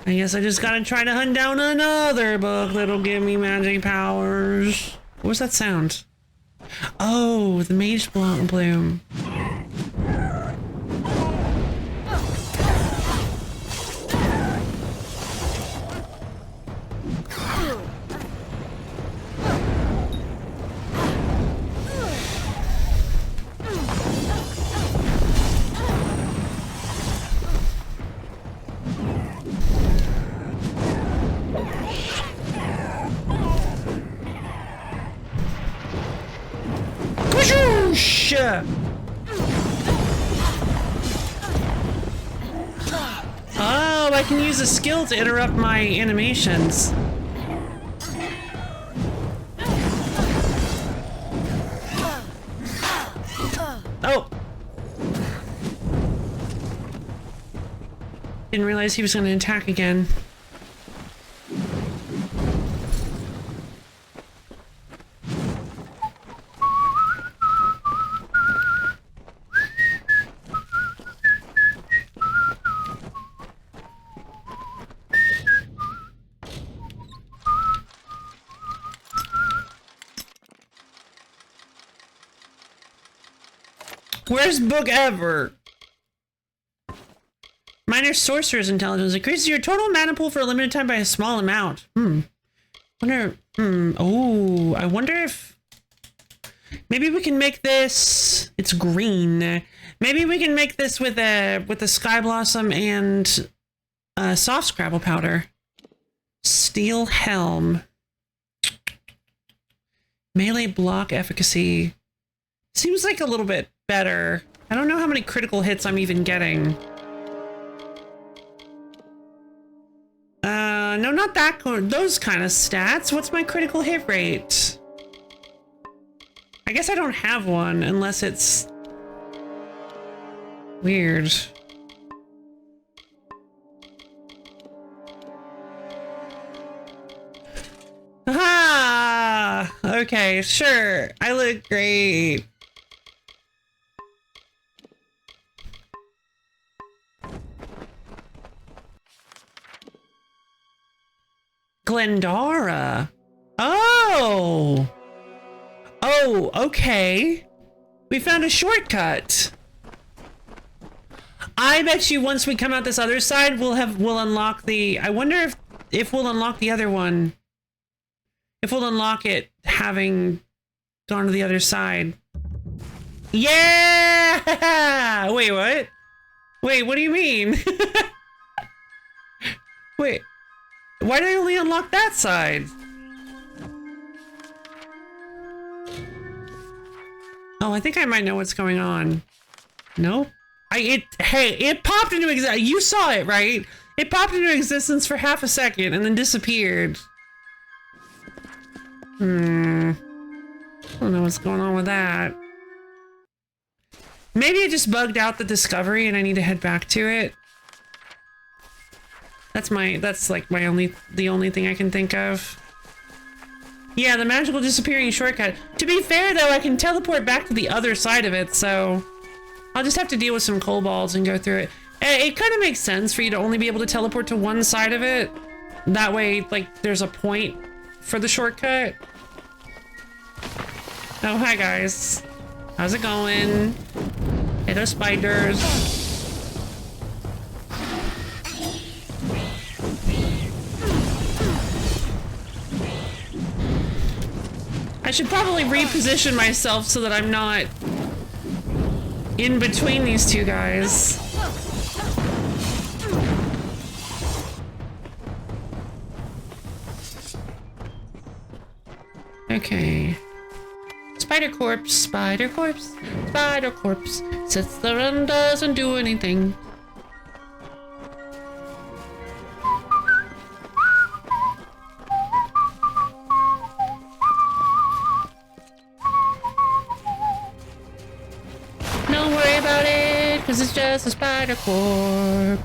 guess I just gotta try to hunt down another book that'll give me magic powers. What was that sound? Oh, the Mage Bloom. Oh, I can use a skill to interrupt my animations. Oh! Didn't realize he was going to attack again. Worst book ever. Minor Sorcerer's Intelligence increases your total mana pool for a limited time by a small amount. Oh, I wonder if maybe we can make this. It's green. Maybe we can make this with the Sky Blossom and soft Scrabble powder. Steel Helm. Melee block efficacy. Seems like a little bit better. I don't know how many critical hits I'm even getting. No, not that good. Those kind of stats. What's my critical hit rate? I guess I don't have one unless it's weird. Ah, okay, sure. I look great. Glendara. Oh, okay. We found a shortcut. I bet you once we come out this other side, we'll unlock the. I wonder if we'll unlock the other one. If we'll unlock it having gone to the other side. Yeah! Wait, what? Wait, what do you mean? Wait, why did I only unlock that side? Oh, I think I might know what's going on. Nope. Hey, it popped into existence. You saw it, right? It popped into existence for half a second and then disappeared. I don't know what's going on with that. Maybe it just bugged out the discovery and I need to head back to it. That's like the only thing I can think of. Yeah, the magical disappearing shortcut. To be fair though, I can teleport back to the other side of it, so I'll just have to deal with some kobolds and go through it. It kind of makes sense for you to only be able to teleport to one side of it. That way, like, there's a point for the shortcut. Oh, hi guys. How's it going? Hey, those spiders. I should probably reposition myself so that I'm not in between these two guys. Okay. Spider corpse, spider corpse, spider corpse. Sits there and doesn't do anything. Don't worry about it, cause it's just a spider corpse.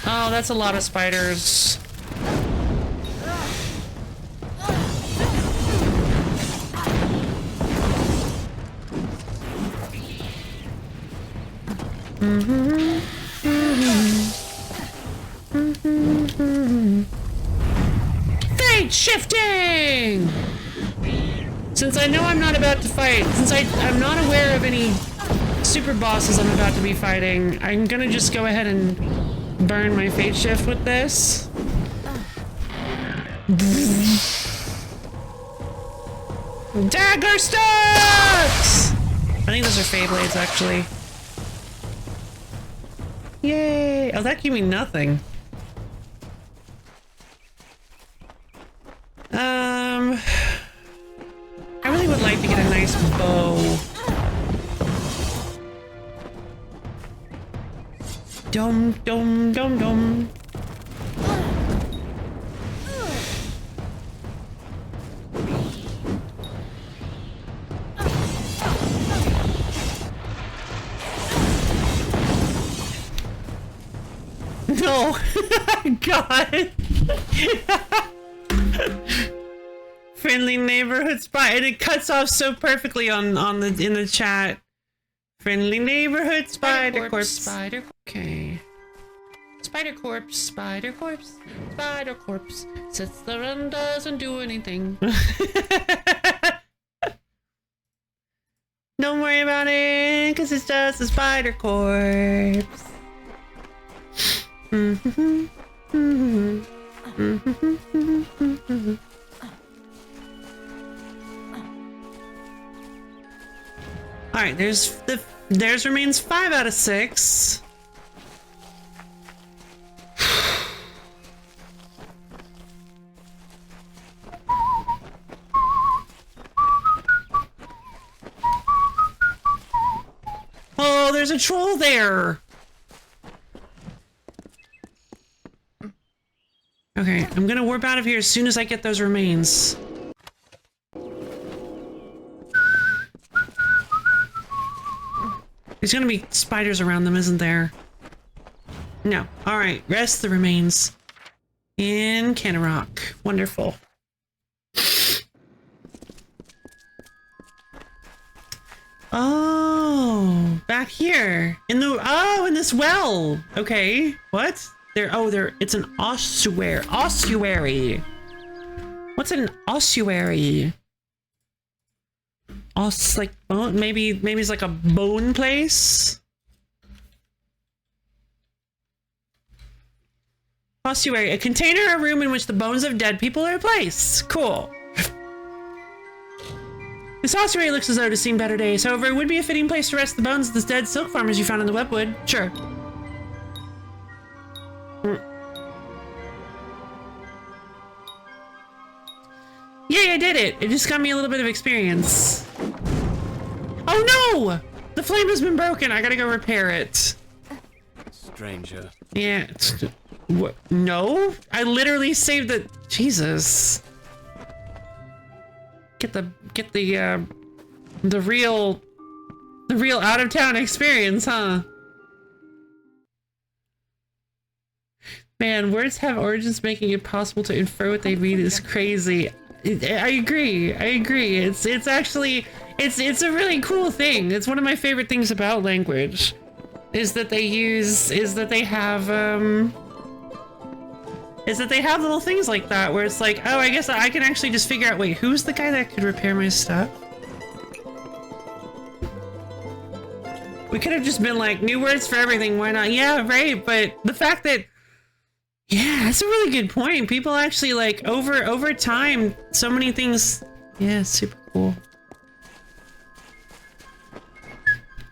Oh, that's a lot of spiders. Fate shifting! Since I know I'm not about to fight, since I'm not aware of any super bosses I'm about to be fighting, I'm gonna just go ahead and burn my fate shift with this. Dagger stocks! I think those are Fey Blades, actually. Yay! Oh, that gave me nothing. I really would like to get a nice bow. Dum dum dum dum. No. God. Friendly neighborhood spy, and it cuts off so perfectly in the chat. Friendly neighborhood spider corpse. Spider. Okay. Spider corpse. Spider corpse. Spider corpse. Sits there and doesn't do anything. Don't worry about it, cause it's just a spider corpse. Alright, there's remains 5 out of 6. Oh, there's a troll there. Okay, I'm gonna warp out of here as soon as I get those remains. There's gonna be spiders around them, isn't there? No. Alright, rest the remains in Canarok. Wonderful. Oh, back here. In this well. Okay. What? It's an ossuary. Ossuary. What's an ossuary? Like bone, maybe it's like a bone place. Ossuary, a container or room in which the bones of dead people are placed. Cool. This ossuary looks as though it has seen better days. However, it would be a fitting place to rest the bones of the dead silk farmers you found in the webwood. Sure. Yay, I did it! It just got me a little bit of experience. Oh no! The flame has been broken. I gotta go repair it. Stranger. Yeah. What? No? I literally saved the... Jesus. Get the real out-of-town experience, huh? Man, words have origins making it possible to infer what they read is crazy. I agree. It's actually it's a really cool thing. It's one of my favorite things about language is that they have little things like that where it's like, oh, I guess I can actually just figure out, wait, who's the guy that could repair my stuff? We could have just been like, new words for everything, why not? Yeah, right, but the fact that, yeah, that's a really good point. People actually, like, over time, so many things, yeah, super cool.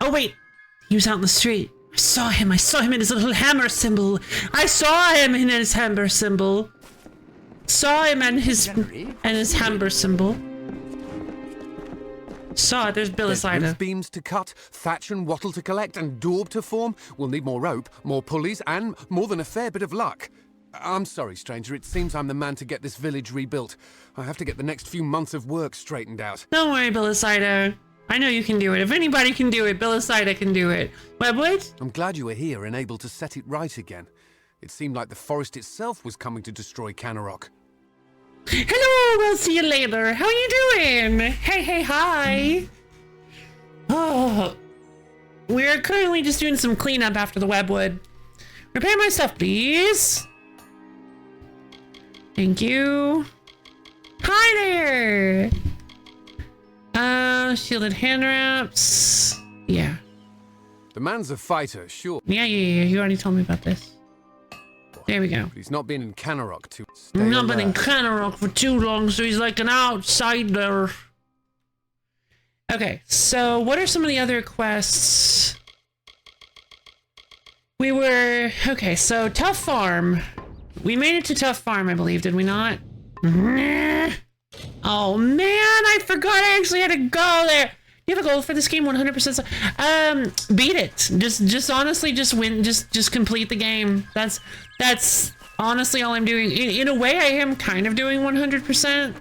Oh, wait, he was out in the street. I saw him in his little hammer symbol. Saw him and his hammer symbol. Saw there's Billis Ida. Roof beams to cut, thatch and wattle to collect, and daub to form. We'll need more rope, more pulleys, and more than a fair bit of luck. I'm sorry, stranger. It seems I'm the man to get this village rebuilt. I have to get the next few months of work straightened out. Don't worry, Billis Ida. I know you can do it. If anybody can do it, Billis Ida can do it. Webwood? I'm glad you were here and able to set it right again. It seemed like the forest itself was coming to destroy Canarok. Hello, we'll see you later. How you doing? Hey, hi. Oh, we're currently just doing some cleanup after the webwood. Repair my stuff, please. Thank you. Hi there. Shielded hand wraps. Yeah. The man's a fighter, sure. Yeah. You already told me about this. There we go. But he's not been in Canarok to stay Not been in Canarok for too long, so he's like an outsider. Okay, so what are some of the other quests? Okay, so Tough Farm. We made it to Tough Farm, I believe, did we not? Oh man, I forgot I actually had to go there. You have a goal for this game, 100%. Beat it. Just honestly, just win. Just complete the game. That's honestly all I'm doing. In a way, I am kind of doing 100%.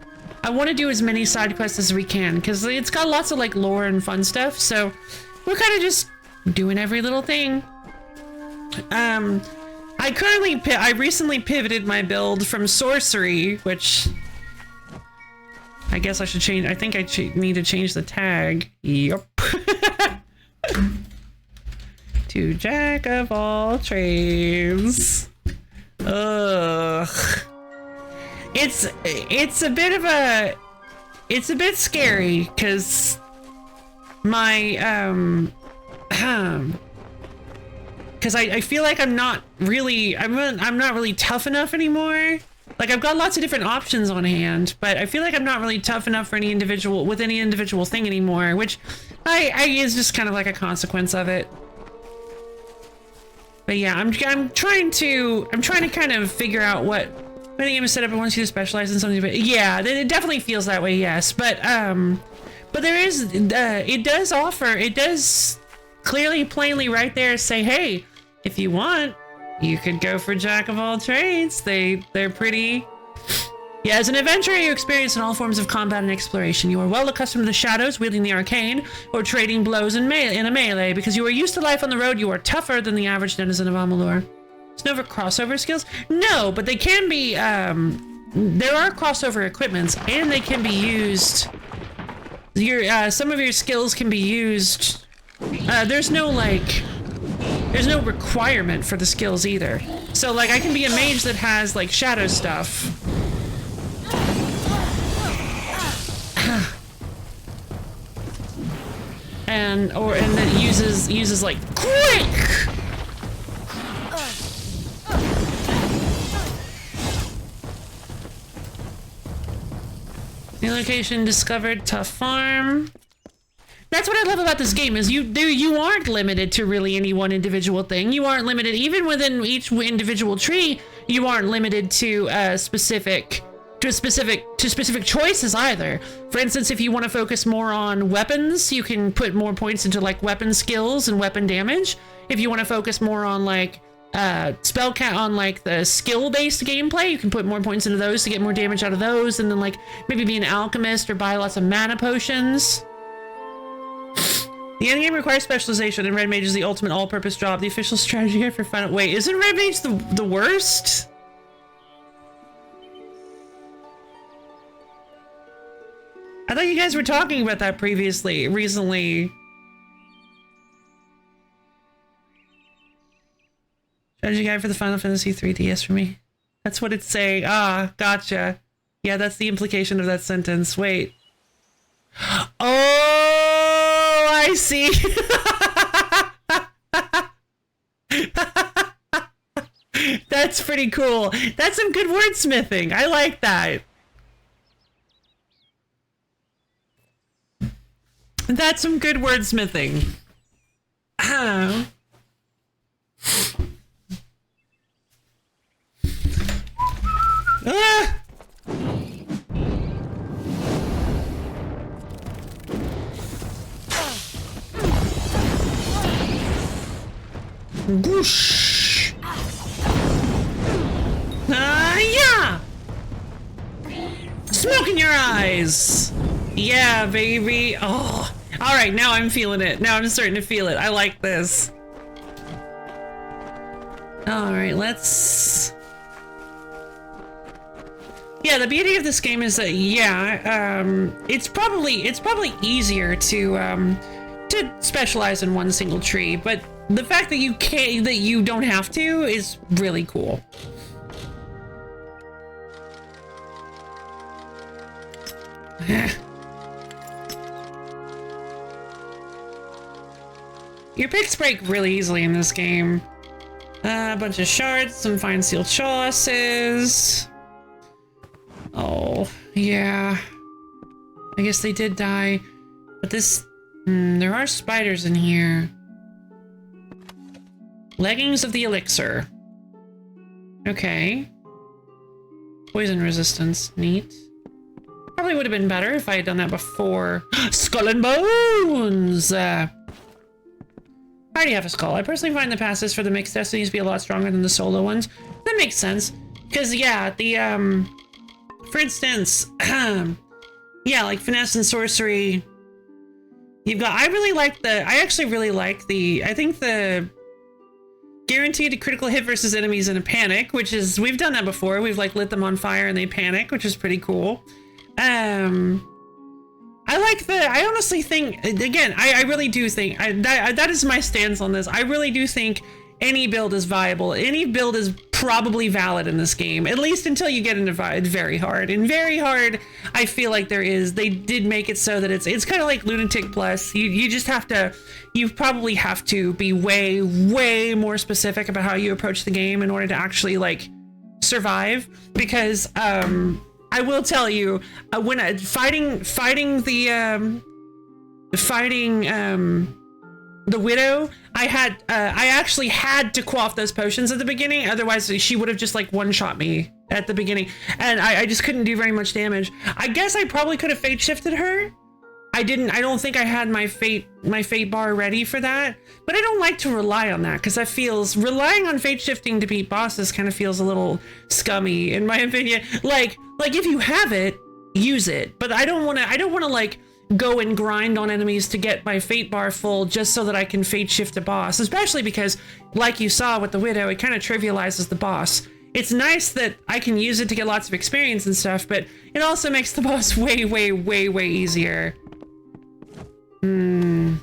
I want to do as many side quests as we can because it's got lots of like lore and fun stuff. So we're kind of just doing every little thing. I recently pivoted my build from sorcery, which I guess I should change. I think I need to change the tag. Yup. To Jack of all trades. Ugh. It's a bit scary because my because I feel like I'm not really tough enough anymore. Like I've got lots of different options on hand, but I feel like I'm not really tough enough for any individual thing anymore, which I is just kind of like a consequence of it. But yeah, I'm trying to kind of figure out what the game is set up. I want you to specialize in something, but yeah, it definitely feels that way. Yes, but there is it does clearly, plainly right there say, hey, if you want, you could go for Jack of all trades. They're pretty. Yeah, as an adventurer, you experience in all forms of combat and exploration. You are well accustomed to the shadows, wielding the arcane, or trading blows in a melee. Because you are used to life on the road, you are tougher than the average denizen of Amalur. There's no crossover skills? No, but they can be, there are crossover equipments, and they can be used. Some of your skills can be used. There's no requirement for the skills either. So, like, I can be a mage that has, like, shadow stuff. and that uses like quick. New location discovered, tough farm. That's what I love about this game is you aren't limited to really any one individual thing. You aren't limited even within each individual tree. You aren't limited to specific choices either. For instance, if you want to focus more on weapons, you can put more points into like weapon skills and weapon damage. If you want to focus more on like spell count on like the skill-based gameplay, you can put more points into those to get more damage out of those, and then like maybe be an alchemist or buy lots of mana potions. The endgame requires specialization, and Red Mage is the ultimate all-purpose job. The official strategy here for fun. Wait, isn't Red Mage the worst? I thought you guys were talking about that recently. Strategy guide for the Final Fantasy 3DS for me. That's what it's saying. Ah, gotcha. Yeah, that's the implication of that sentence. Wait. Oh, I see. That's pretty cool. That's some good wordsmithing. I like that. That's some good wordsmithing. Ah. Whoosh. Yeah. Smoke in your eyes. Yeah, baby. Oh. All right, now I'm feeling it. Now I'm starting to feel it. I like this. All right, let's... Yeah, the beauty of this game is that, yeah, it's probably easier to specialize in one single tree, but the fact that you don't have to is really cool. Your picks break really easily in this game. A bunch of shards, some fine sealed chalices. Oh, yeah. I guess they did die. But this... there are spiders in here. Leggings of the elixir. Okay. Poison resistance. Neat. Probably would have been better if I had done that before. Skull and bones! I already have a skull. I personally find the passes for the mixed destinies to be a lot stronger than the solo ones. That makes sense. Because, yeah, the, for instance, yeah, like finesse and sorcery, you've got, I actually really like I think the guaranteed critical hit versus enemies in a panic, which is, we've done that before. We've like lit them on fire and they panic, which is pretty cool. I honestly think, again, I really do think, that is my stance on this. I really do think any build is viable. Any build is probably valid in this game, at least until you get into very hard. And very hard, I feel like they did make it so that it's kind of like Lunatic Plus. You probably have to be way more specific about how you approach the game in order to actually like survive, because, I will tell you, when fighting the widow, I actually had to quaff those potions at the beginning. Otherwise, she would have just like one-shot me at the beginning, and I just couldn't do very much damage. I guess I probably could have fate shifted her. I don't think I had my fate bar ready for that, but I don't like to rely on that because that feels, relying on fate shifting to beat bosses kind of feels a little scummy in my opinion. Like if you have it, use it, but I don't want to like go and grind on enemies to get my fate bar full just so that I can fate shift a boss, especially because like you saw with the widow, it kind of trivializes the boss. It's nice that I can use it to get lots of experience and stuff, but it also makes the boss way easier. I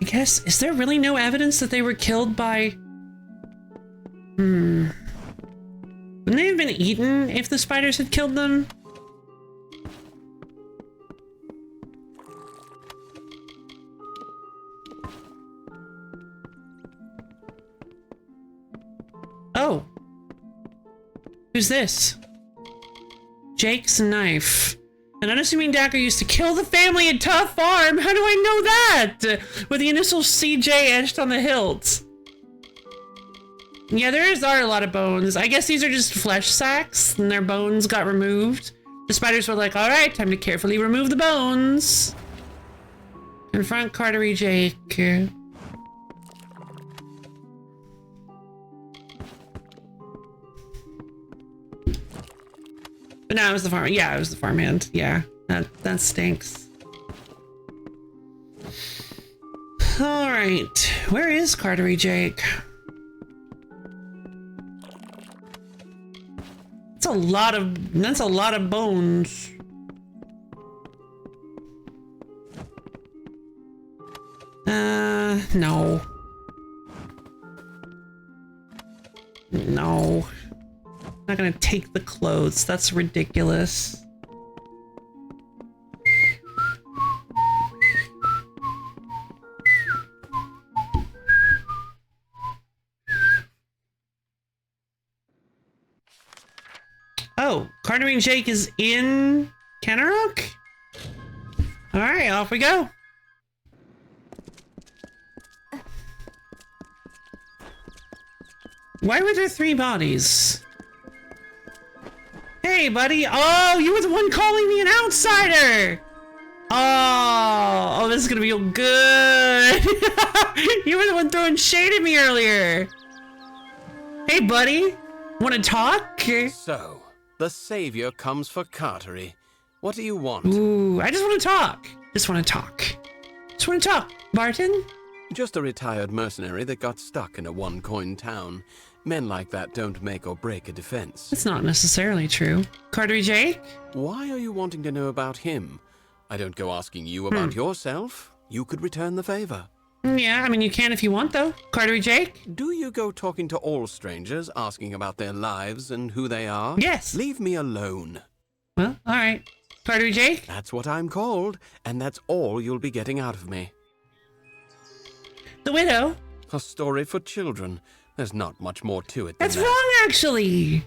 guess, is there really no evidence that they were killed by... Wouldn't they have been eaten if the spiders had killed them? Oh. Who's this? Jake's knife. An unassuming dagger used to kill the family at Tough Farm. How do I know that? With the initials CJ etched on the hilt. Yeah, are a lot of bones. I guess these are just flesh sacks, and their bones got removed. The spiders were like, all right, time to carefully remove the bones. Confront Cartery Jake. But no, it was the farm. Yeah, it was the farmhand. Yeah, that stinks. All right, where is Cartery Jake? That's a lot of bones. No. No. I'm not gonna take the clothes. That's ridiculous. Oh, Cartering Jake is in Kennerock? Alright, off we go. Why were there 3 bodies? Hey, buddy. Oh, you were the one calling me an outsider. Oh, this is gonna be good. You were the one throwing shade at me earlier. Hey, buddy. Want to talk? So, the savior comes for Cartery. What do you want? Ooh, I just want to talk. Just want to talk. Barton? Just a retired mercenary that got stuck in a one-coin town. Men like that don't make or break a defense. It's not necessarily true. Cartery Jake? Why are you wanting to know about him? I don't go asking you about yourself. You could return the favor. Yeah, I mean, you can if you want, though. Cartery Jake? Do you go talking to all strangers, asking about their lives and who they are? Yes. Leave me alone. Well, all right. Cartery Jake? That's what I'm called, and that's all you'll be getting out of me. The widow? A story for children. There's not much more to it than That's that. wrong, actually.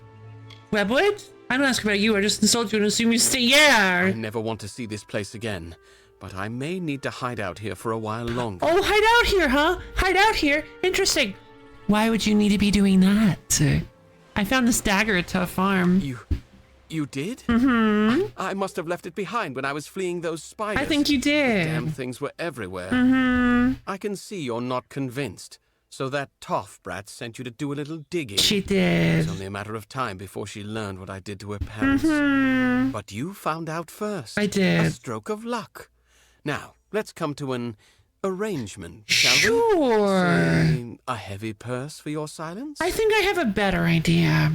Webwood? I don't ask about you. I just insult you and assume you stay. Yeah. I never want to see this place again, but I may need to hide out here for a while longer. Oh, hide out here, huh? Hide out here? Interesting. Why would you need to be doing that? I found this dagger at Tough Farm. You did? Mm-hmm. I must have left it behind when I was fleeing those spiders. I think you did. The damn things were everywhere. Mm-hmm. I can see you're not convinced. So that toff brat sent you to do a little digging. She did. It's only a matter of time before she learned what I did to her parents. Mm-hmm. But you found out first. I did. A stroke of luck. Now, let's come to an arrangement, shall we? Sure. Say, a heavy purse for your silence? I think I have a better idea.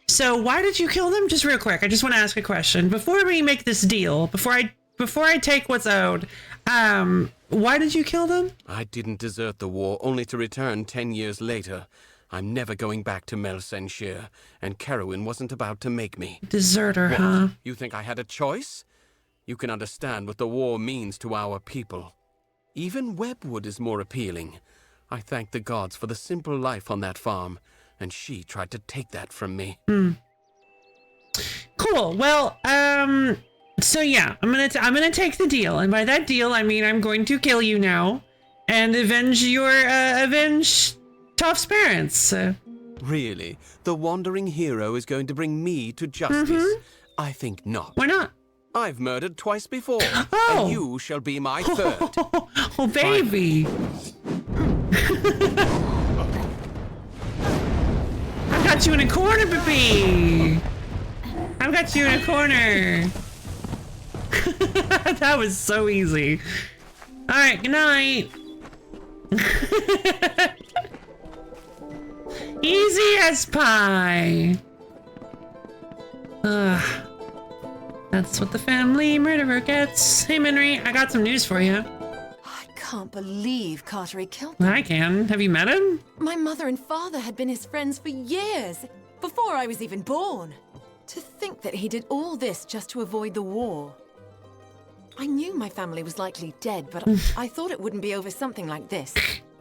So why did you kill them? Just real quick, I just want to ask a question. Before we make this deal, before I take what's owed, why did you kill them? I didn't desert the war, only to return 10 years later. I'm never going back to Melsenshire, and Carowin wasn't about to make me. Deserter, What? huh? You think I had a choice? You can understand what the war means to our people. Even Webwood is more appealing. I thank the gods for the simple life on that farm, and she tried to take that from me. Cool. Well, so yeah, I'm gonna take the deal, and by that deal, I mean I'm going to kill you now, and avenge Toph's parents. Really? The wandering hero is going to bring me to justice? I think not. Why not? I've murdered twice before, Oh. and you shall be my third. Oh, baby. I've got you in a corner, baby. I've got you in a corner. That was so easy. All right, good night. Easy as pie. Ugh. That's what the family murderer gets. Hey, Henry, I got some news for you. I can't believe Cartery killed them. I can. Have you met him? My mother and father had been his friends for years, before I was even born. To think that he did all this just to avoid the war. I knew my family was likely dead, but I thought it wouldn't be over something like this.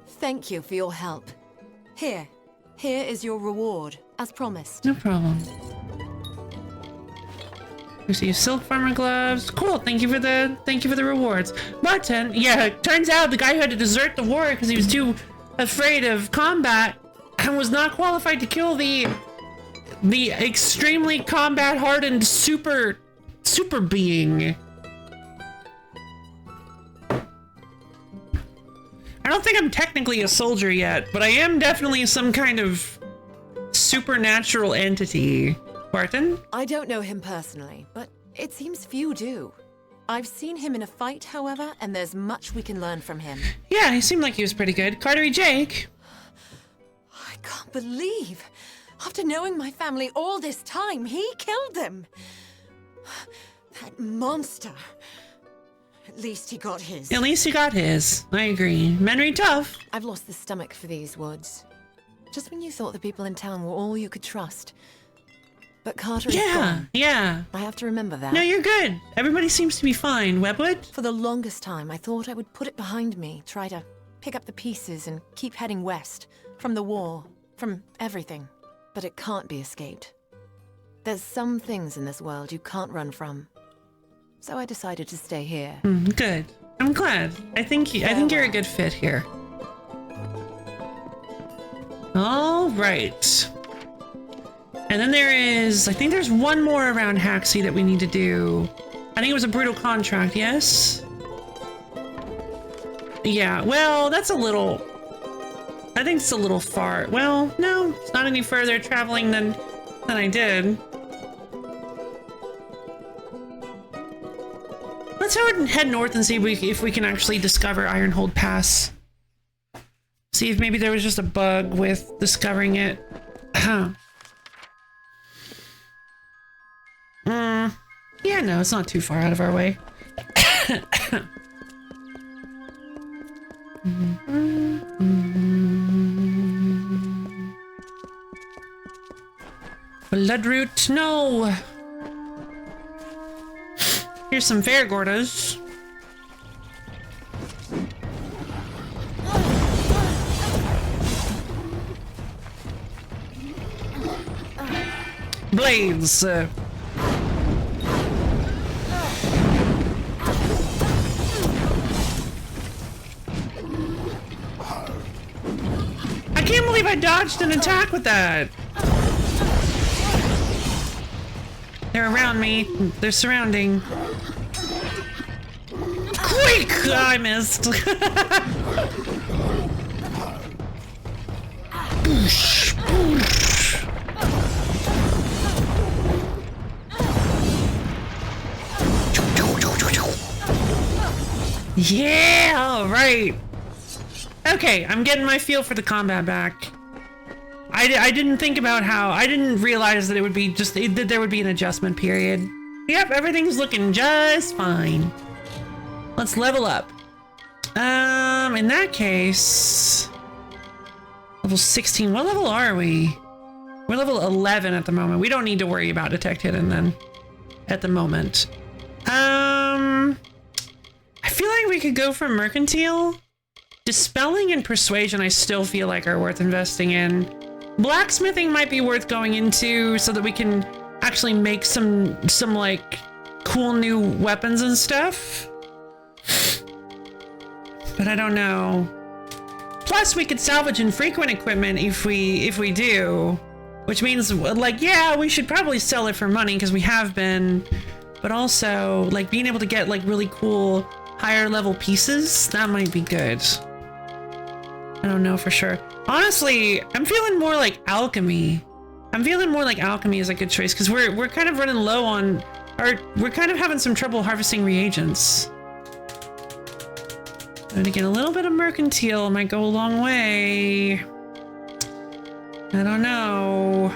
Thank you for your help. Here is your reward, as promised. No problem. Receive silk farmer gloves. Cool. Thank you for the rewards. Button. Yeah, it turns out the guy who had to desert the war because he was too afraid of combat and was not qualified to kill the extremely combat hardened super being. I don't think I'm technically a soldier yet, but I am definitely some kind of supernatural entity. Barton? I don't know him personally, but it seems few do. I've seen him in a fight, however, and there's much we can learn from him. Yeah, he seemed like he was pretty good. Cartery Jake? I can't believe, after knowing my family all this time, he killed them. That monster. At least he got his. At least he got his. I agree. Men read tough. I've lost the stomach for these woods. Just when you thought the people in town were all you could trust. But Carter is gone. Yeah. I have to remember that. No, you're good. Everybody seems to be fine. Webwood? For the longest time, I thought I would put it behind me, try to pick up the pieces and keep heading west. From the war, from everything. But it can't be escaped. There's some things in this world you can't run from. So I decided to stay here. Good. I'm glad. I think you're a good fit here. All right. And then I think there's one more around Haxie that we need to do. I think it was a brutal contract, yes? Yeah, well, I think it's a little far. Well, no, it's not any further traveling than I did. Let's head north and see if we can actually discover Ironhold Pass. See if maybe there was just a bug with discovering it. Yeah, no, it's not too far out of our way. Bloodroot, no! Here's some Varagordas. Blades! I can't believe I dodged an attack with that! They're around me. They're surrounding. Quick! Oh, I missed. Boosh, boosh. Yeah, all right. Okay, I'm getting my feel for the combat back. I didn't think about I didn't realize that it would be that there would be an adjustment period. Yep, everything's looking just fine. Let's level up. In that case, level 16. What level are we? We're level 11 at the moment. We don't need to worry about detect hidden then at the moment. I feel like we could go for mercantile. Dispelling and persuasion I still feel like are worth investing in. Blacksmithing might be worth going into so that we can actually make some like cool new weapons and stuff. But I don't know. Plus we could salvage infrequent equipment if we do, which means like, yeah, we should probably sell it for money because we have been, but also like being able to get like really cool higher level pieces, that might be good. I don't know for sure. Honestly, I'm feeling more like alchemy. I'm feeling more like alchemy is a good choice because we're kind of running low on, we're kind of having some trouble harvesting reagents. And again, a little bit of mercantile might go a long way. I don't know.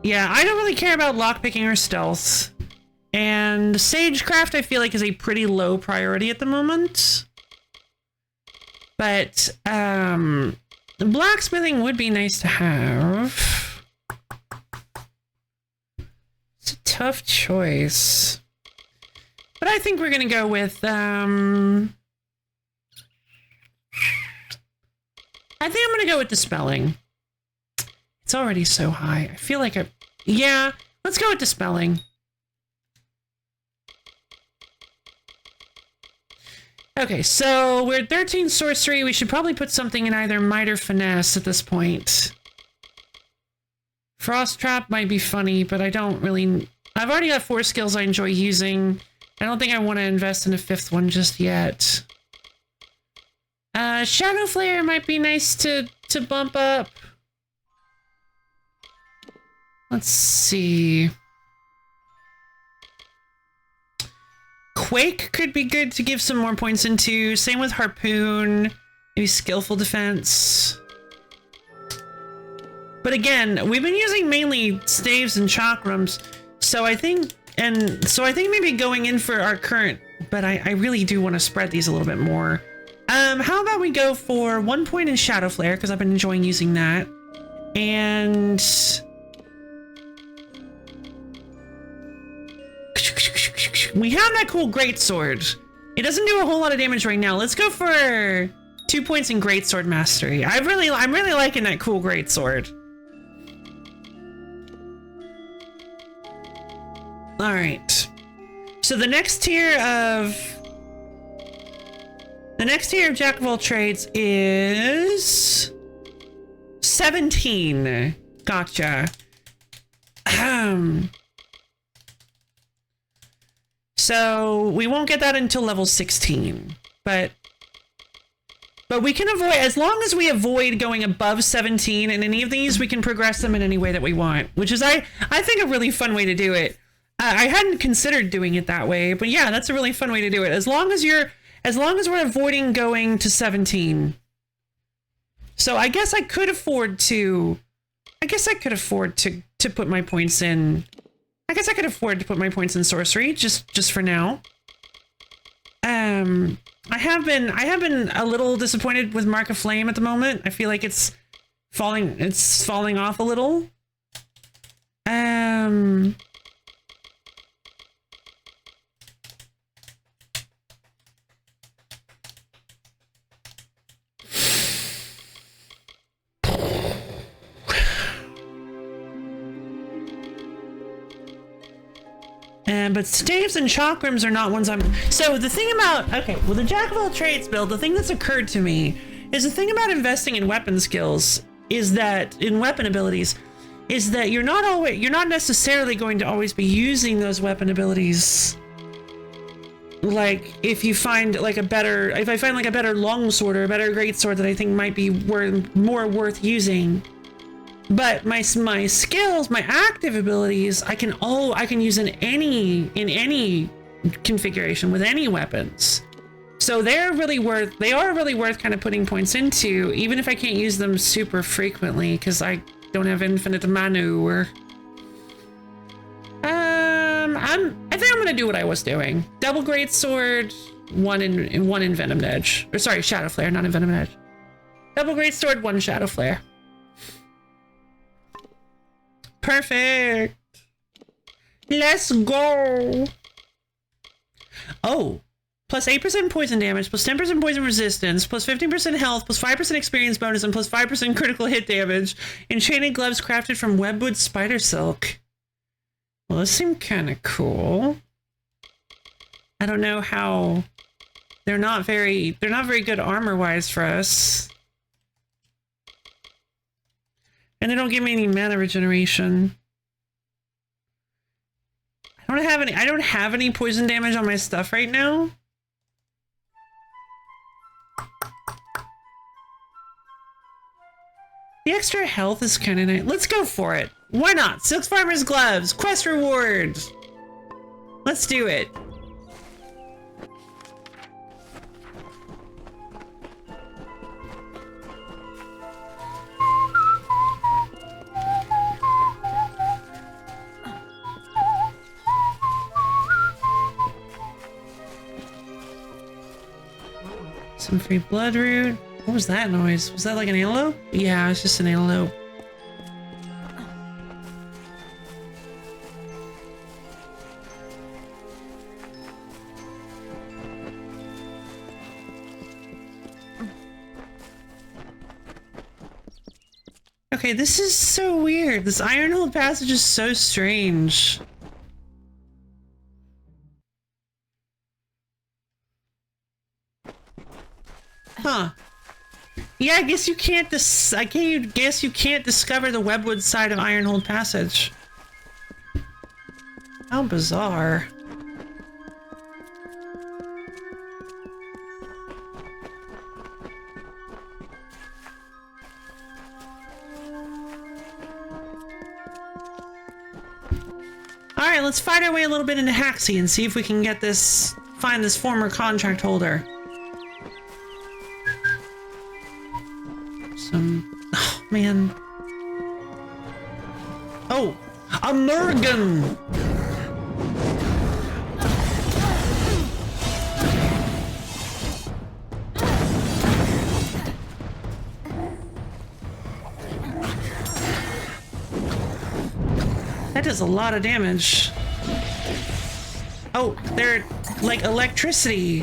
Yeah, I don't really care about lockpicking or stealth. And sagecraft I feel like is a pretty low priority at the moment. But blacksmithing would be nice to have. tough choice. But I think we're gonna go with I think I'm gonna go with dispelling. It's already so high. I feel like yeah, let's go with dispelling. Okay, so we're at 13 sorcery. We should probably put something in either might or finesse at this point. Frost trap might be funny, but I don't really... I've already got 4 skills I enjoy using. I don't think I want to invest in a 5th one just yet. Shadow Flare might be nice to bump up. Let's see. Quake could be good to give some more points into. Same with Harpoon. Maybe Skillful Defense. But again, we've been using mainly staves and chakrams, so I think maybe going in for our current, but I really do want to spread these a little bit more. How about we go for 1 point in Shadow Flare, because I've been enjoying using that. And we have that cool Greatsword. It doesn't do a whole lot of damage right now. Let's go for 2 points in Greatsword Mastery. I'm really liking that cool Greatsword. All right. So the next tier of Jack of all trades is 17. Gotcha. So we won't get that until level 16, but we can avoid, as long as we avoid going above 17 in any of these, we can progress them in any way that we want, which is I think a really fun way to do it. I hadn't considered doing it that way, but yeah, that's a really fun way to do it. As long as we're avoiding going to 17. So I guess I could afford to put my points in. I guess I could afford to put my points in sorcery just for now. I have been a little disappointed with Mark of Flame at the moment. I feel like it's falling off a little. But staves and chakrams are not ones I'm... So the thing about... Okay, well, the Jack of all trades build, the thing that's occurred to me is the thing about investing in weapon skills is that... In weapon abilities, is that you're not necessarily going to always be using those weapon abilities. Like, if I find like a better longsword or a better greatsword that I think might be more worth using. But my skills, my active abilities, I can use in any configuration with any weapons. So they are really worth kind of putting points into, even if I can't use them super frequently because I don't have infinite manu. Or I think I'm gonna do what I was doing. Double greatsword, one in Venom Edge. Or sorry, Shadow Flare, not in Venom Edge. Double greatsword, 1 Shadow Flare. Perfect. Let's go. Oh, plus 8% poison damage, plus 10% poison resistance, plus 15% health, plus 5% experience bonus, and plus 5% critical hit damage. Enchanted gloves crafted from webwood spider silk. Well, this seemed kind of cool. I don't know how. They're not very good armor-wise for us. And they don't give me any mana regeneration. I don't have any poison damage on my stuff right now. The extra health is kind of nice. Let's go for it. Why not? Silk Farmer's Gloves. Quest rewards. Let's do it. Some free blood root. What was that noise? Was that like an antelope? Yeah, it's just an antelope. Okay, this is so weird. This Ironhold passage is so strange. Huh. Yeah, I guess you can't guess you can't discover the Webwood side of Ironhold Passage. How bizarre. Alright, let's fight our way a little bit into Haxie and see if we can find this former contract holder. Oh, man. Oh! A Murgan! That does a lot of damage. Oh, they're like electricity.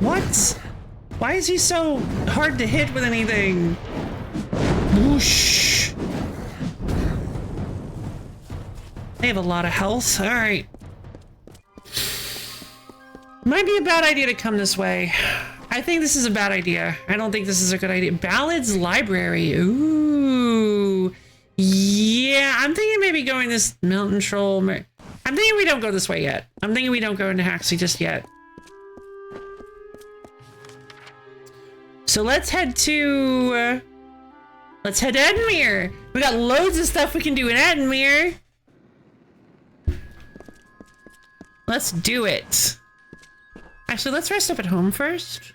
What? Why is he so hard to hit with anything? Whoosh. They have a lot of health. All right. Might be a bad idea to come this way. I think this is a bad idea. I don't think this is a good idea. Ballads Library. Ooh. Yeah, I'm thinking maybe going this Mountain Troll. I'm thinking we don't go this way yet. I'm thinking we don't go into Haxie just yet. So let's head to Edmure. We got loads of stuff we can do in Edmure. Let's do it. Actually, let's rest up at home first.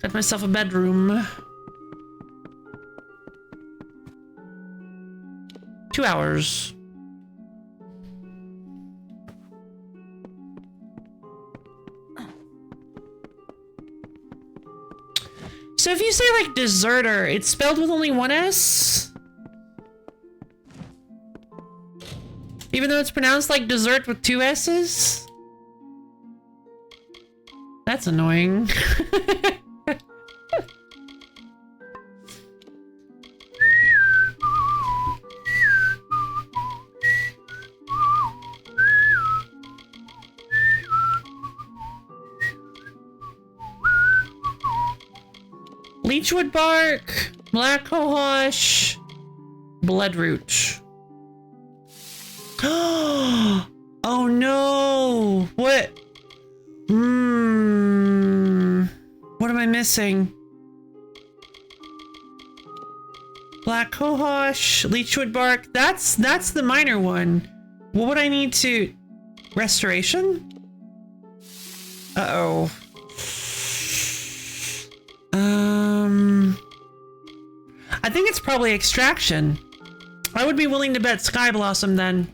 Got myself a bedroom. 2 hours. So if you say like deserter, it's spelled with only one S? Even though it's pronounced like dessert with 2 S's? That's annoying. Leechwood bark, black cohosh, bloodroot. Oh no! What? What am I missing? Black cohosh, leechwood bark. That's the minor one. What would I need to? Restoration? Uh-oh. I think it's probably extraction. I would be willing to bet Sky Blossom then.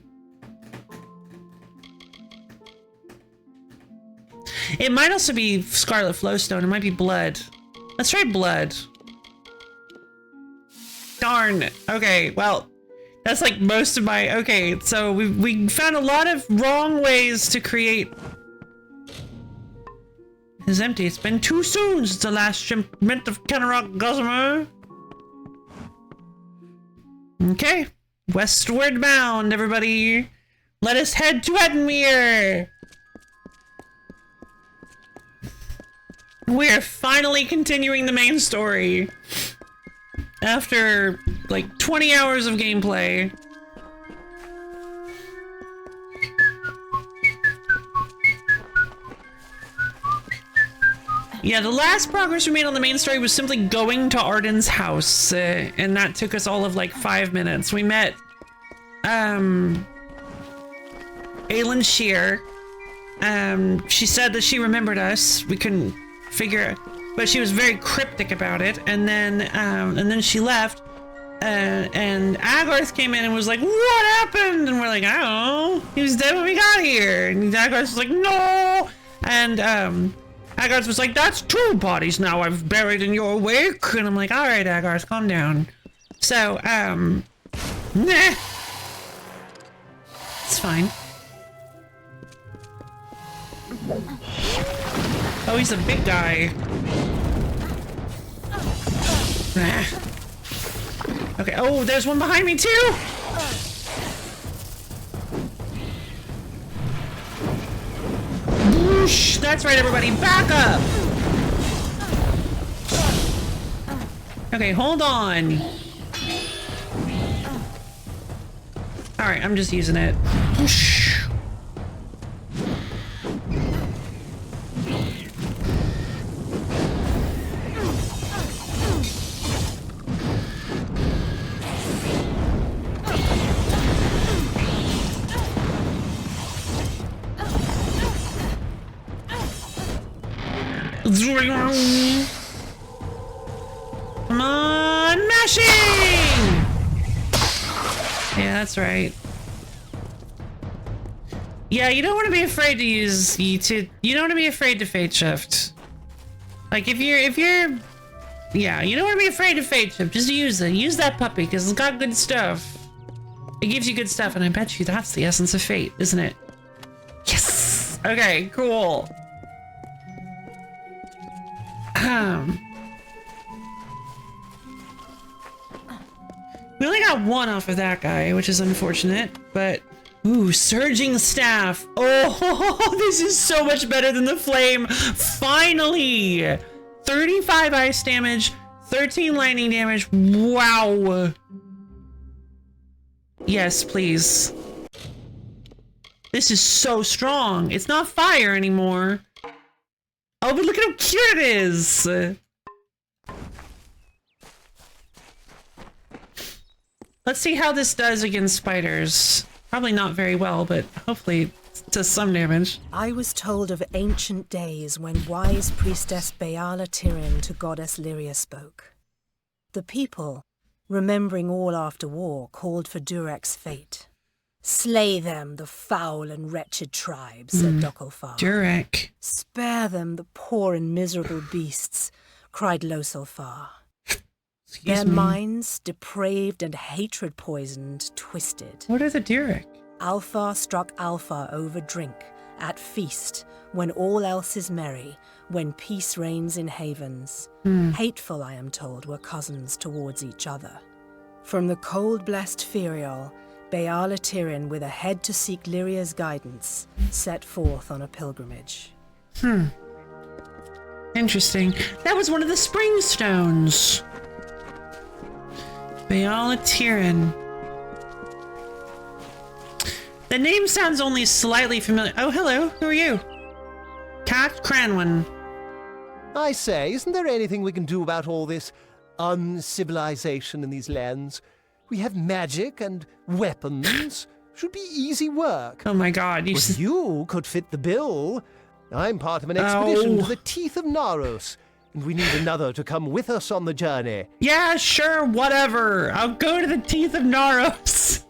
It might also be Scarlet Flowstone. It might be blood. Let's try blood. Darn. Okay, well, that's like most of my... Okay, so we found a lot of wrong ways to create... It's empty. It's been too soon since the last shipment of Kennerock Gossamer. Okay. Westward bound, everybody. Let us head to Edmure. We're finally continuing the main story. After, like, 20 hours of gameplay. Yeah, the last progress we made on the main story was simply going to Arden's house, and that took us all of like 5 minutes. We met, Aelin Shear. She said that she remembered us. We couldn't figure, but she was very cryptic about it. And then she left, and Agarth came in and was like, "What happened?" And we're like, "I don't know. He was dead when we got here." And Agarth was like, "No," and Agarth was like, "That's 2 bodies now I've buried in your wake." And I'm like, "All right, Agarth, calm down." So, nah. It's fine. Oh, he's a big guy. Nah. Okay, oh, there's one behind me too! Whoosh! That's right, everybody, back up! Okay, hold on. Alright, I'm just using it. Whoosh! Come on, mashing! Yeah, that's right. Yeah, you don't want to be afraid to use you don't want to be afraid to fate shift. Like if you're yeah, you don't want to be afraid to fate shift. Just use it. Use that puppy because it's got good stuff. It gives you good stuff, and I bet you that's the essence of fate, isn't it? Yes. Okay, cool. We only got one off of that guy, which is unfortunate, but ooh, surging staff. Oh, this is so much better than the flame. Finally, 35 ice damage, 13 lightning damage. Wow. Yes, please. This is so strong. It's not fire anymore. Oh, but look at how cute it is! Let's see how this does against spiders. Probably not very well, but hopefully it does some damage. I was told of ancient days when wise priestess Beala Tirin to goddess Lyria spoke. The people, remembering all after war, called for Durek's fate. Slay them, the foul and wretched tribes, said Dokalfar. Durek. Spare them, the poor and miserable beasts, cried Losalfar. Their minds, depraved and hatred poisoned, twisted. What are the Durek? Alfar struck Alfar over drink, at feast, when all else is merry, when peace reigns in havens. Hateful, I am told, were cousins towards each other. From the cold-blessed Ferial, Beala Tirin, with a head to seek Lyria's guidance, set forth on a pilgrimage. Interesting. That was one of the spring stones. Beala Tirin. The name sounds only slightly familiar. Oh, hello. Who are you? Cat Cranwin. I say, isn't there anything we can do about all this uncivilization in these lands? We have magic and weapons. Should be easy work. Oh my god, you could fit the bill. I'm part of an expedition to the teeth of Naros, and we need another to come with us on the journey. Yeah, sure, whatever. I'll go to the teeth of Naros.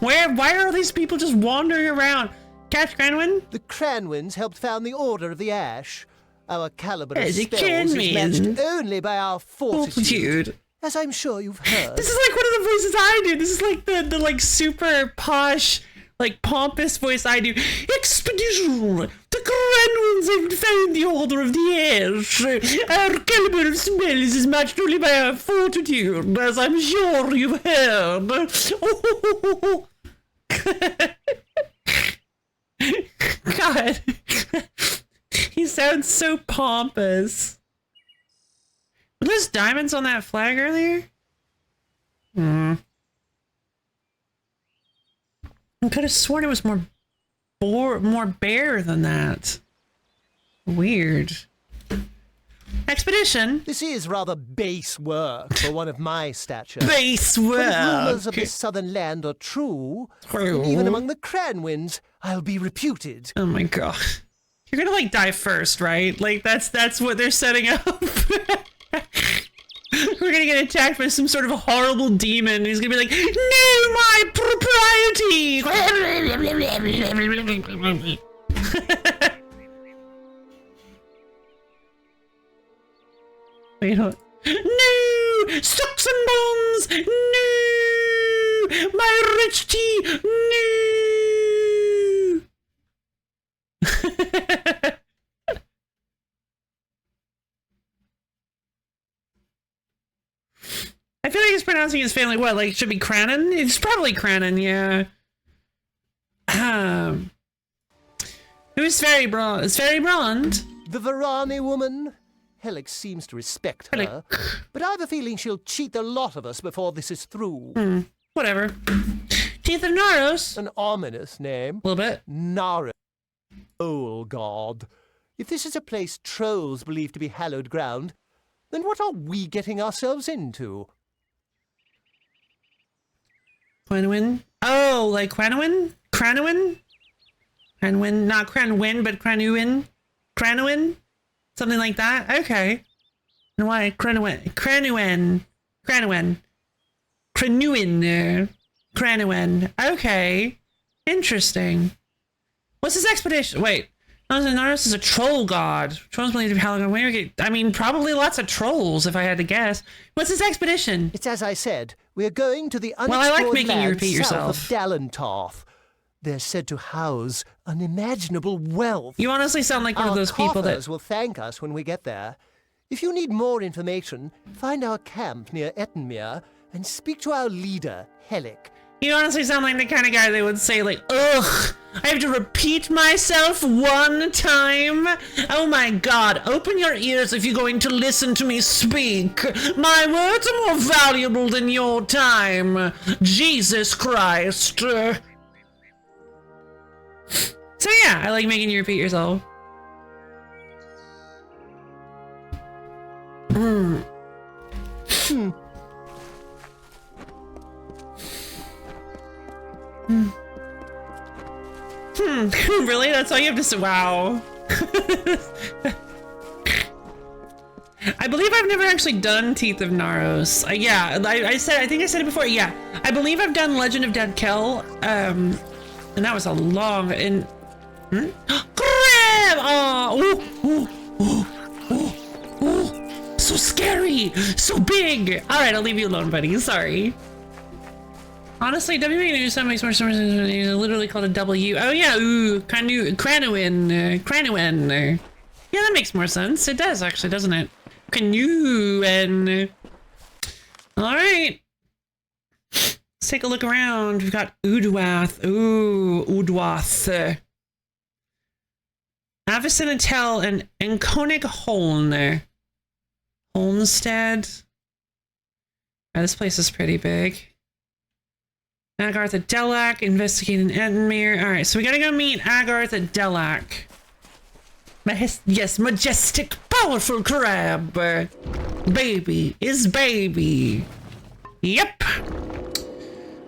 Why are all these people just wandering around? Catch Cranwin? The Cranwins helped found the Order of the Ash. Our caliber of The spells is Cranwins. matched only by our fortitude. As I'm sure you've heard. This is like one of the voices I do. This is like the like super posh, like pompous voice I do. Expedition! The Cranwins have found the Order of the Ash. Our caliber of spells is matched only by our fortitude, as I'm sure you've heard. God. He sounds so pompous. Were those diamonds on that flag earlier? I could have sworn it was more bare than that. Weird. Expedition. This is rather base work for one of my stature. Base But work. if rumors of this southern land are true, then even among the Cranwins, I'll be reputed. Oh my god. You're gonna like die first, right? Like that's what they're setting up. We're gonna get attacked by some sort of horrible demon. He's gonna be like, "No, my propriety!" Wait, hold. No! Stocks and bonds! No! My rich tea! No! I feel like he's pronouncing his family what? Like, it should be Cranon? It's probably Cranon, yeah. Who's Fairy Blonde? Is Fairy Blonde? The Varani woman? Helix seems to respect her, but I have a feeling she'll cheat the lot of us before this is through. Whatever. Teeth of Naros? An ominous name. A little bit. Naros. Oh, God. If this is a place trolls believe to be hallowed ground, then what are we getting ourselves into? Quanwin? Oh, like Quanwin? Cranwin? Cranwin? Not Cranwin, but Cranuin? Cranwin? Something like that? Okay. And why? Cranuin. Cranuin. Cranuin. Cranuin. Cranuin. Okay. Interesting. What's his expedition? Wait. Naros is a troll god. Trolls believe to be hallowed. I mean, probably lots of trolls, if I had to guess. What's his expedition? It's as I said. We're going to the Well, I like making you lands repeat yourself. south of Dalentarth. They're said to house unimaginable wealth. You honestly sound like one of those people that will thank us when we get there. If you need more information, find our camp near Ettenmere and speak to our leader, Helic. You honestly sound like the kind of guy that would say, like, ugh, I have to repeat myself one time? Oh my god, open your ears if you're going to listen to me speak. My words are more valuable than your time. Jesus Christ. So yeah, I like making you repeat yourself. Really? That's all you have to say? Wow. I believe I've never actually done Teeth of Naros. Yeah, I think I said it before. Yeah, I believe I've done Legend of Dead Kel. And that was a long and Grab! Oh, so scary, so big. All right, I'll leave you alone, buddy. Sorry. Honestly, W making new sound makes more sense. It's literally called a W. Oh yeah, ooh, Cranuin. Yeah, that makes more sense. It does actually, doesn't it? Cranuin. All right. Let's take a look around. We've got Udwath. Ooh, Udwath. Avicinatel and Enkonig Holn. Holmstead. Oh, this place is pretty big. Agarth at Delac, investigating Edmere. Alright, so we gotta go meet Agarth at Delac. Yes, majestic, powerful crab. Baby is baby. Yep.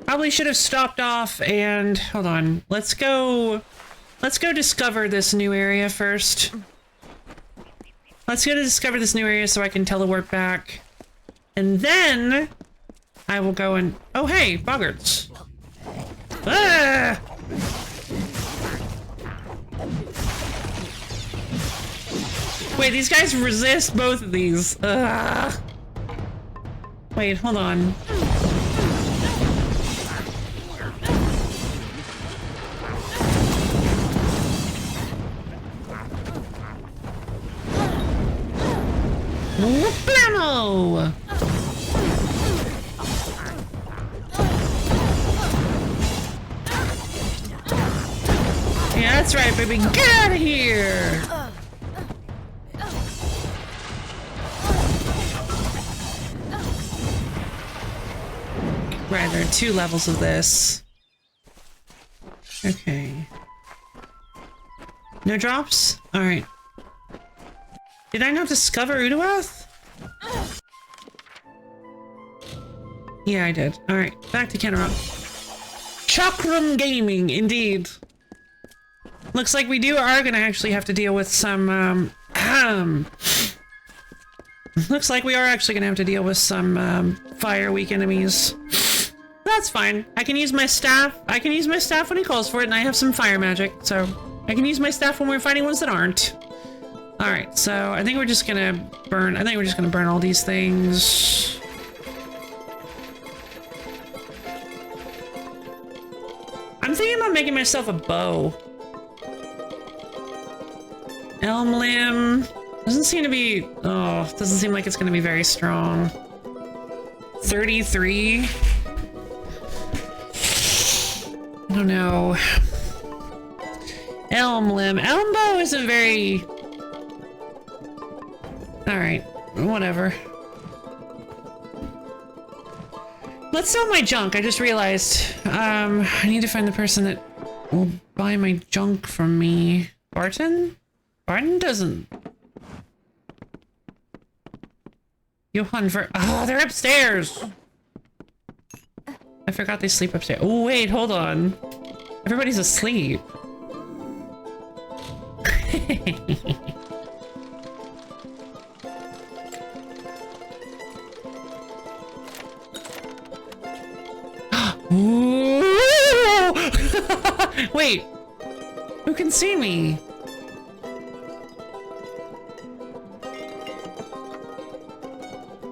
Probably should have stopped off and hold on. Let's go discover this new area first. Let's go to discover this new area so I can teleport back. And then I will go and oh hey, boggarts. Ah! Wait, these guys resist both of these. Wait, hold on. Blammo! Yeah, that's right, baby. Get out of here! Right, there are 2 levels of this. Okay. No drops? Alright. Did I not discover Udawath? Yeah, I did. Alright, back to Kennerock. Chakram Gaming, indeed. Looks like we are gonna actually have to deal with some, looks like we are actually gonna have to deal with some, fire weak enemies. That's fine. I can use my staff. I can use my staff when he calls for it, and I have some fire magic, so I can use my staff when we're fighting ones that aren't. Alright, so I think we're just gonna burn all these things. I'm thinking about making myself a bow. Elm limb. Doesn't seem to be... Oh, doesn't seem like it's going to be very strong. 33. I don't know. Elm limb. Elm bow isn't very... Alright, whatever. Let's sell my junk. I just realized. I need to find the person that will buy my junk from me. Barton? Barton doesn't... Johan ver... Oh, they're upstairs! I forgot they sleep upstairs. Oh, wait, hold on. Everybody's asleep. Wait, who can see me?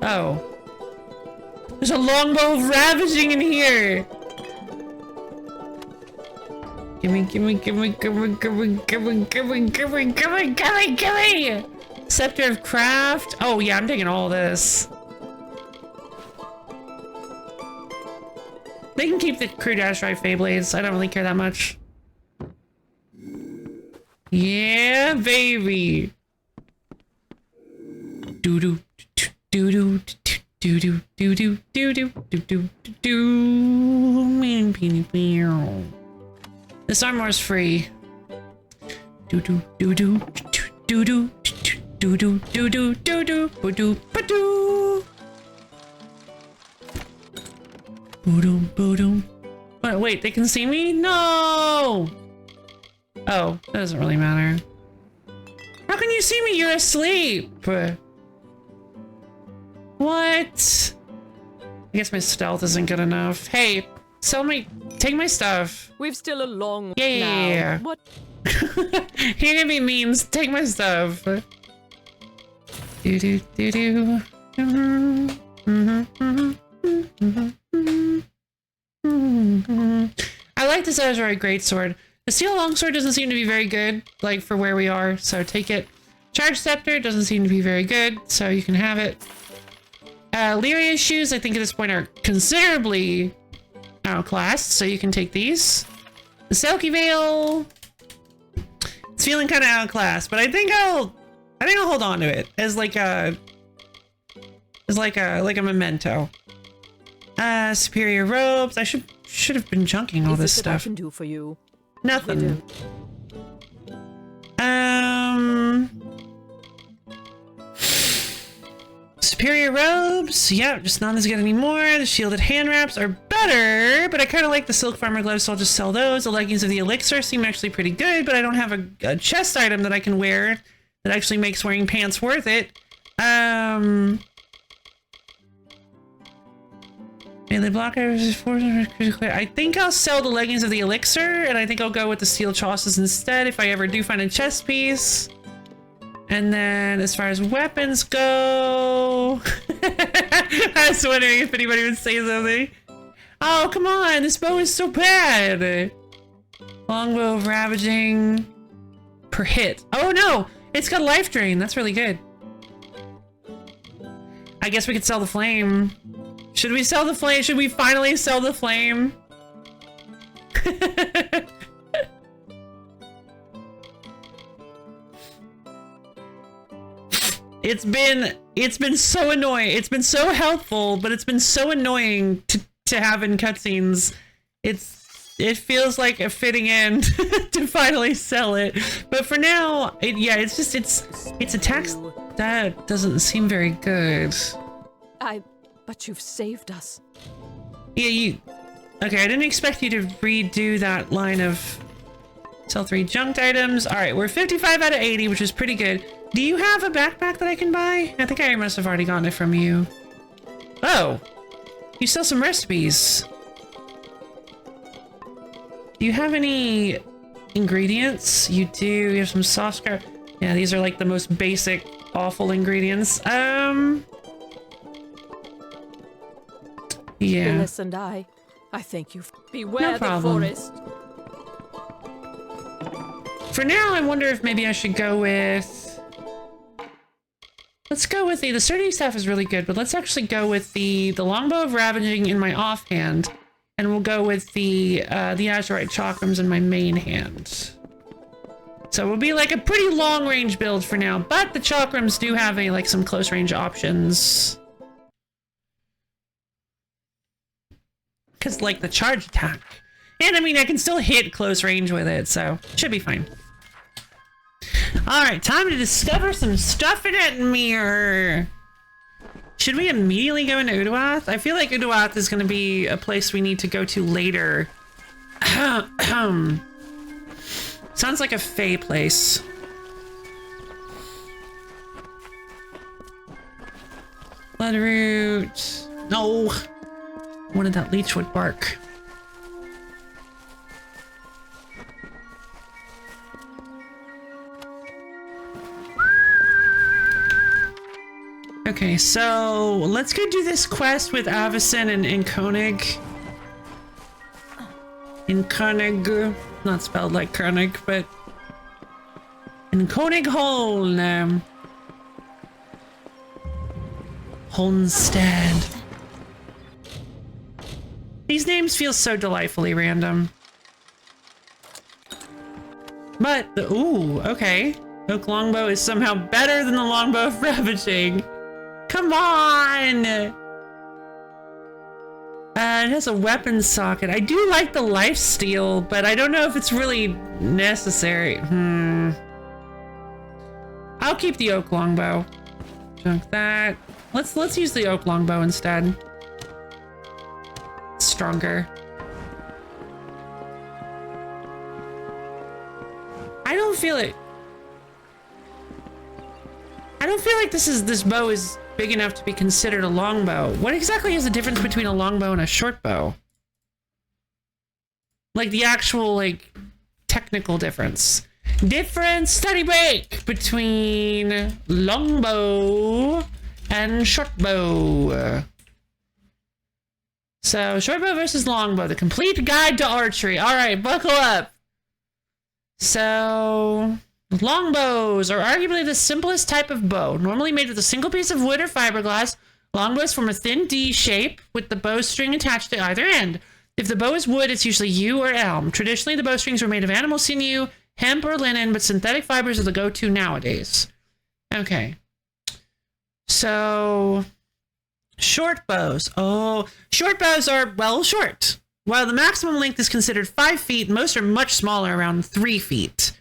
Oh. There's a longbow of ravaging in here! Gimme! Scepter of Craft. Oh yeah, I'm taking all this. They can keep the crude astrite Feyblades. I don't really care that much. Yeah, baby. Doo doo doo doo doo doo doo doo doo doo doo doo doo. This armor is free. Doo doo doo doo doo doo doo doo doo doo doo doo doo doo. Boom, boom. Wait, they can see me? No! Oh, that doesn't really matter. How can you see me? You're asleep! What? I guess my stealth isn't good enough. Hey, take my stuff. We've still a long way now. What? You're gonna be memes. Take my stuff. Do do do do. I like this Azurite Greatsword. The Steel Longsword doesn't seem to be very good, like, for where we are, so take it. Charge Scepter doesn't seem to be very good, so you can have it. Lyria's shoes, I think at this point, are considerably outclassed, so you can take these. The Selkie Veil, it's feeling kind of outclassed, but I think I'll hold on to it as like a memento. Superior robes. I should have been junking all this stuff. I can do for you. Nothing. Superior robes. Yeah, just not as good anymore. The shielded hand wraps are better, but I kind of like the silk farmer gloves, so I'll just sell those. The leggings of the elixir seem actually pretty good, but I don't have a chest item that I can wear that actually makes wearing pants worth it. Melee blockers, I think I'll sell the leggings of the elixir, and I think I'll go with the steel chausses instead if I ever do find a chest piece. And then as far as weapons go... I was wondering if anybody would say something. Oh, come on, this bow is so bad. Longbow of ravaging per hit. Oh no, it's got life drain. That's really good. I guess we could sell the flame. Should we sell the flame? Should we finally sell the flame? It's been so annoying. It's been so helpful, but it's been so annoying to have in cutscenes. It feels like a fitting end to finally sell it. But for now, it's attacks that doesn't seem very good. But you've saved us. Yeah, okay, I didn't expect you to redo that line of sell 3 junked items. All right, we're 55 out of 80, which is pretty good. Do you have a backpack that I can buy? I think I must have already gotten it from you. Oh, you sell some recipes. Do you have any ingredients? You do. You have some soft scrap. Yeah, these are like the most basic, awful ingredients. Yeah. Phyllis and I thank you. Beware No problem. the forest. For now, I wonder if maybe I should go with... Let's go with the sturdy staff is really good, but let's actually go with the longbow of ravaging in my offhand, and we'll go with the azurite chakrams in my main hand. So we'll be like a pretty long range build for now, but the chakrams do have some close range options. Cause like the charge attack. And I mean, I can still hit close range with it, so should be fine. Alright, time to discover some stuff in that mirror. Should we immediately go into Uduath? I feel like Uduath is going to be a place we need to go to later. Sounds like a Fey place. Bloodroot. No. Wanted that leechwood bark. Okay, so let's go do this quest with Avacyn and Koenig. In Koenig, not spelled like Koenig, but in Koenigholm. Holmstead. These names feel so delightfully random. But ooh, okay. Oak longbow is somehow better than the longbow of ravaging. Come on! It has a weapon socket. I do like the lifesteal, but I don't know if it's really necessary. I'll keep the oak longbow. Junk that. Let's use the oak longbow instead. It's stronger. I don't feel it. I don't feel like this bow is big enough to be considered a longbow. What exactly is the difference between a longbow and a short bow? Like the actual, technical difference. Study break between longbow and short bow. So, short bow versus longbow, the complete guide to archery. All right, buckle up. So, longbows are arguably the simplest type of bow, normally made with a single piece of wood or fiberglass. Longbows form a thin D shape with the bowstring attached to either end. If the bow is wood, it's usually yew or elm. Traditionally, the bowstrings were made of animal sinew, hemp, or linen, but synthetic fibers are the go-to nowadays. Okay. So, short bows. Oh, short bows are, well, short. While the maximum length is considered 5 feet, most are much smaller, around 3 feet.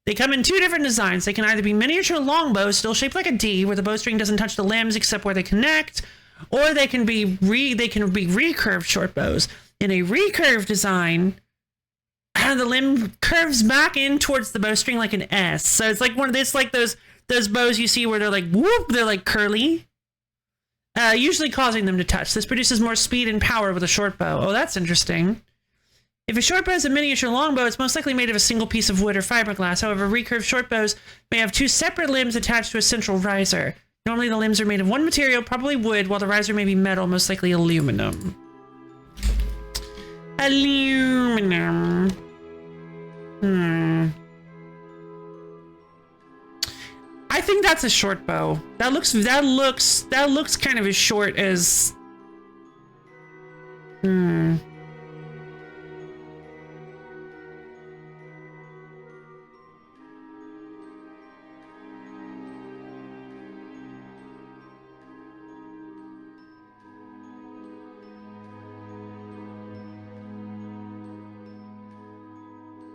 They come in 2 different designs. They can either be miniature longbows, still shaped like a D, where the bowstring doesn't touch the limbs except where they connect, or they can be recurved short bows. In a recurved design, the limb curves back in towards the bowstring like an S. So it's like those bows you see where they're like whoop, they're like curly, usually causing them to touch. This produces more speed and power with a short bow. Oh, that's interesting. If a short bow is a miniature longbow, it's most likely made of a single piece of wood or fiberglass. However, recurved short bows may have 2 separate limbs attached to a central riser. Normally, the limbs are made of one material, probably wood, while the riser may be metal, most likely aluminum. Aluminum. I think that's a short bow. That looks kind of as short as.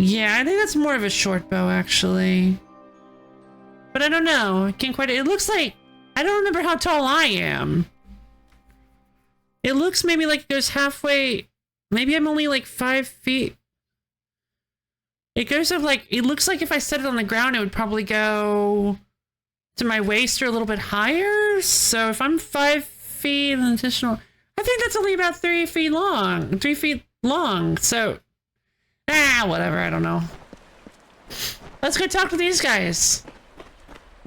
Yeah, I think that's more of a short bow, actually. But I don't know. I can't quite... It looks like... I don't remember how tall I am. It looks maybe like it goes halfway... Maybe I'm only like 5 feet. It goes up like... It looks like if I set it on the ground, it would probably go to my waist or a little bit higher. So if I'm 5 feet, an additional... I think that's only about 3 feet long. 3 feet long. So... whatever, I don't know. Let's go talk to these guys.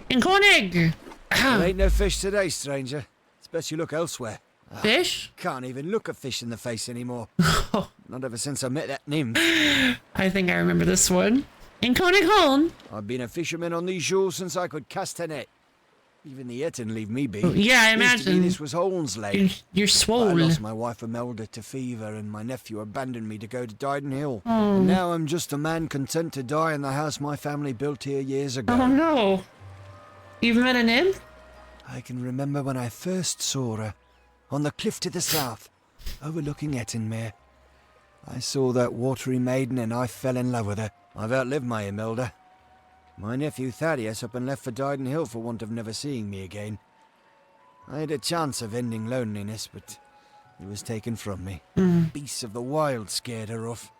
In Koenig! There ain't no fish today, stranger. It's best you look elsewhere. Fish? Can't even look a fish in the face anymore. Not ever since I met that nymph. I think I remember this one. In Konig Holm? I've been a fisherman on these shores since I could cast a net. Even the Eton leave me be. Yeah, I Used to be imagine. this was Holmes Lake. You're I swole. lost my wife Imelda to fever, and my nephew abandoned me to go to Dyden Hill. Oh. And now I'm just a man content to die in the house my family built here years ago. Oh no. You've met a nymph? I can remember when I first saw her, on the cliff to the south, overlooking Ettenmere. I saw that watery maiden and I fell in love with her. I've outlived my Imelda. My nephew Thaddeus up and left for Dyden Hill for want of never seeing me again. I had a chance of ending loneliness, but it was taken from me. Beasts of the wild scared her off.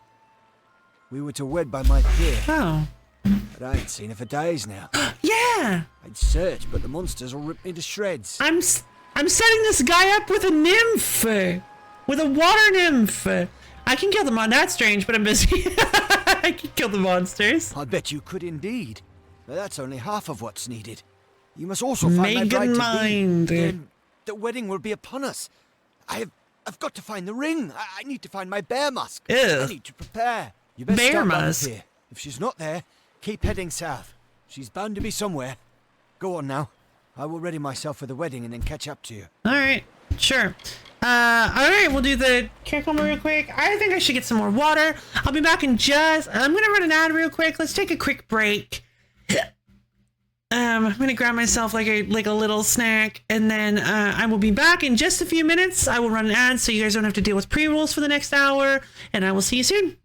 We were to wed by my pier. Oh. But I ain't seen her for days now. Yeah. I'd search, but the monsters will rip me to shreds. I'm setting this guy up with a nymph. With a water nymph. I can kill them on. That's strange, but I'm busy. I can kill the monsters. I bet you could indeed. But that's only half of what's needed. You must also find my bride mind. to be. Then the wedding will be upon us. I've got to find the ring. I need to find my bear musk. Ew. I need to prepare. You best Bear start by the musk? pier. If she's not there, keep heading south. She's bound to be somewhere. Go on now. I will ready myself for the wedding and then catch up to you. Alright, sure. Alright, we'll do the cucumber real quick. I think I should get some more water. I'll be back in just... I'm gonna run an ad real quick. Let's take a quick break. I'm gonna grab myself like a little snack, and then I will be back in just a few minutes. I will run an ad so you guys don't have to deal with pre-rolls for the next hour, and I will see you soon.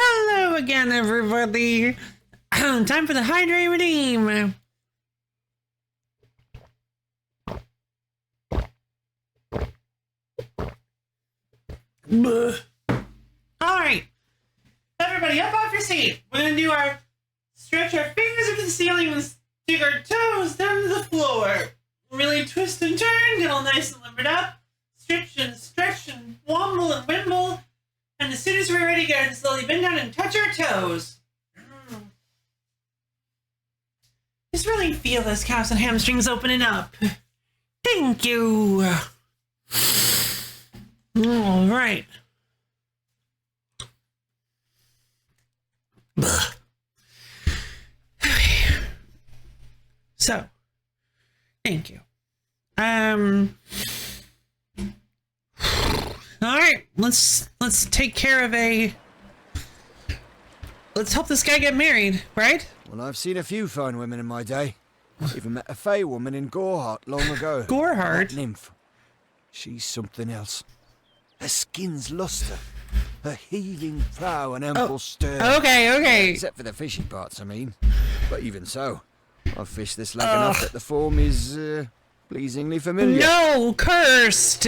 Hello again, everybody. Time for the Hydrate Redeem. Alright. Everybody up off your seat. We're going to do our stretch our fingers into the ceiling and stick our toes down to the floor. Really twist and turn, get all nice and limbered up. Stretch and womble and wimble. And as soon as we're ready, go ahead and slowly bend down and touch our toes. Just really feel those calves and hamstrings opening up. Thank you. All right. Okay. So, thank you. All right, let's take care of let's help this guy get married, right? Well, I've seen a few fine women in my day. Even met a fey woman in Gorehart long ago. Gorehart? That nymph. She's something else. Her skin's luster. Her heaving prow and ample stern. Okay. Except for the fishy parts, I mean. But even so, I've fished this lake enough that the form is pleasingly familiar. No, cursed!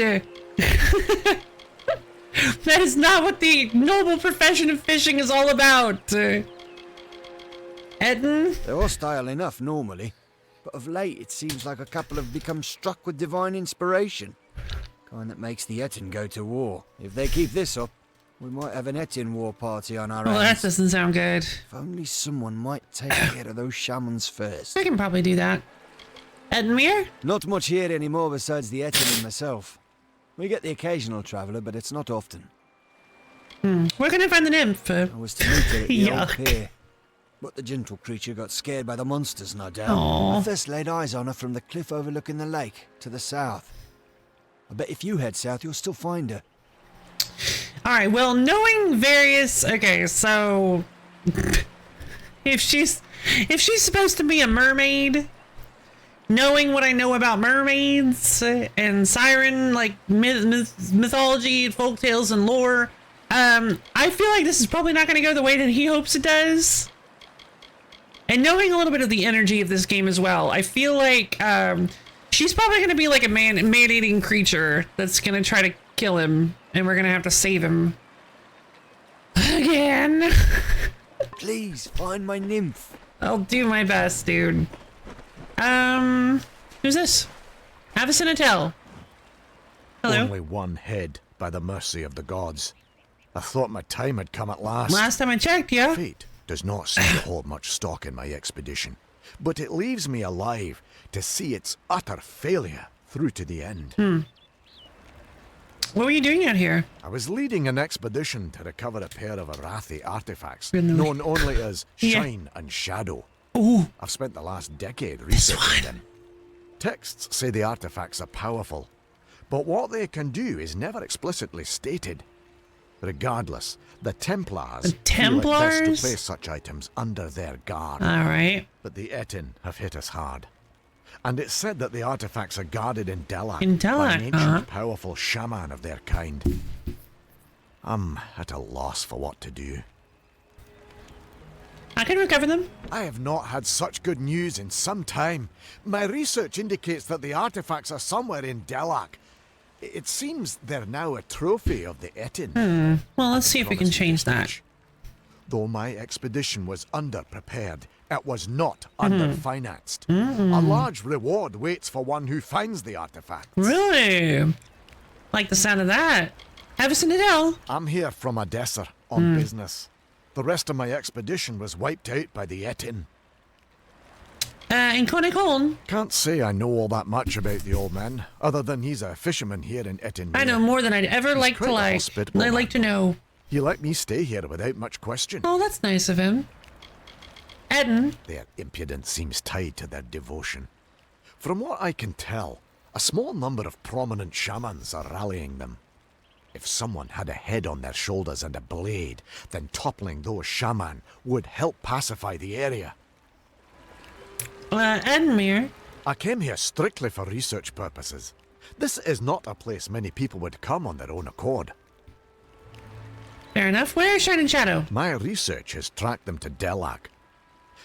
That is not what the noble profession of fishing is all about. Eden? They're hostile enough normally, but of late it seems like a couple have become struck with divine inspiration. Kind that makes the Etin go to war. If they keep this up, we might have an Etin war party on our hands. Well, that doesn't sound good. If only someone might take care of those shamans first. I can probably do that. Edmure? Not much here anymore besides the Etin and myself. We get the occasional traveller, but it's not often. Where can I find the nymph? I was to meet her at the old Yuck. pier, but the gentle creature got scared by the monsters, no doubt. Aw. I first laid eyes on her from the cliff overlooking the lake to the south. I bet if you head south, you'll still find her. Alright, well, knowing various... Okay, so... if she's supposed to be a mermaid... Knowing what I know about mermaids and siren, like mythology, folktales, and lore, I feel like this is probably not going to go the way that he hopes it does. And knowing a little bit of the energy of this game as well, I feel like she's probably going to be like a man-eating creature that's going to try to kill him, and we're going to have to save him. Again. Please, find my nymph. I'll do my best, dude. Who's this? Avison Attell. Hello. Only one head, by the mercy of the gods. I thought my time had come at last. Last time I checked, yeah. Fate does not seem to hold much stock in my expedition, but it leaves me alive to see its utter failure through to the end. What were you doing out here? I was leading an expedition to recover a pair of Arathi artifacts, Really? known only as Yeah. Shine and Shadow. Ooh. I've spent the last decade researching them. Texts say the artifacts are powerful, but what they can do is never explicitly stated. Regardless, the Templars feel it best Templars? to place such items under their guard. Alright. But the Etin have hit us hard. And it's said that the artifacts are guarded in Delak, In by Delak, an ancient, huh? powerful shaman of their kind. I'm at a loss for what to do. I can recover them. I have not had such good news in some time. My research indicates that the artifacts are somewhere in Delak. It seems they're now a trophy of the Etin. Well, let's see if we can change that. Though my expedition was underprepared, it was not underfinanced. A large reward waits for one who finds the artifacts. Really? Like the sound of that. Avison Attell. I'm here from Odessa on business. The rest of my expedition was wiped out by the Etin. In Coney. Can't say I know all that much about the old man, other than he's a fisherman here in Etin. I know more than I'd ever like to quite a like. hospitable I'd like to know. He let me stay here without much question. Oh, that's nice of him. Eden. Their impudence seems tied to their devotion. From what I can tell, a small number of prominent shamans are rallying them. If someone had a head on their shoulders and a blade, then toppling those shaman would help pacify the area. Edmure. I came here strictly for research purposes. This is not a place many people would come on their own accord. Fair enough. Where is Shining Shadow? My research has tracked them to Delac.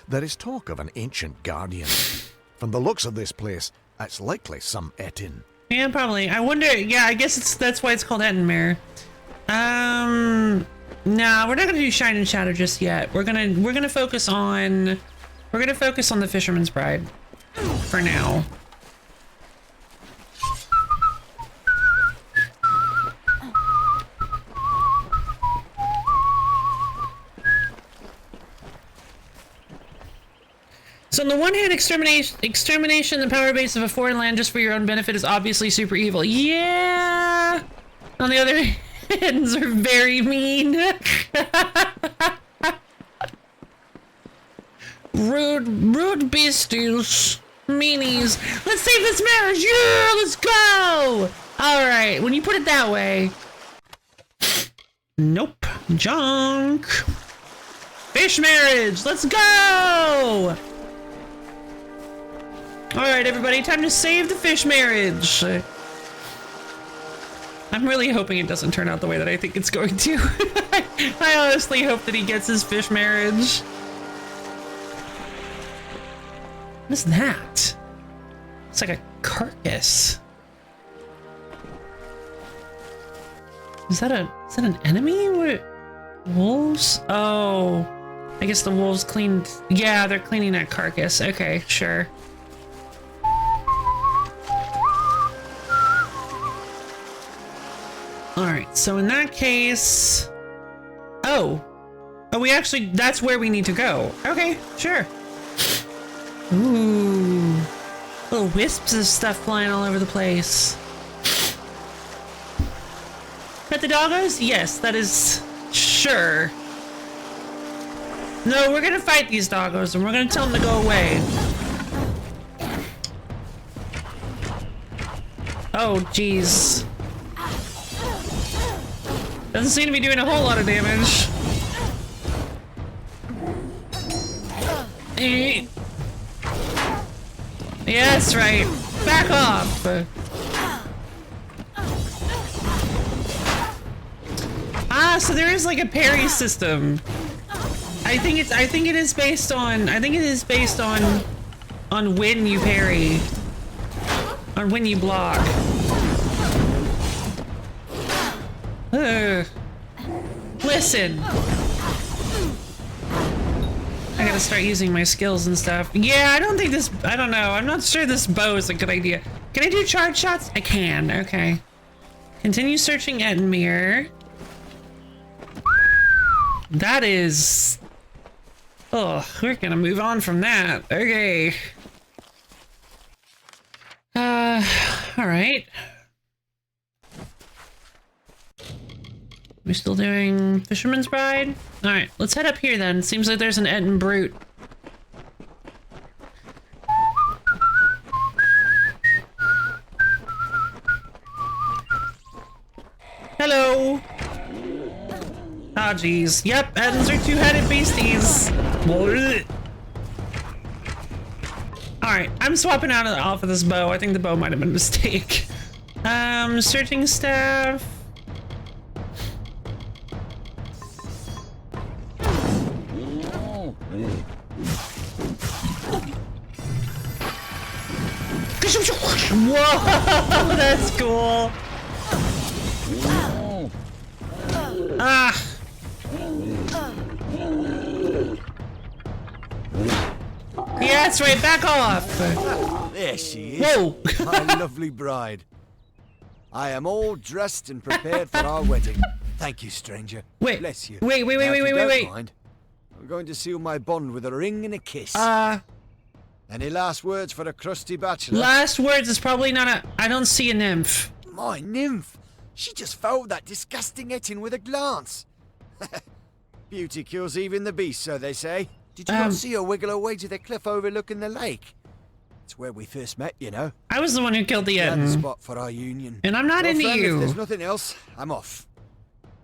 There is talk of an ancient guardian. From the looks of this place, it's likely some Etin. Yeah, probably. I wonder. Yeah, I guess that's why it's called Ettenmere. Nah, we're not gonna do Shine and Shadow just yet. We're gonna focus on the Fisherman's Bride for now. So on the one hand, extermination, the power base of a foreign land just for your own benefit is obviously super evil. Yeah. On the other hand, are very mean. rude beasties, meanies. Let's save this marriage. Yeah, let's go. All right. When you put it that way. Nope. Junk. Fish marriage. Let's go. Alright, everybody, time to save the fish marriage. I'm really hoping it doesn't turn out the way that I think it's going to. I honestly hope that he gets his fish marriage. What is that? It's like a carcass. Is that an enemy? What? Wolves? Oh, I guess the wolves cleaned. Yeah, they're cleaning that carcass. Okay, sure. Alright, so in that case... Oh, we actually... That's where we need to go. Okay, sure. Ooh. Little wisps of stuff flying all over the place. Pet the doggos? Yes, that is... Sure. No, we're gonna fight these doggos and we're gonna tell them to go away. Oh, jeez. Doesn't seem to be doing a whole lot of damage. Yeah, that's right. Back off. Ah, so there is like a parry system. I think it is based on when you parry. On when you block. Listen. I gotta start using my skills and stuff. Yeah, I don't know. I'm not sure this bow is a good idea. Can I do charge shots? I can, okay. Continue searching Ettenmere. That is... Oh, we're gonna move on from that. Okay. Alright. We're still doing Fisherman's Bride? Alright, let's head up here then. Seems like there's an Etten Brute. Hello! Oh jeez. Yep, Ettins are two-headed beasties. Alright, I'm swapping off of this bow. I think the bow might have been a mistake. Searching staff. Whoa, that's cool. Ah. Yeah, that's right. Back off. There she is. Whoa. My lovely bride. I am all dressed and prepared for our wedding. Thank you, stranger. Wait. Bless you. Wait. Now, if you don't mind, I'm going to seal my bond with a ring and a kiss. Any last words for a crusty bachelor? Last words is probably not a... I don't see a nymph. My nymph? She just fouled that disgusting Etin with a glance. Beauty kills even the beast, so they say. Did you not see her wiggle her way to the cliff overlooking the lake? It's where we first met, you know. I was the one who killed the Etin. Etin. Spot for our union. And I'm not into friend, you. If there's nothing else, I'm off.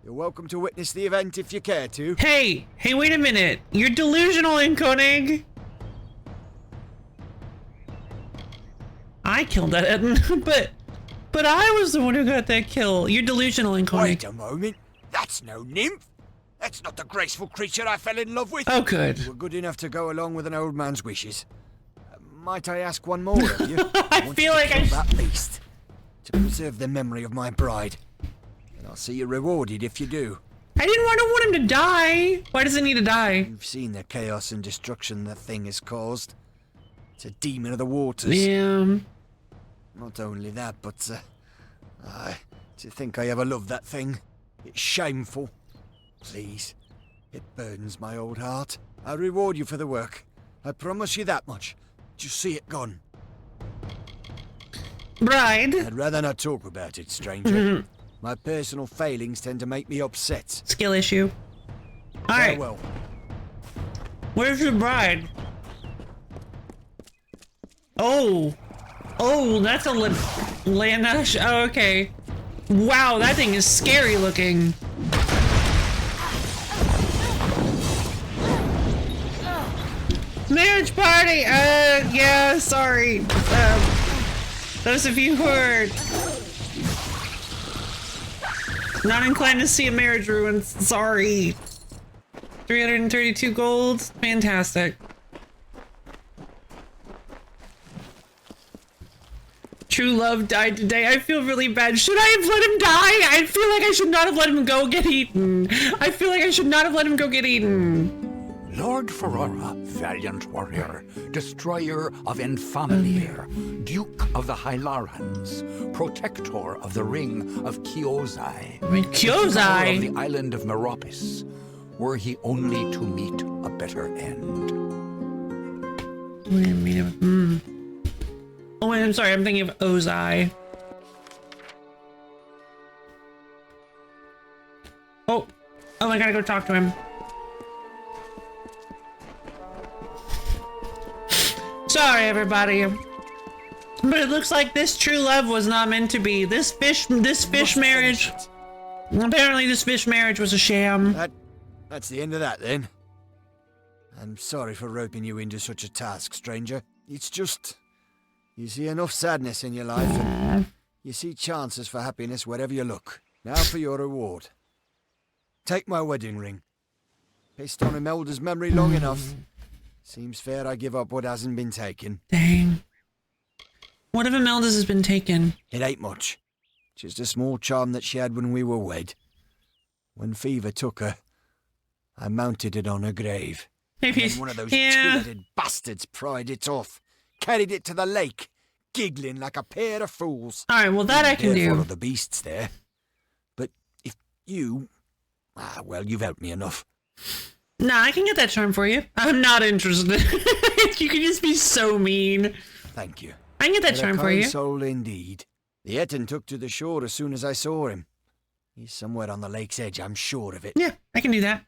You're welcome to witness the event if you care to. Hey, wait a minute. You're delusional, Inkonig. I killed that Etin, but I was the one who got that kill. You're delusional, Inkonig. Wait a moment. That's no nymph. That's not the graceful creature I fell in love with. Oh, good. You were good enough to go along with an old man's wishes. Might I ask one more of you? I feel like I that beast to preserve the memory of my bride. And I'll see you rewarded if you do. I didn't want him to die. Why does it need to die? You've seen the chaos and destruction that thing has caused. It's a demon of the waters. Yeah. Not only that, but to think I ever loved that thing. It's shameful. Please, it burdens my old heart. I'll reward you for the work. I promise you that much. Just see it gone. Bride. I'd rather not talk about it, stranger. My personal failings tend to make me upset. Skill issue. All right. Farewell. Where's your bride? Oh. Oh, that's a Lanash. Oh, okay. Wow, that thing is scary looking. Marriage party! Yeah, sorry. Those of you who are not inclined to see a marriage ruin, sorry. 332 gold, fantastic. True love died today. I feel really bad. Should I have let him die? I feel like I should not have let him go get eaten. I feel like I should not have let him go get eaten. Lord Ferrara, valiant warrior, destroyer of Infamir, Duke of the Hylarans, protector of the ring of Kiozai, Kiozai? of the island of Meropis, were he only to meet a better end. Oh, wait, I'm sorry. I'm thinking of Ozai. Oh, I gotta go talk to him. Sorry, everybody. But it looks like this true love was not meant to be. This fish marriage. Apparently this fish marriage was a sham. That's the end of that, then. I'm sorry for roping you into such a task, stranger. It's just... you see enough sadness in your life, and you see chances for happiness wherever you look. Now for your reward. Take my wedding ring. Pissed on Imelda's memory long enough. Seems fair I give up what hasn't been taken. Dang. What if Imelda's has been taken? It ain't much. Just a small charm that she had when we were wed. When fever took her, I mounted it on her grave. Maybe and one of those two-headed bastards pried it off. Carried it to the lake, giggling like a pair of fools. Alright, well that I can do. Follow the beasts there. But if you... well, you've helped me enough. Nah, I can get that charm for you. I'm not interested. You can just be so mean. Thank you. I can get that charm for you. Soul indeed. The Etten took to the shore as soon as I saw him. He's somewhere on the lake's edge, I'm sure of it. Yeah, I can do that.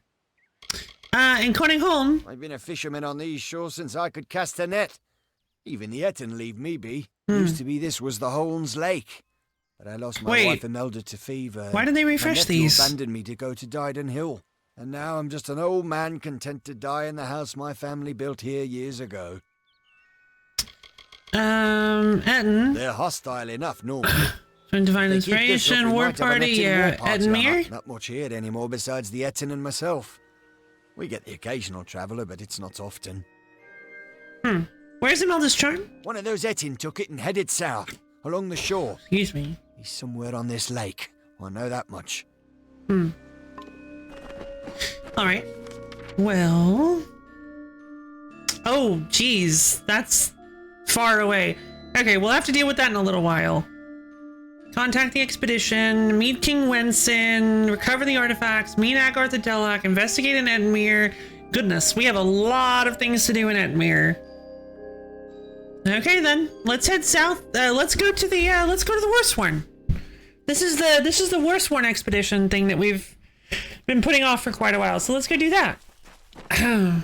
In Conning Holm. I've been a fisherman on these shores since I could cast a net. Even the Etten leave me be. Used to be this was the Holmes Lake. But I lost my wife Imelda to fever. Why did they refresh these? Abandoned me to go to Dyden Hill. And now I'm just an old man content to die in the house my family built here years ago. Etten. They're hostile enough normally. Divine Inspiration, War Party, yeah. Edmere? Not much here anymore besides the Etten and myself. We get the occasional traveller, but it's not often. Where's Imelda's charm? One of those Etten took it and headed south, along the shore. Excuse me. He's somewhere on this lake. I know that much. Alright. Well... oh, geez. That's far away. Okay, we'll have to deal with that in a little while. Contact the expedition, meet King Wenson, recover the artifacts, meet Agarth the Delak, investigate in Edmere. Goodness, we have a lot of things to do in Edmere. Okay then, let's head south. Let's go to the worst one. This is the worst one expedition thing that we've been putting off for quite a while. So let's go do that. Oh,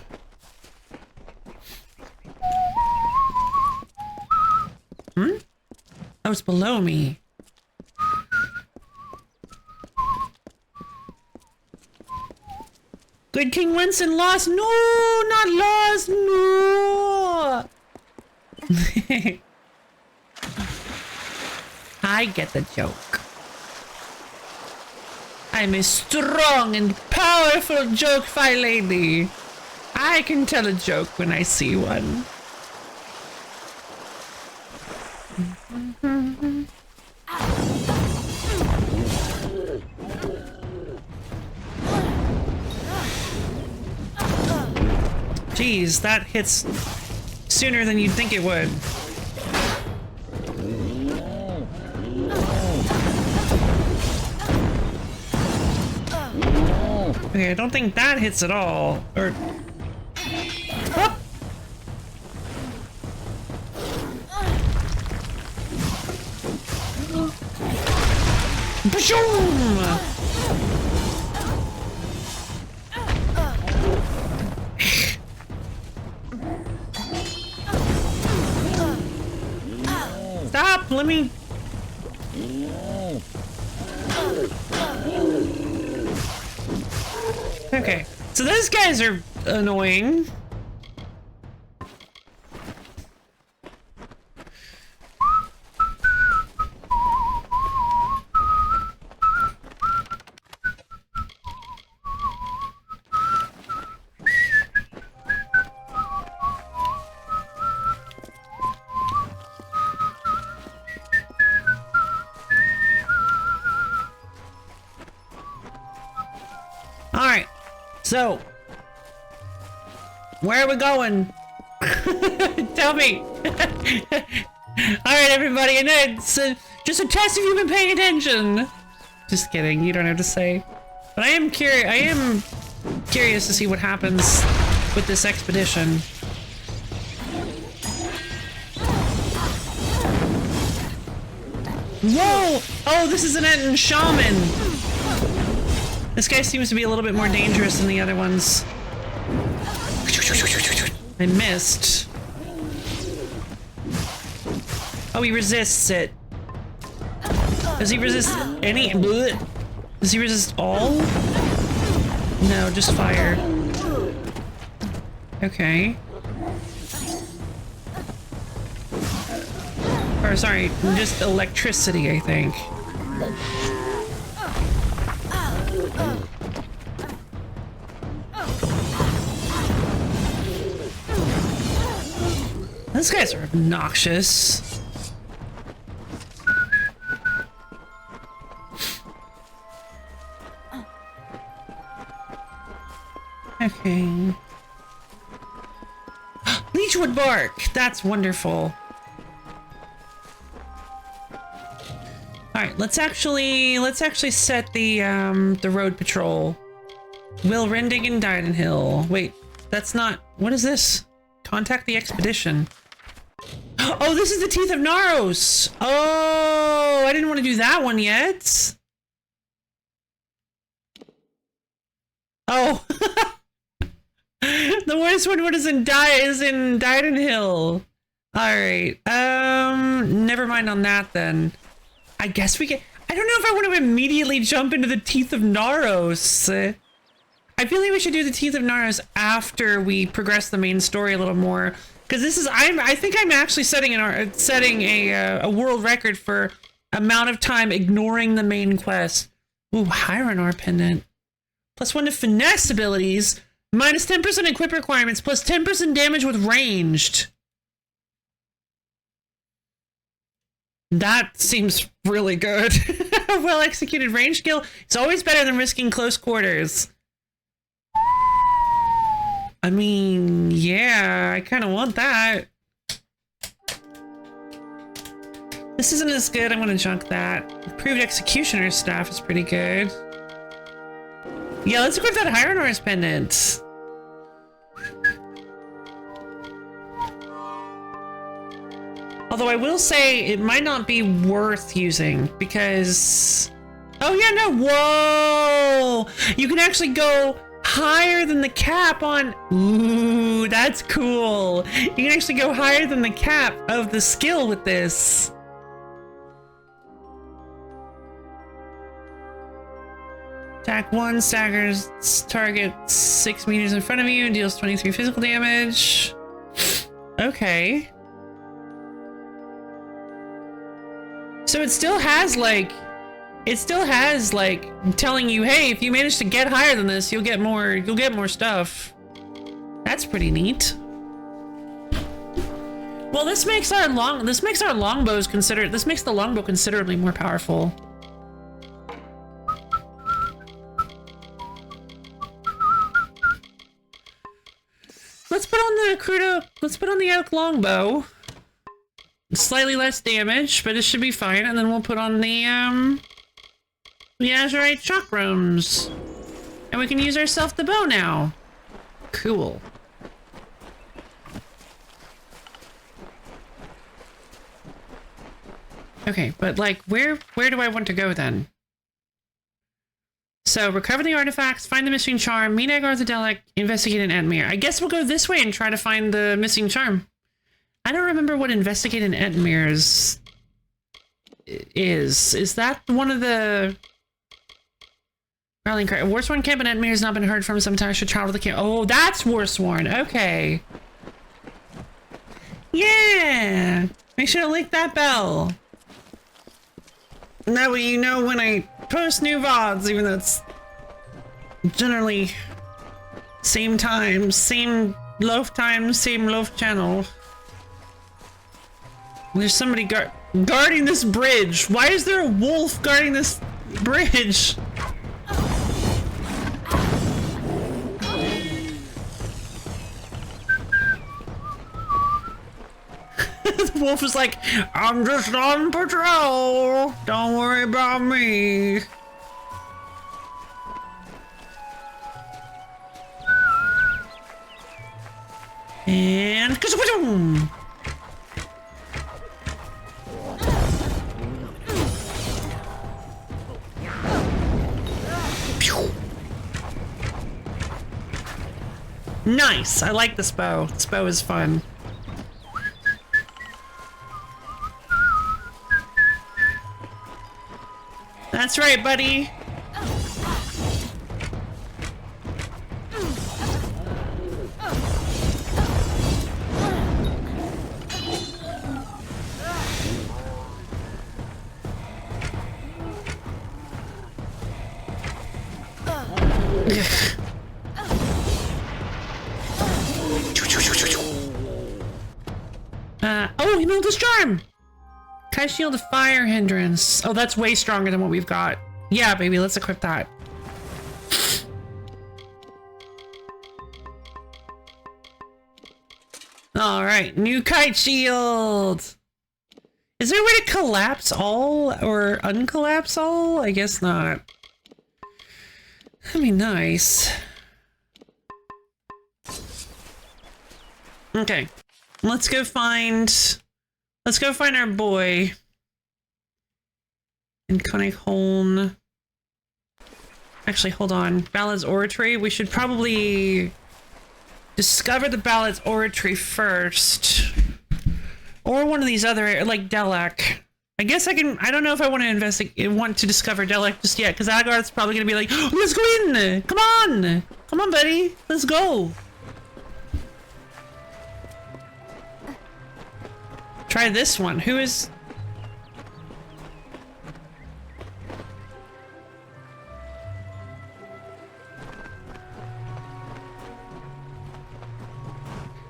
it's below me. Good King Winston lost. No, not lost. No. I get the joke. I'm a strong and powerful joke-fi lady. I can tell a joke when I see one. Jeez, that hits sooner than you'd think it would. Okay, I don't think that hits at all. Or... Ah! Boom! Stop! Let me... Okay, so those guys are annoying. Alright, so where are we going? Tell me. Alright, everybody, and it's just a test if you've been paying attention. Just kidding, you don't have to say. But I am curious to see what happens with this expedition. Whoa! Oh, this is an Enten shaman! This guy seems to be a little bit more dangerous than the other ones. I missed. Oh, he resists it. Does he resist any? Bleh. Does he resist all? No, just fire. Okay. Or sorry, just electricity, I think. These guys are obnoxious. Okay. Leechwood bark! That's wonderful. Alright, let's actually set the road patrol. Will Rending and Didenhill. Wait, that's not... What is this? Contact the expedition. Oh, this is the Teeth of Naros! Oh, I didn't want to do that one yet. Oh. The worst one is in Didenhill. Alright, never mind on that then. I guess we get... I don't know if I want to immediately jump into the Teeth of Naros. I feel like we should do the Teeth of Naros after we progress the main story a little more, because this is I think I'm actually setting a world record for amount of time ignoring the main quest. Ooh, Hyronar pendant. +1 to finesse abilities, -10% equip requirements, +10% damage with ranged. That seems really good. Well executed range skill. It's always better than risking close quarters. I mean, yeah, I kind of want that. This isn't as good. I'm gonna junk that. Improved Executioner's Staff is pretty good. Yeah, let's equip that Hyronor's pendant. Although I will say it might not be worth using because... Oh yeah, no, whoa! You can actually go higher than the cap on... Ooh, that's cool. You can actually go higher than the cap of the skill with this. Attack 1, staggers target 6 meters in front of you and deals 23 physical damage. Okay. So it still has, like, it still has like telling you, hey, if you manage to get higher than this, you'll get more stuff. That's pretty neat. Well, this makes the longbow considerably more powerful. Let's put on the oak longbow. Slightly less damage, but it should be fine. And then we'll put on the azurite chakrams. And we can use ourselves the bow now. Cool. Okay, but like, where do I want to go then? So, recover the artifacts, find the missing charm, meet Agar the Delic, investigate an Entmere. I guess we'll go this way and try to find the missing charm. I don't remember what investigate an Entmere is. Is that one of the... Rallying cry. Warsworn camp in Entmere has not been heard from. Sometimes I should travel to the camp. Oh, that's Warsworn. Okay. Yeah! Make sure to link that bell. That way you know when I post new VODs, even though it's generally same time, same loaf time, same loaf channel. There's somebody guarding this bridge. Why is there a wolf guarding this bridge? The wolf is like, I'm just on patrol. Don't worry about me. And nice. I like this bow. This bow is fun. That's right, buddy. Oh, you know this charm! Kai shield of fire hindrance. Oh, that's way stronger than what we've got. Yeah, baby, let's equip that. Alright, new kite shield! Is there a way to collapse all or uncollapse all? I guess not. That'd be nice. Okay. Let's go find our boy in Cunningham. Actually, hold on. Ballad's Oratory. We should probably discover the Ballad's Oratory first. Or one of these other, like Delac. I guess I don't know if I want to discover Delac just yet, because Agarth's probably going to be like, oh, let's go in! Come on! Come on, buddy! Let's go! Try this one. Who is...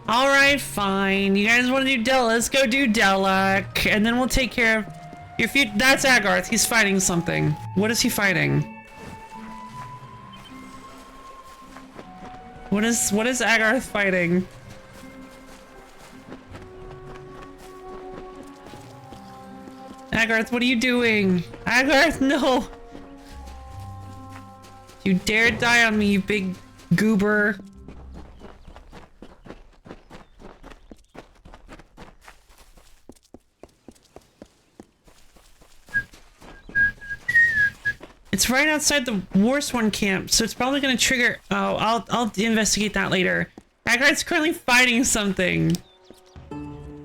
Alright, fine. You guys want to do Delac? Let's go do Delac. And then we'll take care of your future. That's Agarth. He's fighting something. What is he fighting? What is Agarth fighting? Agarth, what are you doing? Agarth, no! You dare die on me, you big goober. It's right outside the Warsworn camp, so it's probably gonna trigger... Oh, I'll investigate that later. Agarth's currently fighting something.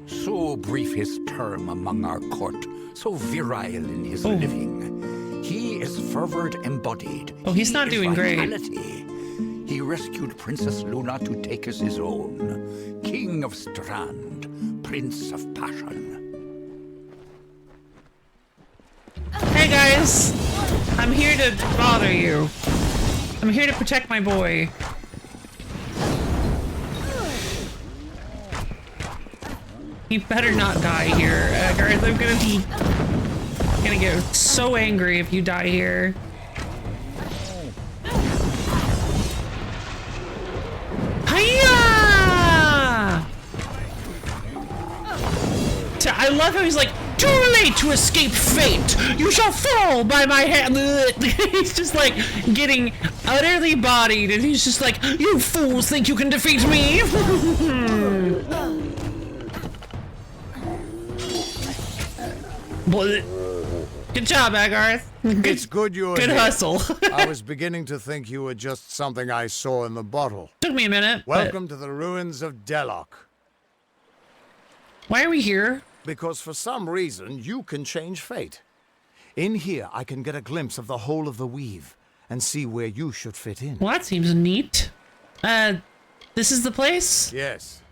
So brief his term among our court, so virile in his living. He is fervor embodied. Oh, he's not doing great. He rescued Princess Luna to take as his own. King of Strand, Prince of Passion. Hey guys! I'm here to bother you. I'm here to protect my boy. He better not die here, Garth. I'm gonna get so angry if you die here. Hiya! I love how he's like, too late to escape fate. You shall fall by my hand. He's just like getting utterly bodied, and he's just like, you fools think you can defeat me? Good job, Agarth. It's good you're Good here. hustle. I was beginning to think you were just something I saw in the bottle. Took me a minute. Welcome to the ruins of Delok. Why are we here? Because for some reason, you can change fate. In here, I can get a glimpse of the whole of the weave and see where you should fit in. Well, that seems neat. This is the place? Yes.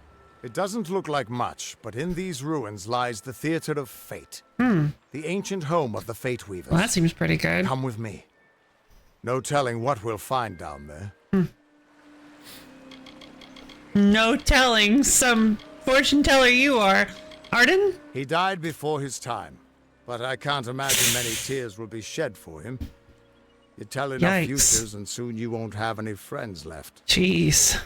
It doesn't look like much, but in these ruins lies the Theater of Fate. The ancient home of the Fate Weavers. Well, that seems pretty good. Come with me. No telling what we'll find down there. No telling. Some fortune teller you are. Arden? He died before his time, but I can't imagine many tears will be shed for him. You tell enough Yikes. futures and soon you won't have any friends left. Jeez.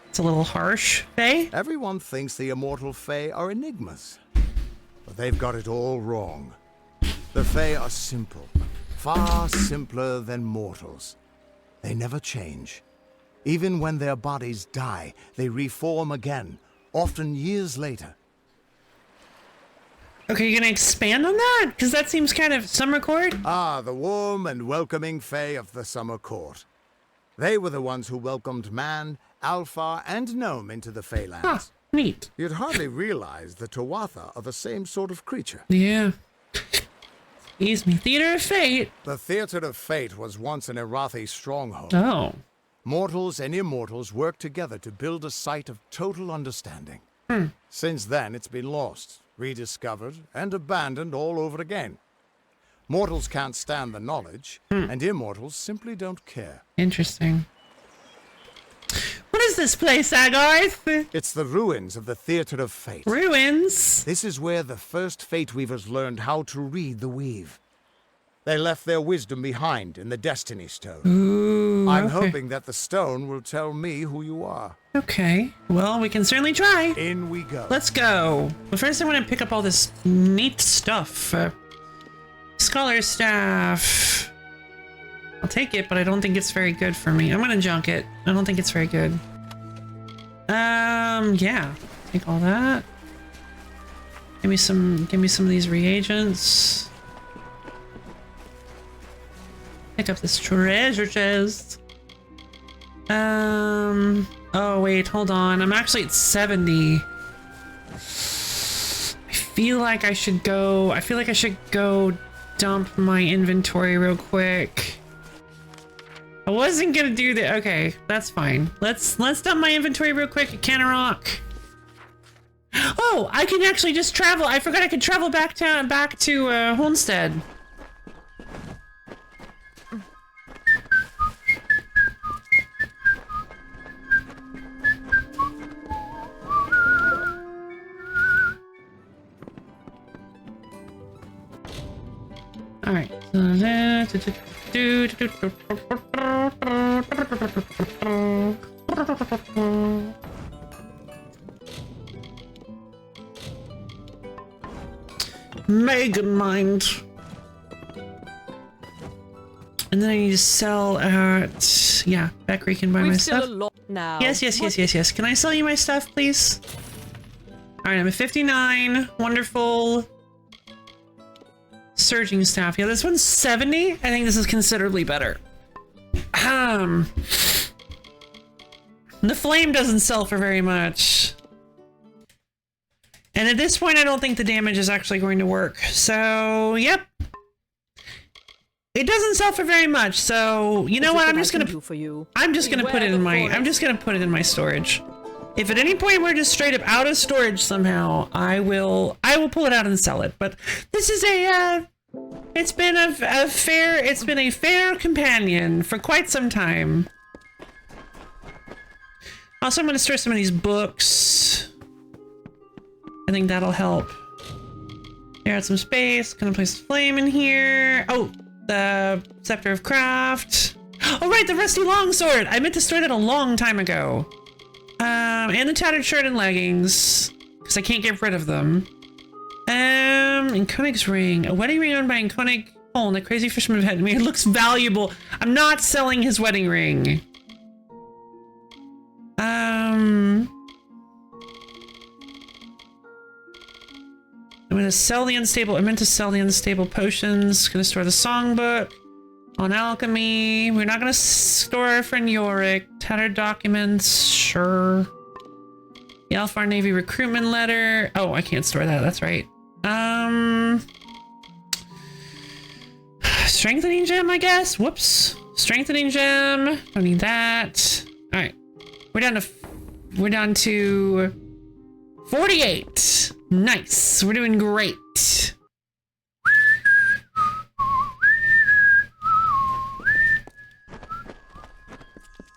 It's a little harsh, Faye. Everyone thinks the immortal Fae are enigmas, but they've got it all wrong. The Fae are simple, far simpler than mortals. They never change. Even when their bodies die, they reform again, often years later. Okay, you're gonna expand on that? Because that seems kind of Summer Court. Ah, the warm and welcoming Fae of the Summer Court. They were the ones who welcomed man, Alpha, and Gnome into the Feylands. Ah, neat. You'd hardly realize the Tuatha are the same sort of creature. Yeah. Excuse me. Theater of Fate. The Theater of Fate was once an Irathi stronghold. Oh. Mortals and immortals worked together to build a site of total understanding. Since then, it's been lost, rediscovered, and abandoned all over again. Mortals can't stand the knowledge, and immortals simply don't care. Interesting. What is this place, Agarth? It's the ruins of the Theater of Fate. Ruins? This is where the first Fate Weavers learned how to read the weave. They left their wisdom behind in the Destiny Stone. Ooh, I'm okay. hoping that the stone will tell me who you are. Okay. Well, we can certainly try. In we go. Let's go. But first I want to pick up all this neat stuff. Scholar staff. I'll take it, but I don't think it's very good for me. I'm gonna junk it. I don't think it's very good. Yeah. Take all that. Give me some of these reagents. Pick up this treasure chest. Oh wait, hold on. I'm actually at 70. I feel like I should go dump my inventory real quick. I wasn't gonna do that. Okay, that's fine. Let's dump my inventory real quick at Canarok. Oh, I can actually just travel. I forgot I could travel back to Homestead. All right. Mega Mind. And then I need to sell at, yeah, Beckery can buy my stuff. Now. Yes. Can I sell you my stuff, please? All right, I'm at 59. Wonderful. Surging staff. Yeah, this one's 70. I think this is considerably better. The flame doesn't sell for very much. And at this point, I don't think the damage is actually going to work. So, yep. It doesn't sell for very much. So, you know what? I'm just gonna put it in my storage. If at any point we're just straight up out of storage somehow, I will pull it out and sell it. But this is a It's been a fair companion for quite some time. Also, I'm going to store some of these books. I think that'll help. Here, add some space. Gonna place a flame in here. Oh, the Scepter of Craft. Oh, right, the Rusty Longsword. I meant to store that a long time ago. And the tattered shirt and leggings, because I can't get rid of them. Inconig's ring. A wedding ring owned by Inconig Holm, the crazy fisherman of Headmere. It looks valuable. I'm not selling his wedding ring. I'm gonna sell the unstable. I meant to sell the unstable potions. Gonna store the songbook on alchemy. We're not gonna store our friend Yorick. Tattered documents, sure. The Alfar Navy recruitment letter. Oh, I can't store that. That's right. Strengthening gem, I guess. Whoops. Strengthening gem. Don't need that. All right. We're down to 48. Nice. We're doing great.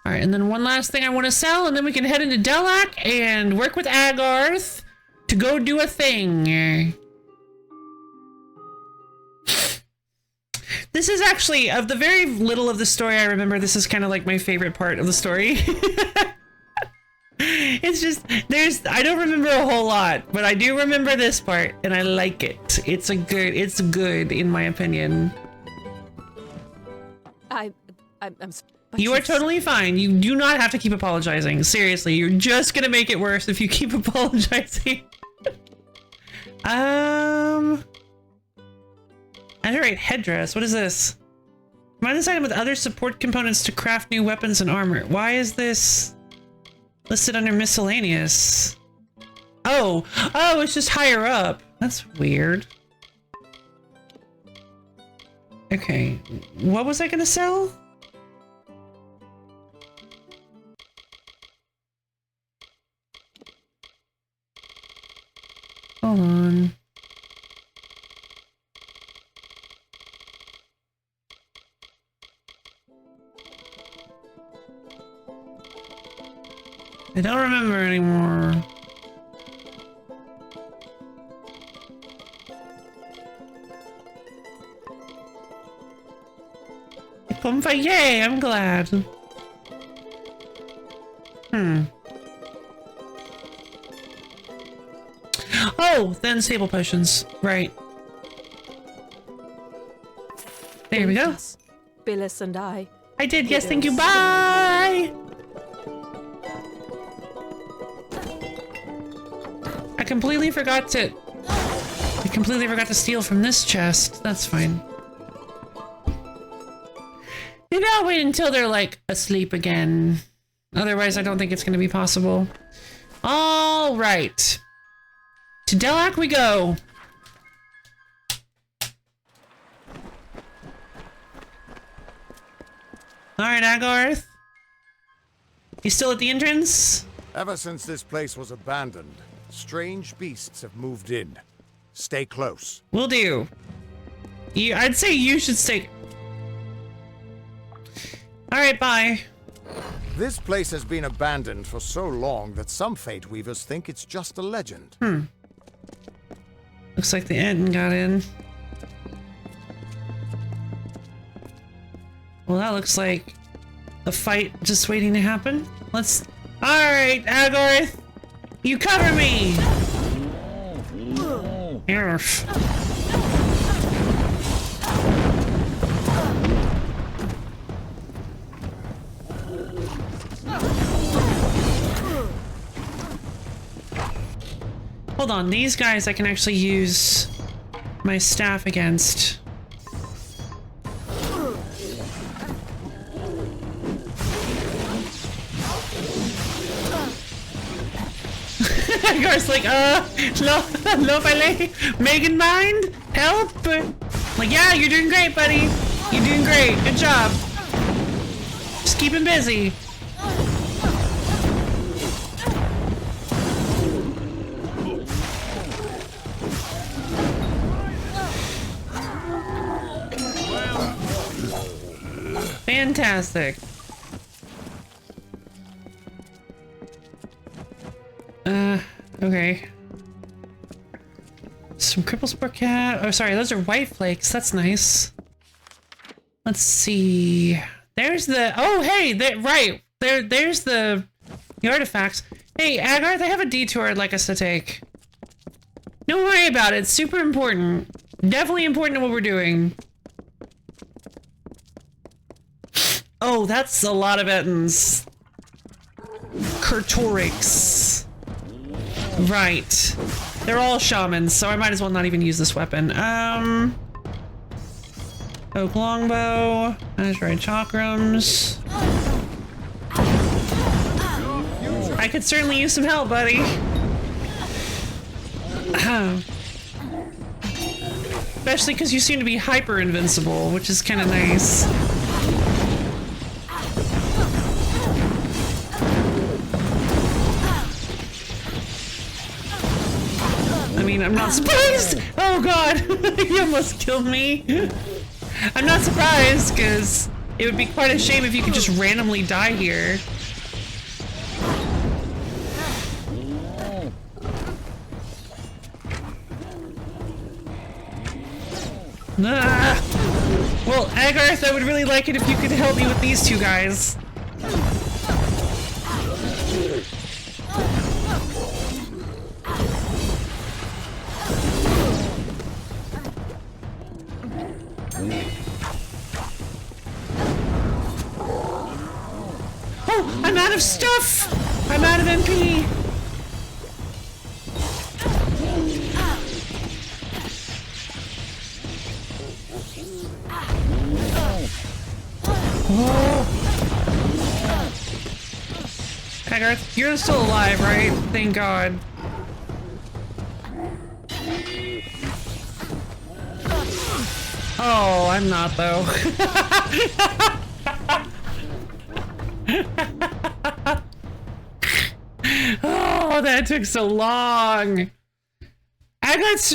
All right, and then one last thing I want to sell, and then we can head into Delac and work with Agarth to go do a thing. This is actually, of the very little of the story I remember, this is kind of like my favorite part of the story. It's just, I don't remember a whole lot, but I do remember this part, and I like it. It's good, in my opinion. You are totally fine. You do not have to keep apologizing. Seriously, you're just gonna make it worse if you keep apologizing. Netherite headdress. What is this? Combine this item with other support components to craft new weapons and armor. Why is this listed under miscellaneous? Oh, it's just higher up. That's weird. Okay, what was I gonna sell? Hold on. I don't remember anymore. Yay, I'm glad. Oh, then stable potions. Right. There we go. Billis and I. I did, yes, thank you. Bye! I completely forgot to steal from this chest. That's fine. Maybe I'll wait until they're, like, asleep again. Otherwise, I don't think it's gonna be possible. All right. To Delac we go. Alright, Agarth. You still at the entrance? Ever since this place was abandoned, strange beasts have moved in. Stay close. Will do. I'd say you should stay. Alright, bye. This place has been abandoned for so long that some Fate Weavers think it's just a legend. Looks like the Enten got in. Well, that looks like a fight just waiting to happen. Alright, Agarth! You cover me! Arf. Hold on, these guys I can actually use my staff against. Gar's like, no, Palais, Megan mind? Help? Like, yeah, you're doing great, buddy. You're doing great. Good job. Just keep him busy. Fantastic. Okay. Some cripple spore cat. Oh, sorry, those are white flakes. That's nice. Let's see. There's the. Oh, hey, right. There's the artifacts. Hey, Agarth, I have a detour I'd like us to take. Don't worry about it. It's super important. Definitely important to what we're doing. Oh, that's a lot of Ettins. Kurtorix. Right. They're all shamans, so I might as well not even use this weapon. Oak longbow. Azurite chakrams. I could certainly use some help, buddy. Especially because you seem to be hyper invincible, which is kind of nice. I mean, I'm not surprised! Oh god! He almost killed me! I'm not surprised, because it would be quite a shame if you could just randomly die here. Ah. Well, Agarth, I would really like it if you could help me with these two guys. Oh, I'm out of stuff! I'm out of MP! Agarth, you're still alive, right? Thank God. Oh, I'm not though. Oh, that took so long. Agarth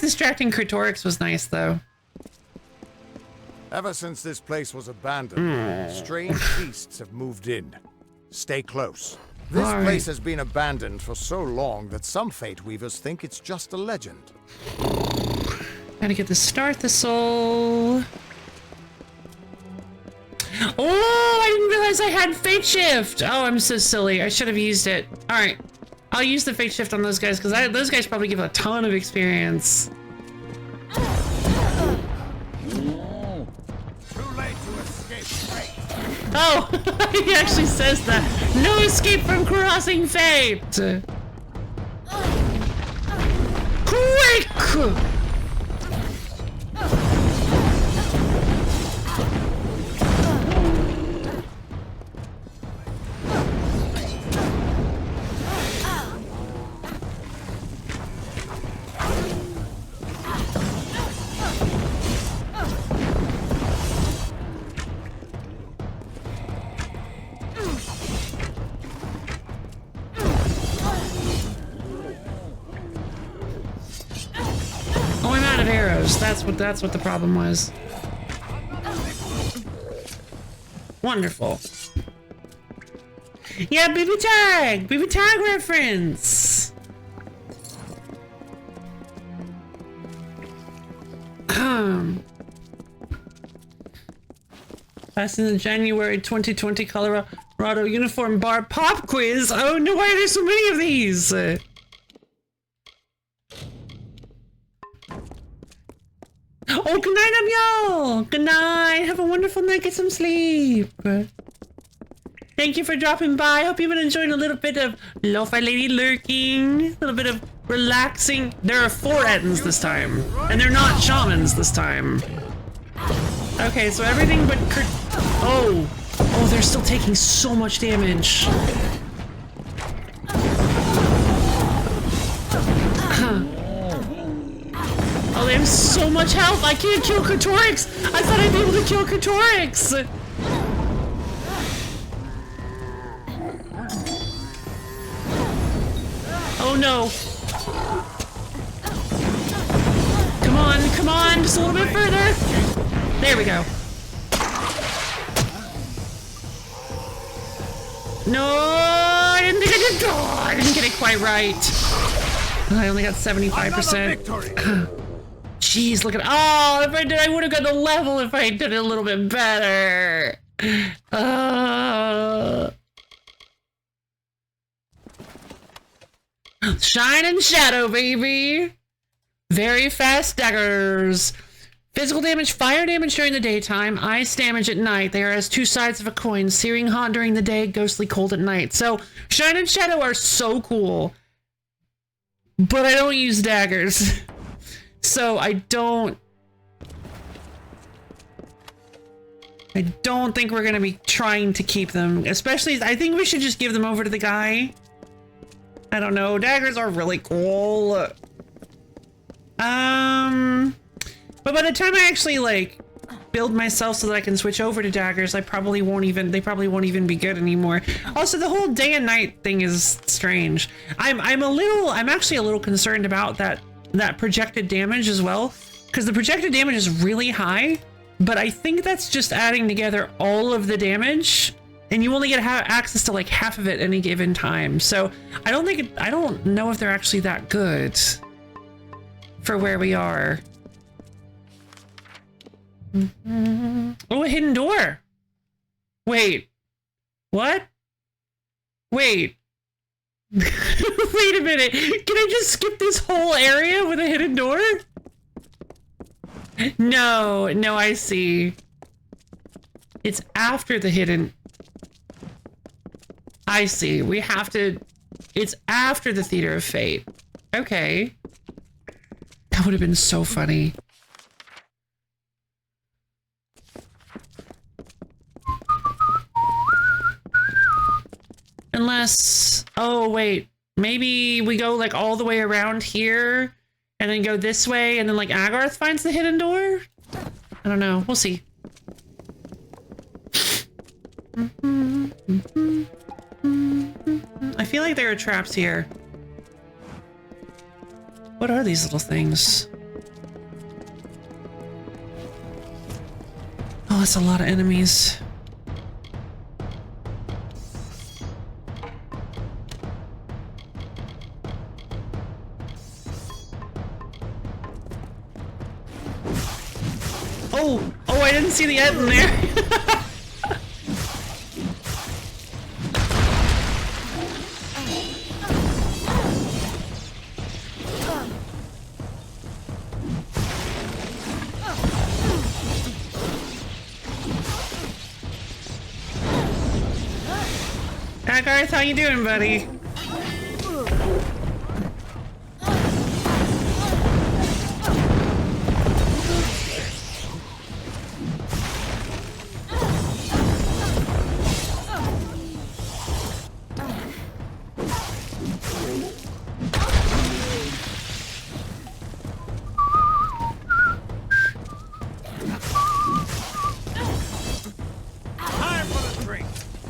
distracting Kurtorix was nice though. Ever since this place was abandoned, strange beasts have moved in. Stay close. This place has been abandoned for so long that some Fate Weavers think it's just a legend. Gotta get the Star Thistle. Oh, I didn't realize I had Fate Shift. Oh, I'm so silly. I should have used it. All right, I'll use the Fate Shift on those guys because those guys probably give a ton of experience. Oh, he actually says that. No escape from crossing fate. Quick! That's what the problem was. Wonderful. Yeah, baby tag reference. That's in the January 2020 Colorado Uniform Bar Pop Quiz. Oh no, why are there so many of these? Oh, good night, y'all. Good night. Have a wonderful night. Get some sleep. Thank you for dropping by. Hope you've been enjoying a little bit of Lo-Fi Lady lurking. A little bit of relaxing. There are 4 Ettins this time. And they're not shamans this time. Okay, so everything but Oh, they're still taking so much damage. Oh, they have so much health! I can't kill Kurtorix! I thought I'd be able to kill Kurtorix! Oh no! Come on, just a little bit further! There we go. No, I didn't think I did. Oh, I didn't get it quite right. I only got 75%. Jeez, look at. Oh, if I did, I would have got the level if I did it a little bit better. Shine and shadow, baby. Very fast daggers. Physical damage, fire damage during the daytime, ice damage at night. They are as two sides of a coin, searing hot during the day, ghostly cold at night. So, Shine and Shadow are so cool, but I don't use daggers. So, I don't think we're going to be trying to keep them. Especially, I think we should just give them over to the guy. I don't know, daggers are really cool. But by the time I actually like build myself so that I can switch over to daggers, they probably won't even be good anymore. Also, the whole day and night thing is strange. I'm actually a little concerned about that projected damage as well, because the projected damage is really high, but I think that's just adding together all of the damage, and you only get access to like half of it any given time. So I don't know if they're actually that good for where we are. Oh, a hidden door. Wait. What? Wait. Wait a minute. Can I just skip this whole area with a hidden door? No, I see. It's after the hidden. I see. We have to. It's after the Theater of Fate. Okay. That would have been so funny. Unless, oh wait, maybe we go like all the way around here and then go this way and then like Agarth finds the hidden door? I don't know, we'll see. I feel like there are traps here. What are these little things? Oh, that's a lot of enemies. Oh, I didn't see the end in there. Garth, how you doing, buddy?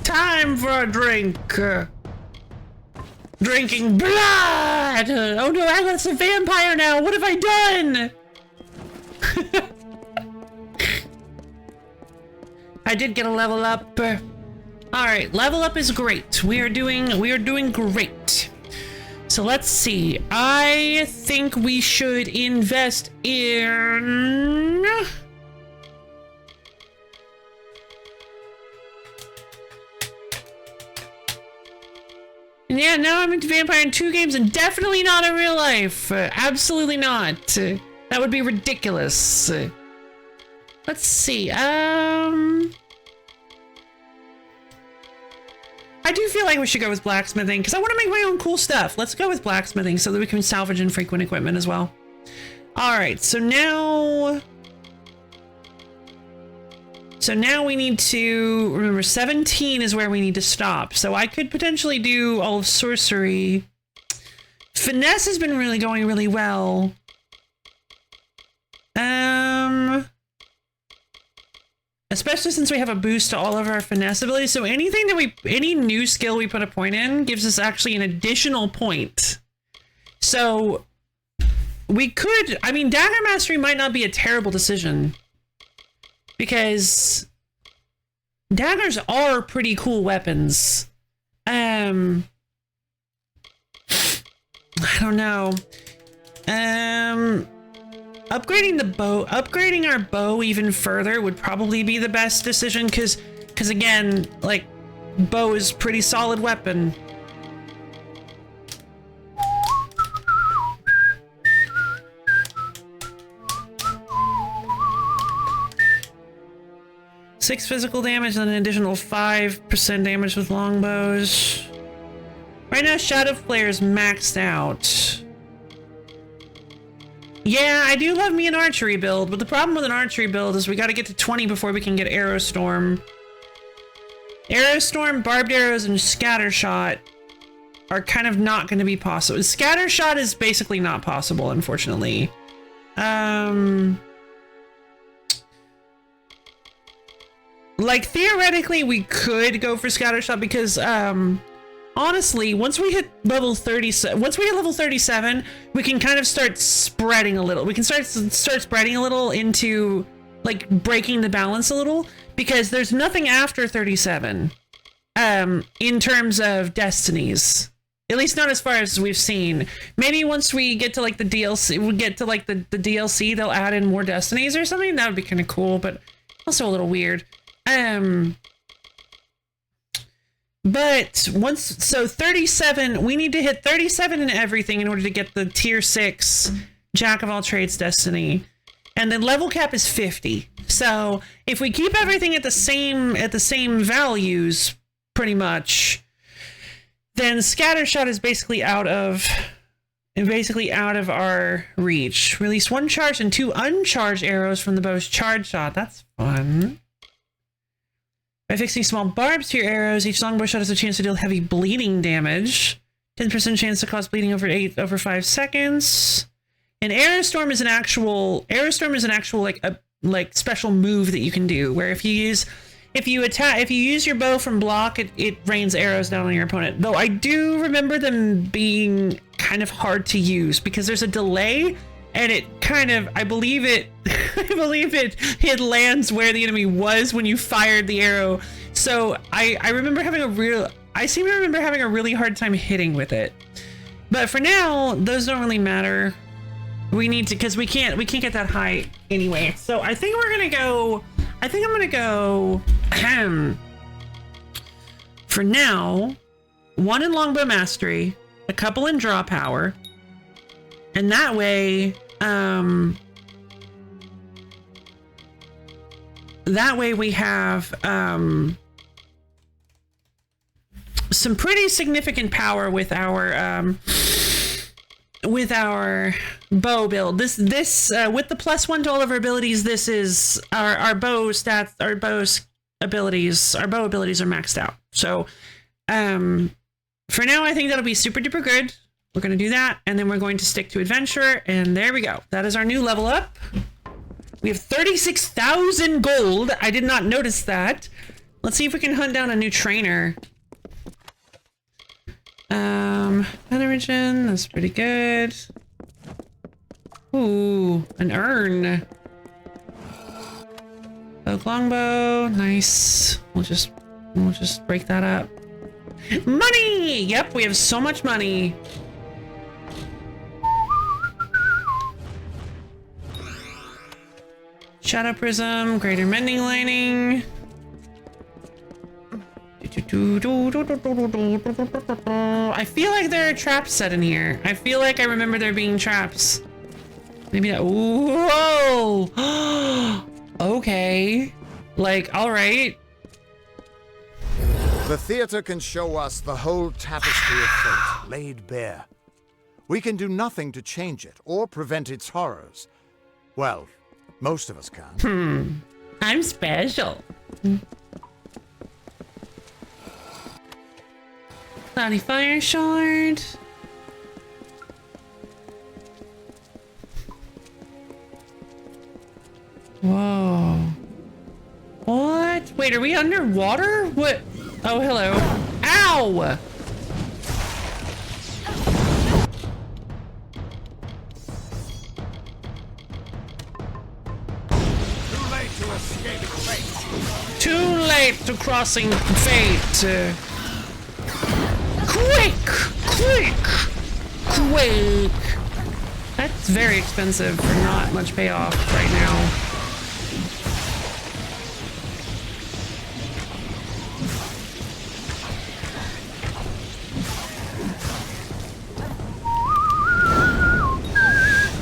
Time for a drink. Drinking blood. Oh no, Agat's a vampire now. What have I done? I did get a level up. All right, level up is great. We are doing great. So let's see. I think we should invest in. Yeah, now I'm into vampire in 2 games and definitely not in real life. Absolutely not. That would be ridiculous. Let's see. I do feel like we should go with blacksmithing because I want to make my own cool stuff. Let's go with blacksmithing so that we can salvage infrequent equipment as well. All right, so now we need to remember 17 is where we need to stop. So I could potentially do all of sorcery. Finesse has been going really well. Especially since we have a boost to all of our finesse abilities. So any new skill we put a point in gives us actually an additional point. So we could, I mean, Dagger Mastery might not be a terrible decision. because daggers are pretty cool weapons. I don't know. Upgrading our bow even further would probably be the best decision, because again, like, bow is pretty solid weapon. Six physical damage and an additional 5% damage with longbows. Right now, Shadow Flare is maxed out. Yeah, I do love me an archery build, but the problem with an archery build is we gotta get to 20 before we can get Arrow Storm. Arrow Storm, Barbed Arrows, and Scattershot are kind of not gonna be possible. Scattershot is basically not possible, unfortunately. Like, theoretically, we could go for Scattershot because, honestly, once we hit level 37, we can kind of start spreading a little. We can start spreading a little into, like, breaking the balance a little, because there's nothing after 37, in terms of destinies. At least not as far as we've seen. Maybe once we get to, like, the DLC, the DLC, they'll add in more destinies or something. That would be kind of cool, but also a little weird. But so 37, we need to hit 37 in everything in order to get the tier 6 Jack of all trades destiny. And the level cap is 50. So if we keep everything at the same values, pretty much, then Scattershot is basically out of our reach. Release 1 charged and 2 uncharged arrows from the bow's charge shot. That's fun. By fixing small barbs to your arrows, each longbow shot has a chance to deal heavy bleeding damage. 10% chance to cause bleeding over 5 seconds. And Arrow Storm is an actual like special move that you can do, where if you use your bow from block, it rains arrows down on your opponent. Though I do remember them being kind of hard to use because there's a delay, and it kind of, I believe it lands where the enemy was when you fired the arrow. So I seem to remember having a really hard time hitting with it. But for now, those don't really matter. We need to, because we can't get that high anyway. So I think I'm gonna go for now, 1 in longbow mastery, a couple in draw power, and that way we have some pretty significant power with our bow build. This with the +1 to all of our abilities, this is our bow stats, our bow abilities are maxed out. So for now, I think that'll be super duper good. We're going to do that, and then we're going to stick to adventure, and there we go. That is our new level up. We have 36,000 gold. I did not notice that. Let's see if we can hunt down a new trainer. Origin, that's pretty good. Ooh, an urn. Oak longbow, nice. We'll just break that up. Money! Yep, we have so much money. Shadow Prism, Greater Mending Lining. I feel like there are traps set in here. I feel like I remember there being traps. Maybe not. Whoa! Okay. Like, alright. The theater can show us the whole tapestry of fate laid bare. We can do nothing to change it or prevent its horrors. Well, most of us can. I'm special. Cloudy Fire Shard. Whoa. What? Wait, are we underwater? What? Oh, hello. Ow! Too late. Too late to crossing fate. Quick! Quick! Quick! That's very expensive for not much payoff right now.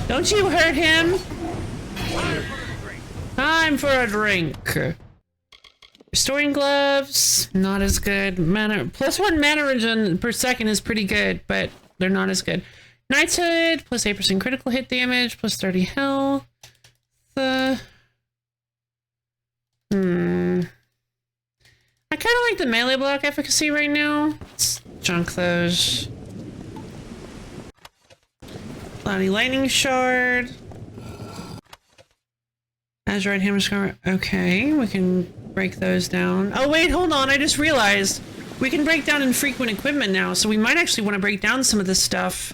Don't you hurt him? Time for a drink. Restoring gloves, not as good. Mana +1 mana regen per second is pretty good, but they're not as good. Knight's Hood, +8% critical hit damage, +30 health. I kind of like the melee block efficacy right now. Let's junk those. Cloudy Lightning Shard. Azurite Hammer Scar. Okay, we can break those down. Oh wait, hold on, I just realized we can break down infrequent equipment now, so we might actually want to break down some of this stuff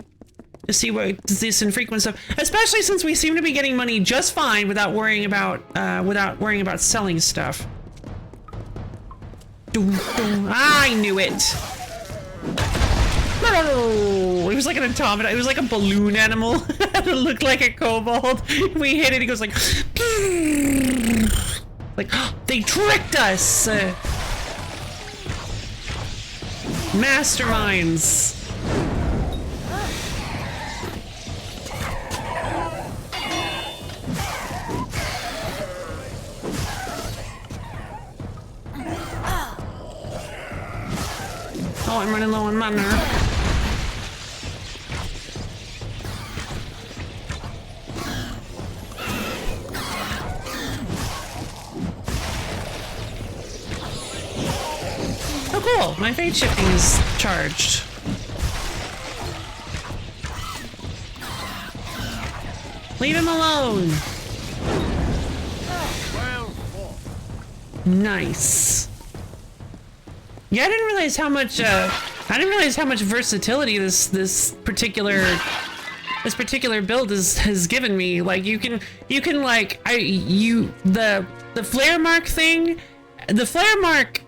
to see what this infrequent stuff, especially since we seem to be getting money just fine without worrying about selling stuff. I knew it. No, it was like an automata. It was like a balloon animal that looked like a kobold. We hit it. He goes like, they tricked us. Masterminds. Oh, I'm running low on mana. Oh cool, my fate shifting is charged. Leave him alone. Nice. Yeah, I didn't realize how much versatility this particular build has given me. Like you can like the flare mark thing, the flare mark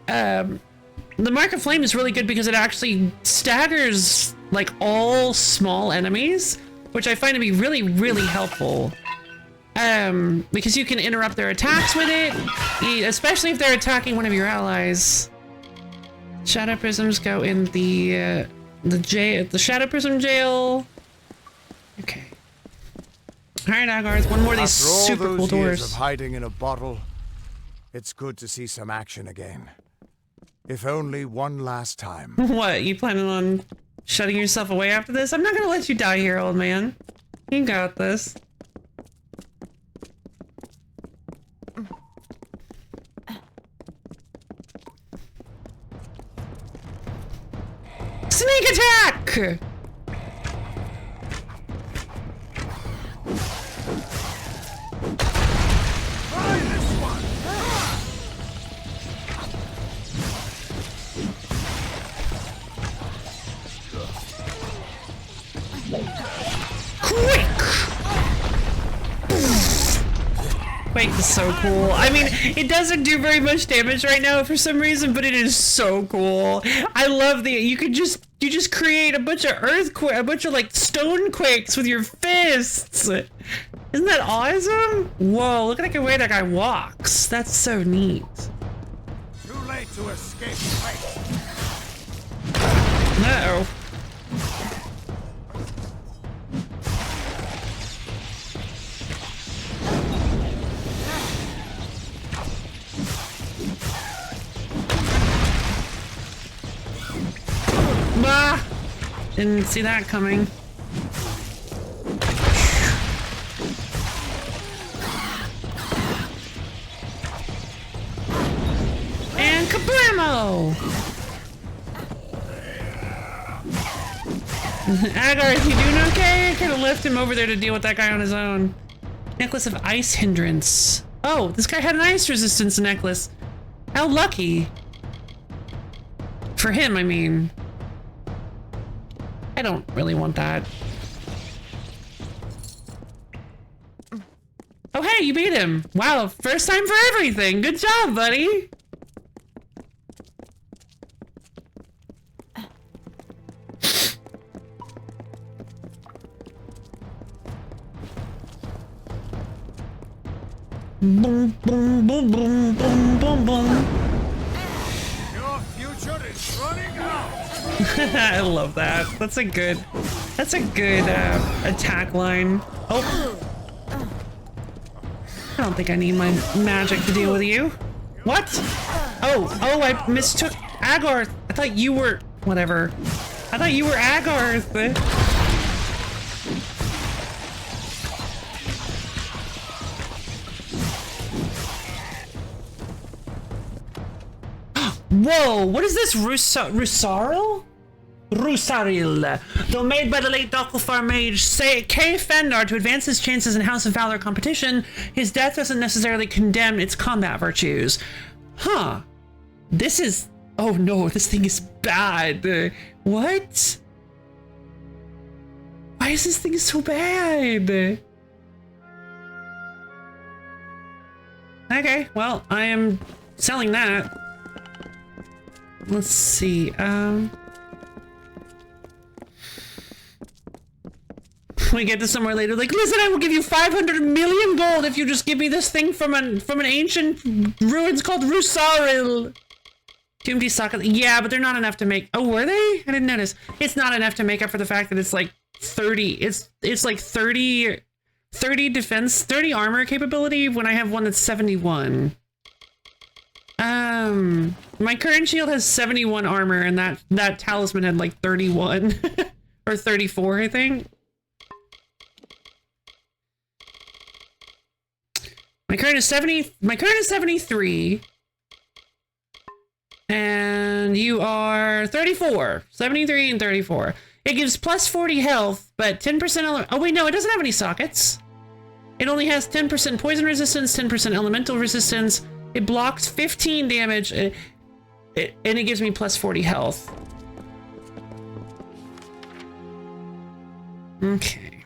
the Mark of Flame is really good because it actually staggers like all small enemies, which I find to be really, really helpful. Because you can interrupt their attacks with it, especially if they're attacking one of your allies. Shadow Prisms go in the Shadow Prism jail. Okay. All right, Agarth, one more of these super cool doors. Of hiding in a bottle, it's good to see some action again. If only one last time. What, you planning on shutting yourself away after this? I'm not gonna let you die here, old man. You got this. Sneak attack! Quake is so cool. I mean, it doesn't do very much damage right now for some reason, but it is so cool. I love the you just create a bunch of like stone quakes with your fists. Isn't that awesome? Whoa, look at the way that guy walks. That's so neat. Too late to escape. Uh-oh. Ah! Didn't see that coming. And kablamo! Agar, is he doing okay? I could have left him over there to deal with that guy on his own. Necklace of Ice Hindrance. Oh, this guy had an ice resistance necklace. How lucky. For him, I mean. I don't really want that. Oh, hey, you beat him. Wow, first time for everything. Good job, buddy. Boom, boom, boom, boom, boom, boom, boom. Your future is running out. I love that. That's a good attack line. Oh. I don't think I need my magic to deal with you. What? Oh, I mistook Agarth. I thought you were... Whatever. I thought you were Agarth. Whoa, what is this? Rusaril? Rusaril. Though made by the late Dokkulfar mage K. Fendar to advance his chances in House of Valor competition, his death doesn't necessarily condemn its combat virtues. Huh. This is... Oh no, this thing is bad. What? Why is this thing so bad? Okay, well, I am selling that. Let's see, we get to somewhere later, like, listen, I will give you 500 million gold if you just give me this thing from an ancient ruins called Rusaril. 2 empty sockets. Yeah, but they're not enough to make... Oh, were they? I didn't notice. It's not enough to make up for the fact that it's like 30... It's like 30 defense, 30 armor capability when I have one that's 71. My current shield has 71 armor, and that talisman had like 31 or 34, I think. My current is 70. My current is 73, and you are 34. 73 and 34. It gives plus 40 health, but 10%. Oh wait, no, it doesn't have any sockets. It only has 10% poison resistance, 10% elemental resistance. It blocks 15 damage, and it gives me plus 40 health. Okay.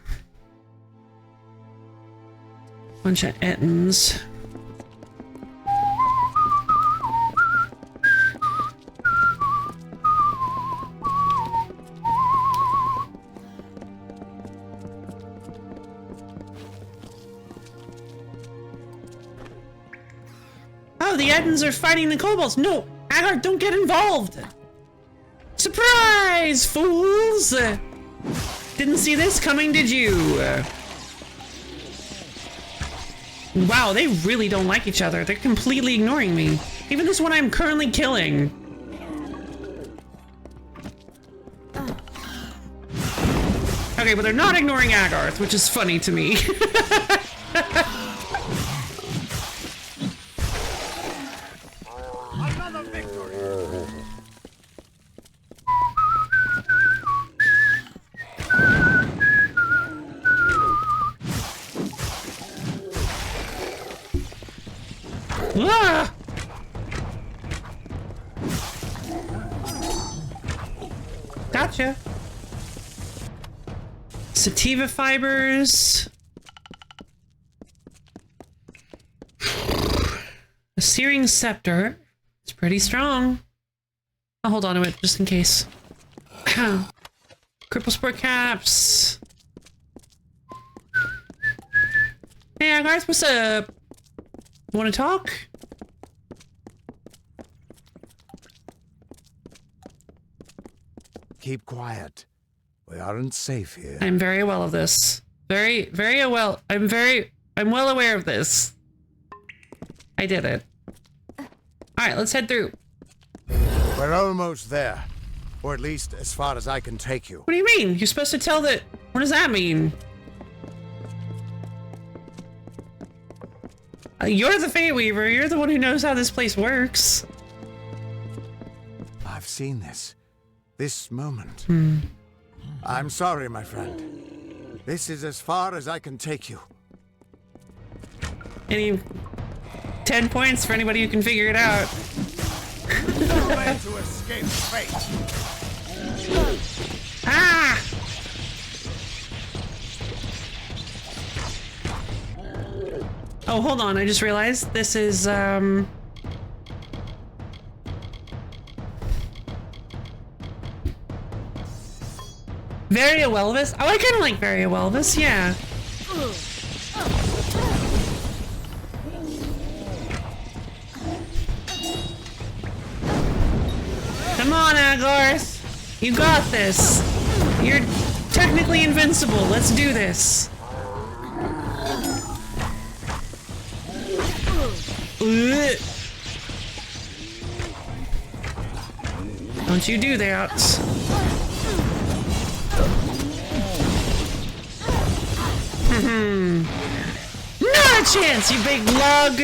Bunch of Ettins. Oh, the Ettins are fighting the kobolds. No, Agar, don't get involved. Surprise, fools! Didn't see this coming, did you? Wow, they really don't like each other. They're completely ignoring me. Even this one I'm currently killing. Okay, but they're not ignoring Agarth, which is funny to me. Another victory. Ah! Gotcha. Sativa fibers. A searing scepter. It's pretty strong. I'll hold on to it just in case. Cripple spore caps. Hey, guys, what's up? Want to talk? Keep quiet. We aren't safe here. I'm very well of this. Very well. I'm well aware of this. I did it. Alright, let's head through. We're almost there. Or at least as far as I can take you. What do you mean? You're supposed to tell that... What does that mean? You're the Fate Weaver. You're the one who knows how this place works. I've seen this. This moment. I'm sorry, my friend. This is as far as I can take you. Any 10 points for anybody who can figure it out. No way to escape fate. Ah! Oh, hold on. I just realized this is, Varia Welvis. Oh, I kind of like Varia Welvis, yeah. Come on, Agarth. You got this. You're technically invincible. Let's do this. Ugh. Don't you do that. Not a chance, you big lug!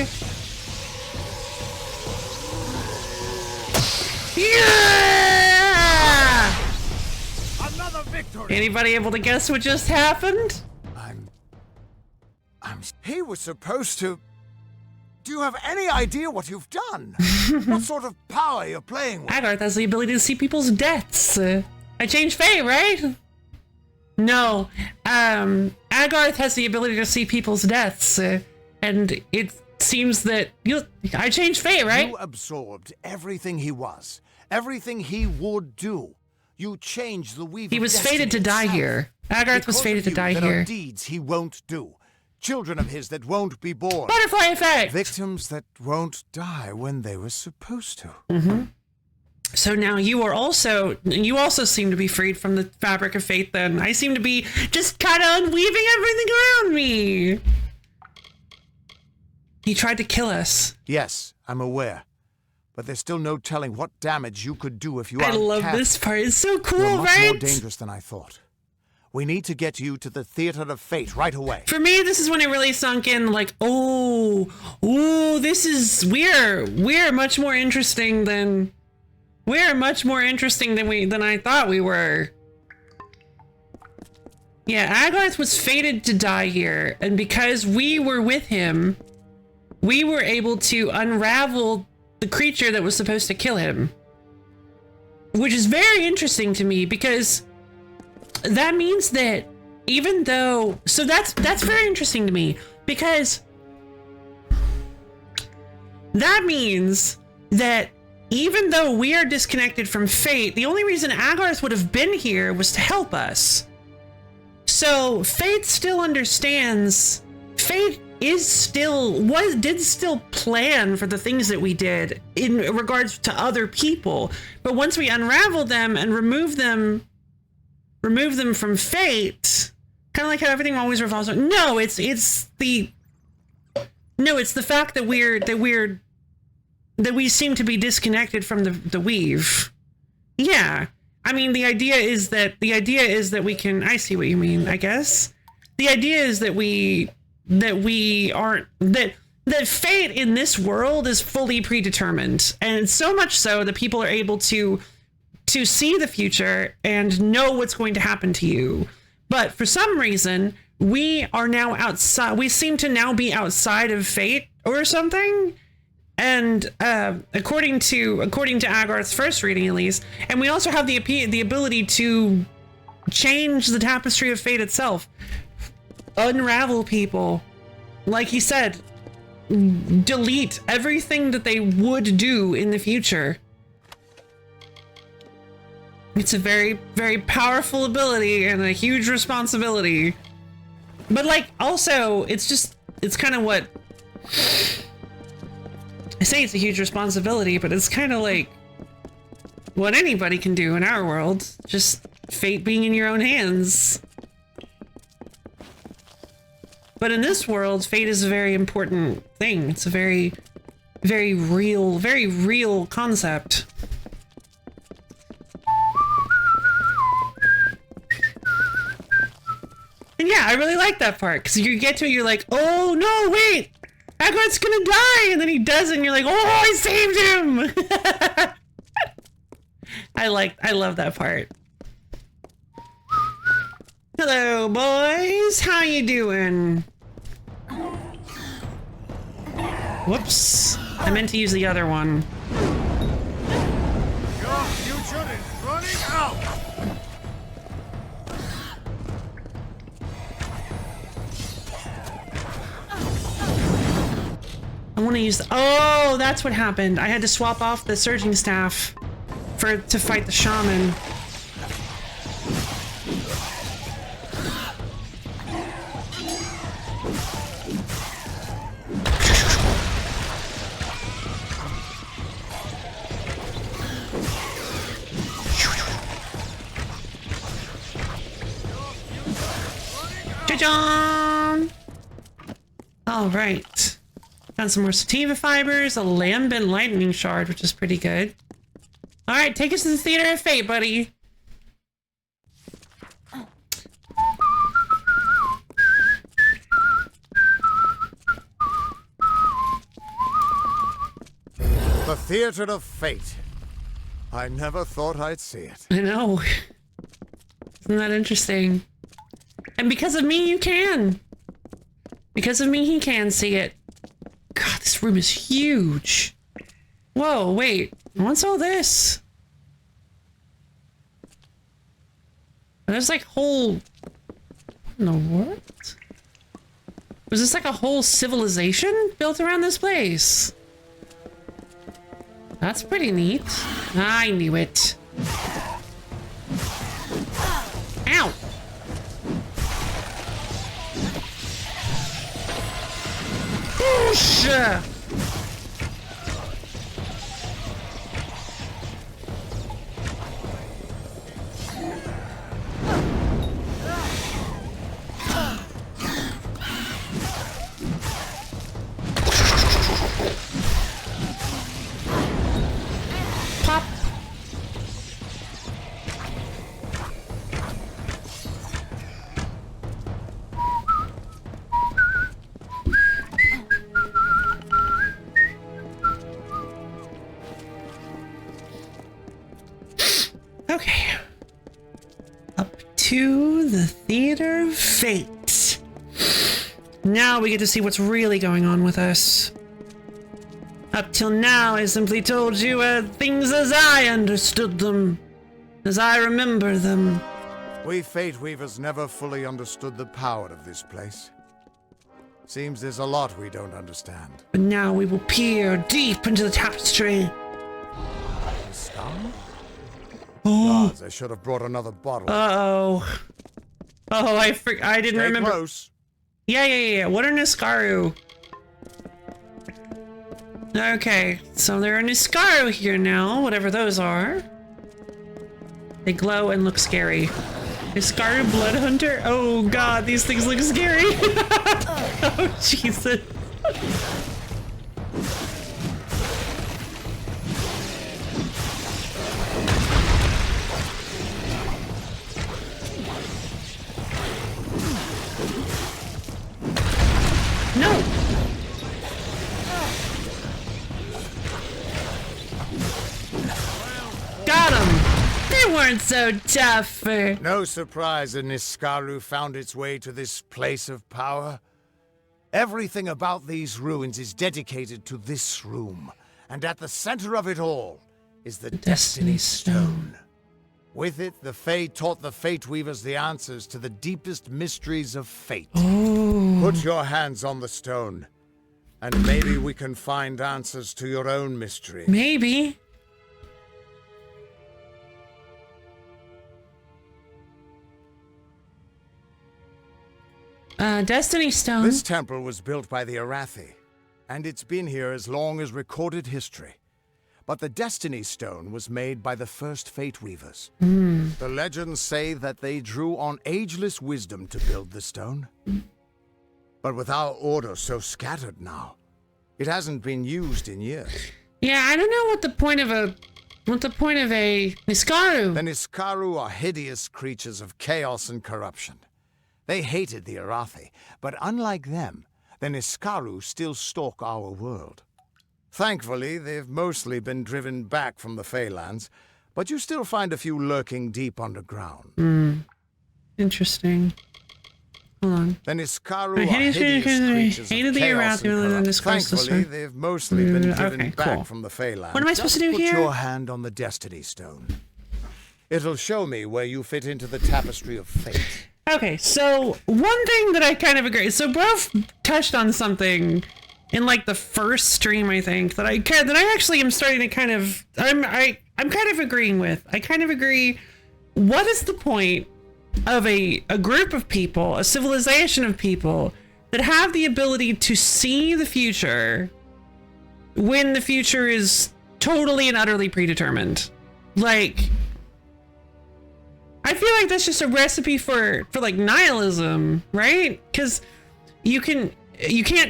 Yeah! Another victory! Anybody able to guess what just happened? He was supposed to... Do you have any idea what you've done? What sort of power you're playing with? Agarth has the ability to see people's deaths. I changed fate, right? No. Agarth has the ability to see people's deaths. And it seems that I changed fate, right? You absorbed everything he was. Everything he would do. You changed the weave He of was fated to destiny die here. Agarth itself. was fated to die There are here. deeds he won't do. Children of his that won't be born. Butterfly effect! Victims that won't die when they were supposed to. Mm-hmm. So now you also seem to be freed from the fabric of fate then. I seem to be just kind of unweaving everything around me. He tried to kill us. Yes, I'm aware. But there's still no telling what damage you could do if you I aren't love careful. this part. It's so cool, You're much right? more dangerous than I thought. We need to get you to the Theater of Fate right away. For me, this is when it really sunk in, like, we're much more interesting than I thought we were. Yeah, Agarth was fated to die here, and because we were with him, we were able to unravel the creature that was supposed to kill him. Which is very interesting to me, because that means that even though... So that's very interesting to me, because that means that even though we are disconnected from fate, the only reason Agarth would have been here was to help us. So fate still understands. Fate did still plan for the things that we did in regards to other people. But once we unravel them and remove them from fate, kind of like how everything always revolves around. No, it's the fact that we seem to be disconnected from the weave. Yeah. I mean, the idea is that we can... I see what you mean, I guess. The idea is that that fate in this world is fully predetermined. And so much so that people are able to see the future and know what's going to happen to you. But for some reason, we are now outside. We seem to now be outside of fate or something. And according to Agarth's first reading, at least, and we also have the ability to change the tapestry of fate itself, unravel people, like he said, delete everything that they would do in the future. It's a very, very powerful ability and a huge responsibility. But like, also, it's kind of what... I say it's a huge responsibility, but it's kind of like what anybody can do in our world. Just fate being in your own hands. But in this world, fate is a very important thing. It's a very, very real concept. And yeah, I really like that part, because you get to it, you're like, oh no, wait! Agarth's gonna die! And then he does it, and you're like, oh, I saved him! I love that part. Hello, boys! How you doing? Whoops. I meant to use the other one. Your future is running out! want to use the, oh, that's what happened. I had to swap off the surging staff to fight the shaman. Ta-da! All right. Found some more sativa fibers, a lambent lightning shard, which is pretty good. All right, take us to the Theater of Fate, buddy. The Theater of Fate. I never thought I'd see it. I know. Isn't that interesting? And because of me, you can. Because of me, he can see it. God, this room is huge. Whoa, wait. What's all this? There's like whole... No, what? Was this like a whole civilization built around this place? That's pretty neat. I knew it. Ow! Whoosh! Pop! Okay. Up to the Theater of Fate. Now we get to see what's really going on with us. Up till now, I simply told you things as I understood them. As I remember them. We Fate Weavers never fully understood the power of this place. Seems there's a lot we don't understand. But now we will peer deep into the tapestry. Scum? Oh. Gods, I should have brought another bottle. Uh-oh. Oh, I didn't Stay remember. Close. Yeah. What are Niskaru? Okay, so there are Niskaru here now, whatever those are. They glow and look scary. Niskaru Blood Hunter? Oh god, these things look scary. Oh, Jesus. No! Got him! They weren't so tough. No surprise that Niskaru found its way to this place of power. Everything about these ruins is dedicated to this room, and at the center of it all is the Destiny Stone. With it, the Fae taught the Fate Weavers the answers to the deepest mysteries of fate. Ooh. Put your hands on the stone, and maybe we can find answers to your own mystery. Maybe. Destiny Stone. This temple was built by the Arathi, and it's been here as long as recorded history. But the Destiny Stone was made by the first Fate Weavers. The legends say that they drew on ageless wisdom to build the stone. But with our order so scattered now, it hasn't been used in years. Yeah, I don't know what the point of a Niskaru. The Niskaru are hideous creatures of chaos and corruption. They hated the Arathi, but unlike them, the Niskaru still stalk our world. Thankfully, they've mostly been driven back from the Feylands, but you still find a few lurking deep underground. Interesting. Hold on. The Niskaru are hideous creatures of chaos and corruption. Thankfully, they've mostly been driven back from the Feylands. What am I supposed to do Just here? Put your hand on the Destiny Stone. It'll show me where you fit into the tapestry of fate. Okay, so one thing that I kind of agree. So Brof touched on something in like the first stream, I think, that I actually am starting to kind of I'm kind of agreeing with. I kind of agree. What is the point of a group of people, a civilization of people that have the ability to see the future when the future is totally and utterly predetermined? Like, I feel like that's just a recipe for like nihilism, right? Because you can't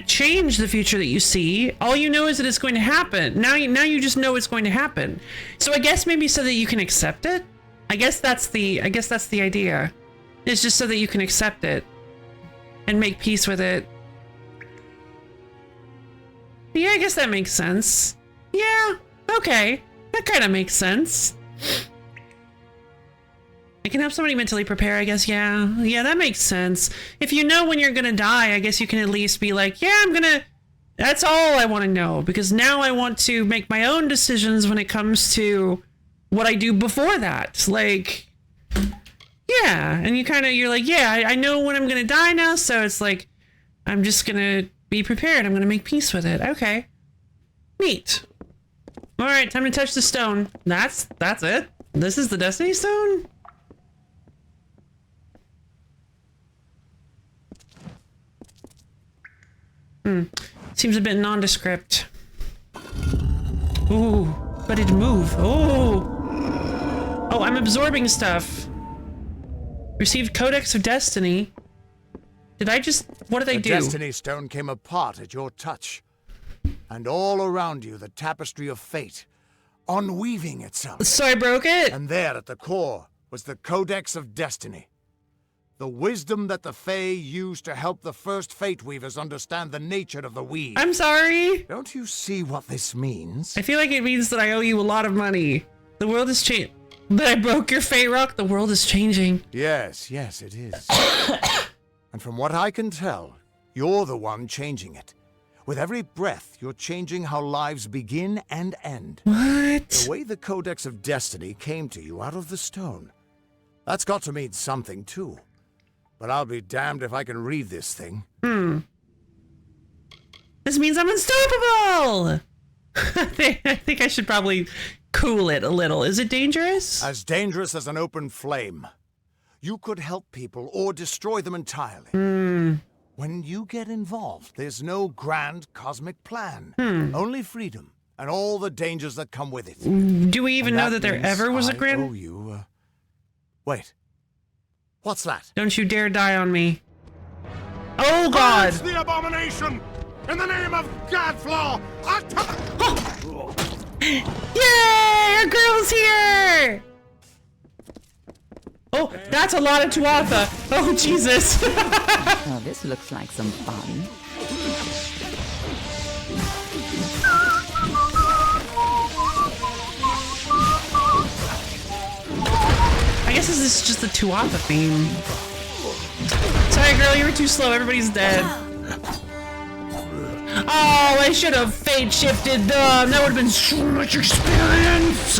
change the future that you see. All you know is that it's going to happen. Now you just know it's going to happen. So I guess maybe so that you can accept it. I guess that's the idea. It's just so that you can accept it and make peace with it. Yeah, I guess that makes sense. Yeah, okay. That kind of makes sense. I can help somebody mentally prepare, I guess. Yeah, that makes sense. If you know when you're gonna die, I guess you can at least be like, yeah, that's all I want to know, because now I want to make my own decisions when it comes to what I do before that. Like, yeah, and you're like, yeah, I know when I'm gonna die now, so it's like, I'm just gonna be prepared. I'm gonna make peace with it. Okay, neat. All right, time to touch the stone. That's it. This is the Destiny Stone. Seems a bit nondescript. Ooh, but it move. Oh, I'm absorbing stuff. Received Codex of Destiny. What did I do? The Destiny Stone came apart at your touch. And all around you, the tapestry of fate, unweaving itself. So I broke it? And there at the core was the Codex of Destiny. The wisdom that the Fae used to help the first Fate Weavers understand the nature of the weave. I'm sorry. Don't you see what this means? I feel like it means that I owe you a lot of money. The world has changed. That I broke your Fate Rock? The world is changing. Yes, it is. And from what I can tell, you're the one changing it. With every breath, you're changing how lives begin and end. What? The way the Codex of Destiny came to you out of the stone. That's got to mean something, too. But I'll be damned if I can read this thing. This means I'm unstoppable! I think I should probably cool it a little. Is it dangerous? As dangerous as an open flame. You could help people or destroy them entirely. When you get involved, there's no grand cosmic plan. Only freedom and all the dangers that come with it. Do we even know that there ever was a grand... I owe you, Wait. What's that? Don't you dare die on me. Oh, God! It's the abomination! In the name of Godflaw! Yay! Our girl's here! Oh, that's a lot of Tuatha. Oh, Jesus. Oh, this looks like some fun. I guess this is just the Tuatha theme. Sorry, girl, you were too slow. Everybody's dead. Oh, I should have fate shifted them. That would have been so much experience.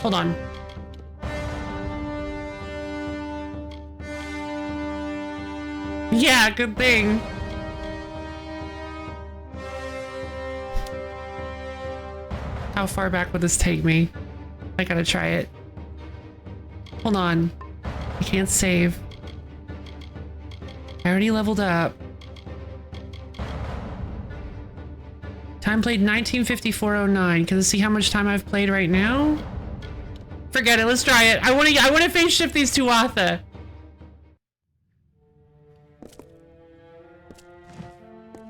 Hold on. Yeah, good thing. How far back would this take me? I gotta try it. Hold on. I can't save. I already leveled up. Time played 1954.09. Can I see how much time I've played right now? Forget it. Let's try it. I want to phase shift these Tuatha.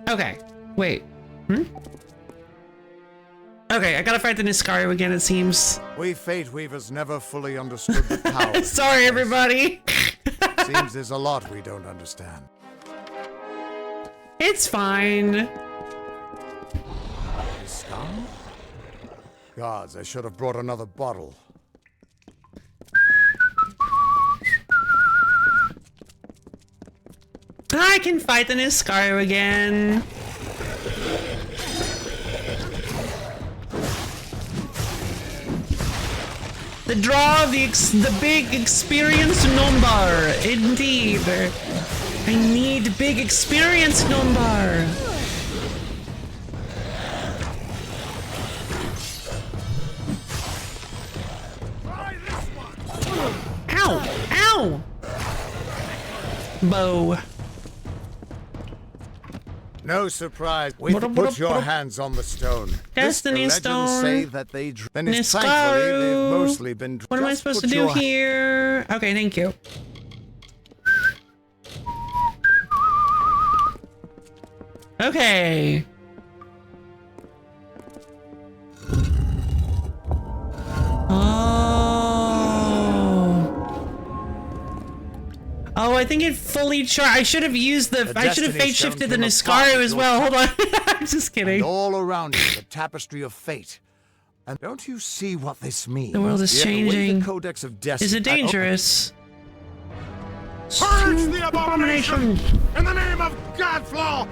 Okay. Wait. Okay, I gotta fight the Niskaru again, it seems. We Fate Weavers never fully understood the power. Sorry, everybody. Seems there's a lot we don't understand. It's fine. Scum? Gods, I should have brought another bottle. I can fight the Niskaru again. The draw of the big experience number. Indeed. I need big experience number. No! Bow. No surprise. Put your hands on the stone. Destiny stone. Say that they then it's thankfully they've mostly been. What am I supposed to do here? Okay, thank you. Okay. Oh, I think it fully I should have used I should have fate shifted the Niskaru as well. Hold on. I'm just kidding. And all around you, the tapestry of fate. And don't you see what this means? The world is changing. The Codex of Destiny. Is it dangerous? Purge the abomination! In the name of Godflaw!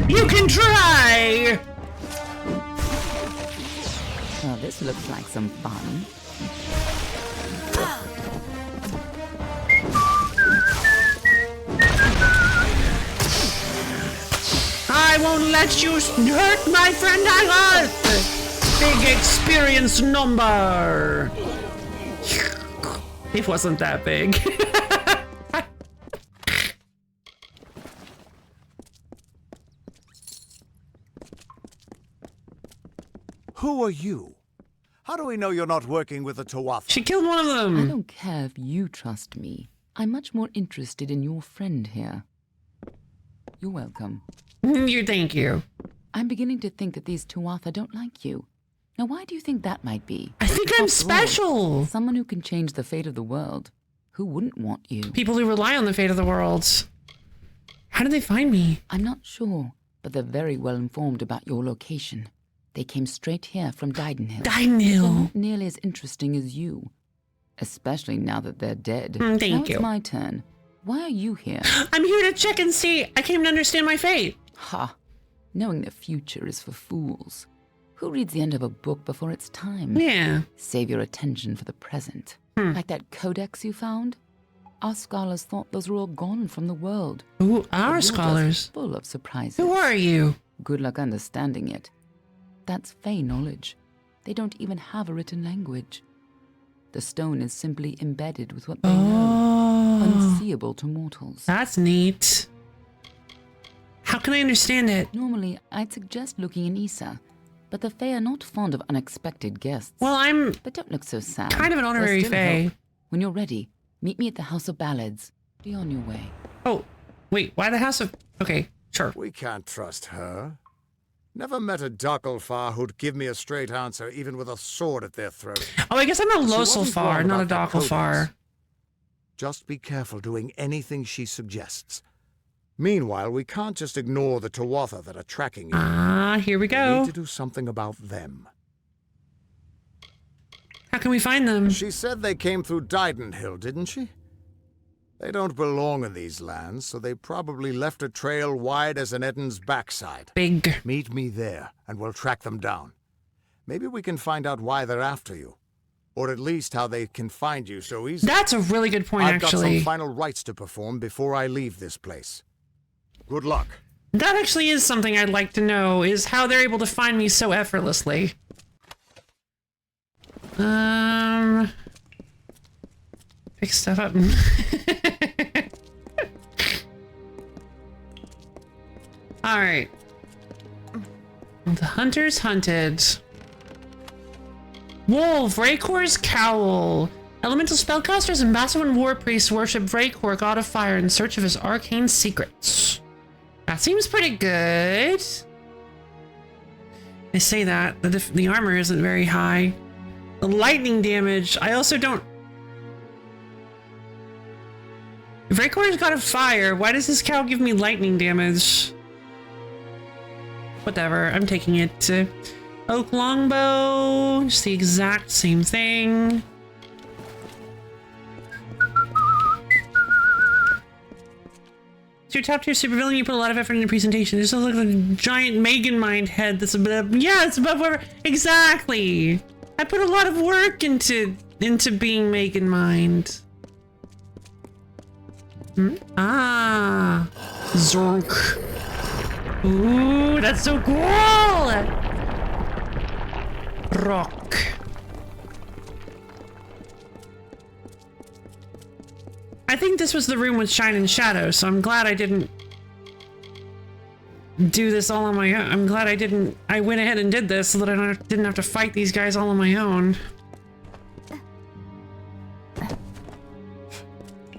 You can try! Well, this looks like some fun. I won't let you hurt my friend Agarth! Big experience number! It wasn't that big. Who are you? How do we know you're not working with the Tuatha? She killed one of them! I don't care if you trust me. I'm much more interested in your friend here. You're welcome. Thank you. I'm beginning to think that these Tuatha don't like you. Now, why do you think that might be? I think I'm special! Someone who can change the fate of the world. Who wouldn't want you? People who rely on the fate of the world. How did they find me? I'm not sure, but they're very well informed about your location. They came straight here from Didenhill. Didenhill? They're not nearly as interesting as you. Especially now that they're dead. Thank you. Now it's my turn. Why are you here? I'm here to check and see. I came to understand my fate. Ha! Knowing the future is for fools. Who reads the end of a book before it's time? Yeah. Save your attention for the present. Like that codex you found? Our scholars thought those were all gone from the world. Who are scholars? Full of surprises. Who are you? Good luck understanding it. That's Fey knowledge. They don't even have a written language. The stone is simply embedded with what they know. Unseeable to mortals. That's neat. How can I understand it? Normally, I'd suggest looking in Issa, but the Fae are not fond of unexpected guests. Well, I'm... But don't look so sad. Kind of an honorary Fae. When you're ready, meet me at the House of Ballads. Be on your way. Oh, wait, why the House of... Okay, sure. We can't trust her. Never met a Docklefar who'd give me a straight answer, even with a sword at their throat. Oh, I guess I'm a Loselfar, not a Docklefar. Just be careful doing anything she suggests. Meanwhile, we can't just ignore the Tuatha that are tracking you. Ah, here we go. We need to do something about them. How can we find them? She said they came through Didenhill, didn't she? They don't belong in these lands, so they probably left a trail wide as an Eden's backside. Big. Meet me there, and we'll track them down. Maybe we can find out why they're after you. Or at least how they can find you so easily. That's a really good point, I've actually. got some final rites to perform before I leave this place. Good luck. That actually is something I'd like to know, is how they're able to find me so effortlessly. Pick stuff up. Alright. The hunters hunted. Wolf, Raykor's cowl. Elemental spellcasters and Bassawan war priests worship Raykor, god of fire, in search of his arcane secrets. That seems pretty good. I say that, the armor isn't very high. The lightning damage, I also don't... If Raykor's god of fire, why does this cow give me lightning damage? Whatever, I'm taking it to Oak Longbow, just the exact same thing. It's your top tier supervillain, you put a lot of effort into the presentation. It just looks like a giant Megan Mind head that's above, yeah, it's above whatever, exactly. I put a lot of work into being Megan Mind. Ah, Zork. Ooh, that's so cool! Rock. I think this was the room with Shine and Shadow, so I'm glad I didn't do this all on my own. I'm glad I went ahead and did this so that I didn't have to fight these guys all on my own.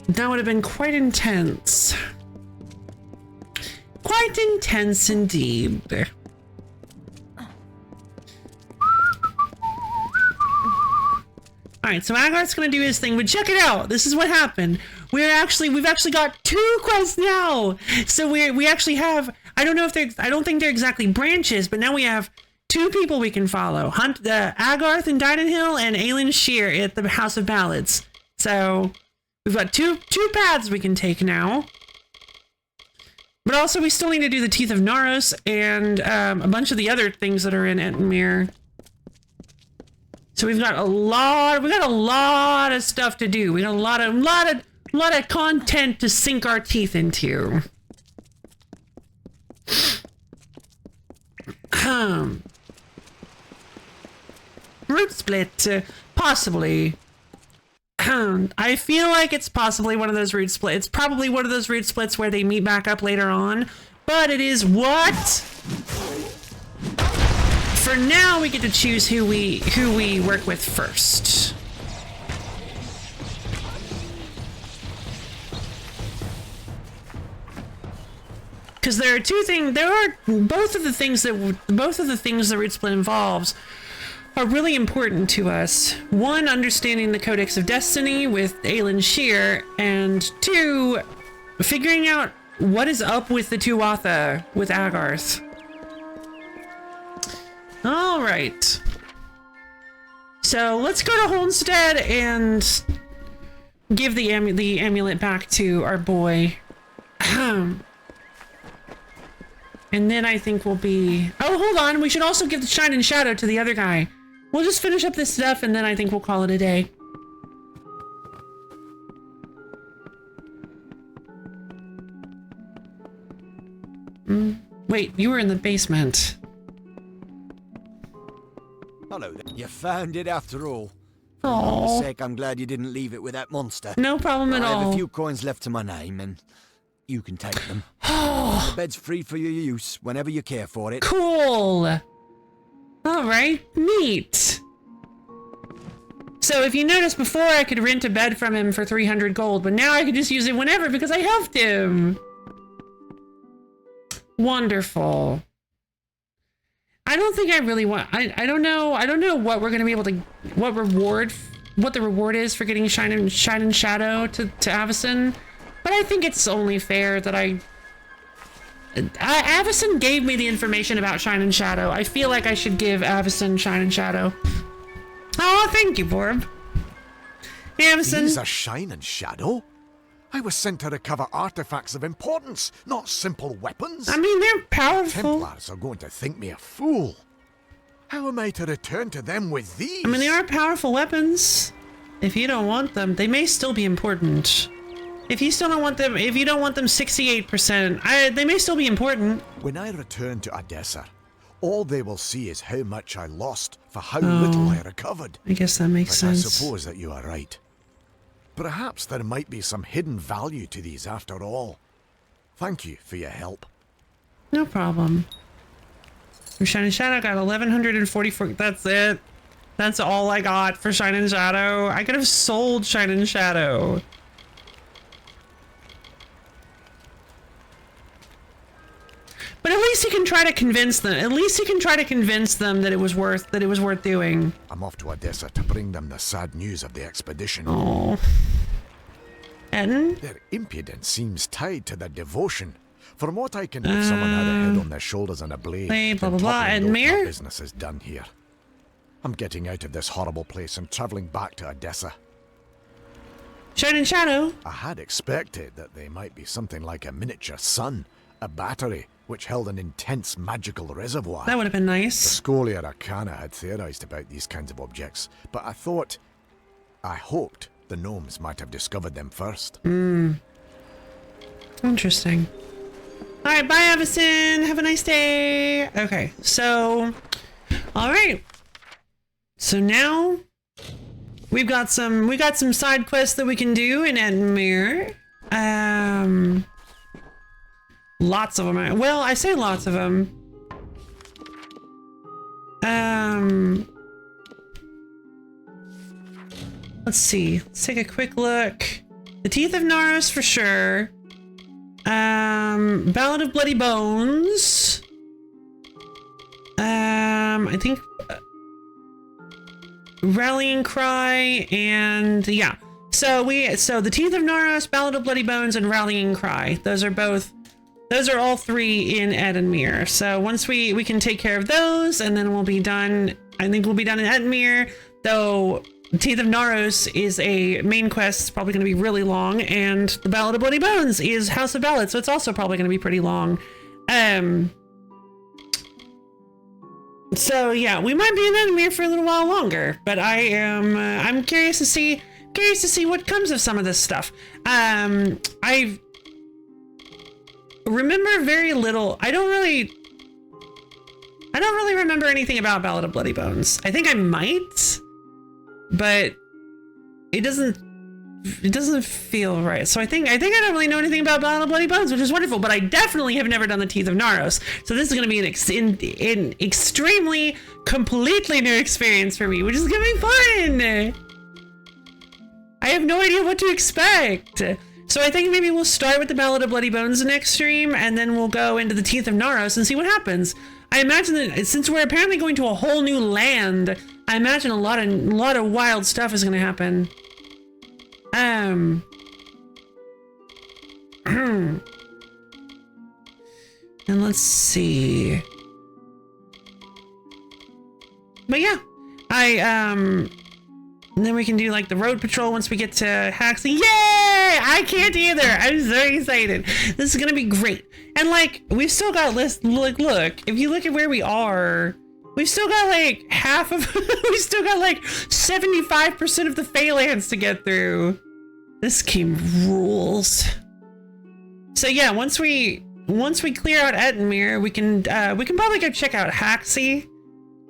That would have been quite intense. Quite intense indeed. Alright, so Agarth's gonna do his thing, but check it out! This is what happened. We've actually got 2 quests now! So we actually have, I don't think they're exactly branches, but now we have 2 people we can follow. Agarth in Didenhill and Aelin Shear at the House of Ballads. So we've got two paths we can take now. But also we still need to do the Teeth of Naros and a bunch of the other things that are in Ettenmere. So we've got a lot of stuff to do. We got a lot of content to sink our teeth into. Root split, possibly. I feel like it's possibly one of those root splits. It's probably one of those root splits where they meet back up later on. But it is what? For now, we get to choose who we work with first. Because there are 2 things. Both of the things the root split involves are really important to us. 1, understanding the Codex of Destiny with Aelin Shear, and 2, figuring out what is up with the Tuatha with Agarth. All right. So let's go to Holmstead and give the amulet back to our boy. And then I think we'll be... Oh, hold on. We should also give the Shine and Shadow to the other guy. We'll just finish up this stuff and then I think we'll call it a day. Wait, you were in the basement. Hello there. You found it after all. For Aww. your sake, I'm glad you didn't leave it with that monster. No problem at I have all. a few coins left to my name, and you can take them. The bed's free for your use whenever you care for it. Cool. All right, neat. So if you notice, before I could rent a bed from him for 300 gold, but now I can just use it whenever because I helped him. Wonderful. I don't think I really want... I don't know what we're going to be able to... What the reward is for getting Shine and Shadow to Avacyn. But I think it's only fair that Avacyn gave me the information about Shine and Shadow. I feel like I should give Avacyn Shine and Shadow. Oh, thank you, Borb. Hey, Avacyn. These are Shine and Shadow? I was sent to recover artifacts of importance, not simple weapons. I mean, they're powerful. Templars are going to think me a fool. How am I to return to them with these? I mean, they are powerful weapons. If you don't want them, they may still be important. If you still don't want them, if you don't want them 68%, they may still be important. When I return to Odessa, all they will see is how much I lost for how little I recovered. I guess that makes sense. I suppose that you are right. Perhaps there might be some hidden value to these after all. Thank you for your help. No problem. For Shine and Shadow, I got 1,144. That's it. That's all I got for Shine and Shadow. I could have sold Shine and Shadow. But at least he can try to convince them. At least he can try to convince them that it was worth doing. I'm off to Odessa to bring them the sad news of the expedition. Oh. Eden? Their impudence seems tied to their devotion. From what I can if someone had a head on their shoulders and a blade, blah blah blah. Edmure? Business is done here. I'm getting out of this horrible place and traveling back to Odessa. Shine and Shadow? I had expected that they might be something like a miniature sun, a battery, which held an intense magical reservoir. That would have been nice. The Scholia Arcana had theorized about these kinds of objects, but I hoped the gnomes might have discovered them first. Interesting. All right, bye, Avison. Have a nice day. Okay, so, all right. So now we got some side quests that we can do in Edmure. Lots of them. Well, I say lots of them. Let's see. Let's take a quick look. The Teeth of Naros for sure. Ballad of Bloody Bones. I think Rallying Cry and yeah. So the Teeth of Naros, Ballad of Bloody Bones, and Rallying Cry. Those are all three in Edmure. So once we can take care of those, and then we'll be done. I think we'll be done in Edmure, though. Teeth of Naros is a main quest. It's probably going to be really long, and the Ballad of Bloody Bones is House of Ballad, so it's also probably going to be pretty long. So yeah, we might be in Edmure for a little while longer, but I'm curious to see what comes of some of this stuff. I remember very little. I don't really remember anything about Ballad of Bloody Bones. I think I might, but it doesn't feel right. So I think I don't really know anything about Ballad of Bloody Bones, which is wonderful, but I definitely have never done the Teeth of Naros. So this is going to be an extremely, completely new experience for me, which is going to be fun. I have no idea what to expect. So I think maybe we'll start with the Ballad of Bloody Bones next stream, and then we'll go into the Teeth of Naros and see what happens. I imagine that since we're apparently going to a whole new land, I imagine a lot of wild stuff is going to happen. And let's see. But yeah, and then we can do like the road patrol once we get to Haxley. Yay! I can't either. I'm so excited. This is gonna be great. And like, we've still got look, if you look at where we are, we've still got like half of, we've still got like 75% of the Phalanx to get through. This game rules. So yeah, once we clear out Edmure, we can probably go check out Haxley,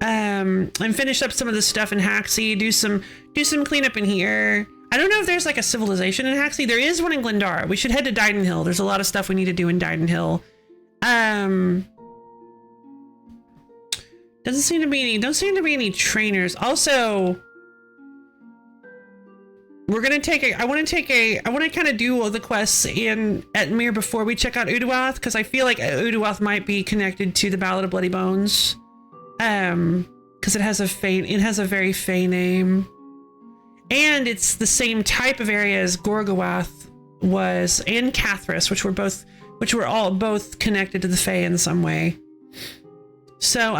and finish up some of the stuff in Haxley, do some cleanup in here. I don't know if there's like a civilization in Haxley. There is one in Glendara. We should head to Dyden Hill. There's a lot of stuff we need to do in Dyden Hill. Don't seem to be any trainers. Also, we're gonna I want to kind of do all the quests in Edmure before we check out Uduath, because I feel like Uduath might be connected to the Ballad of Bloody Bones, because it has a very fey name, and it's the same type of area as Gorgowath was and Cathris, which were all both connected to the Fae in some way. So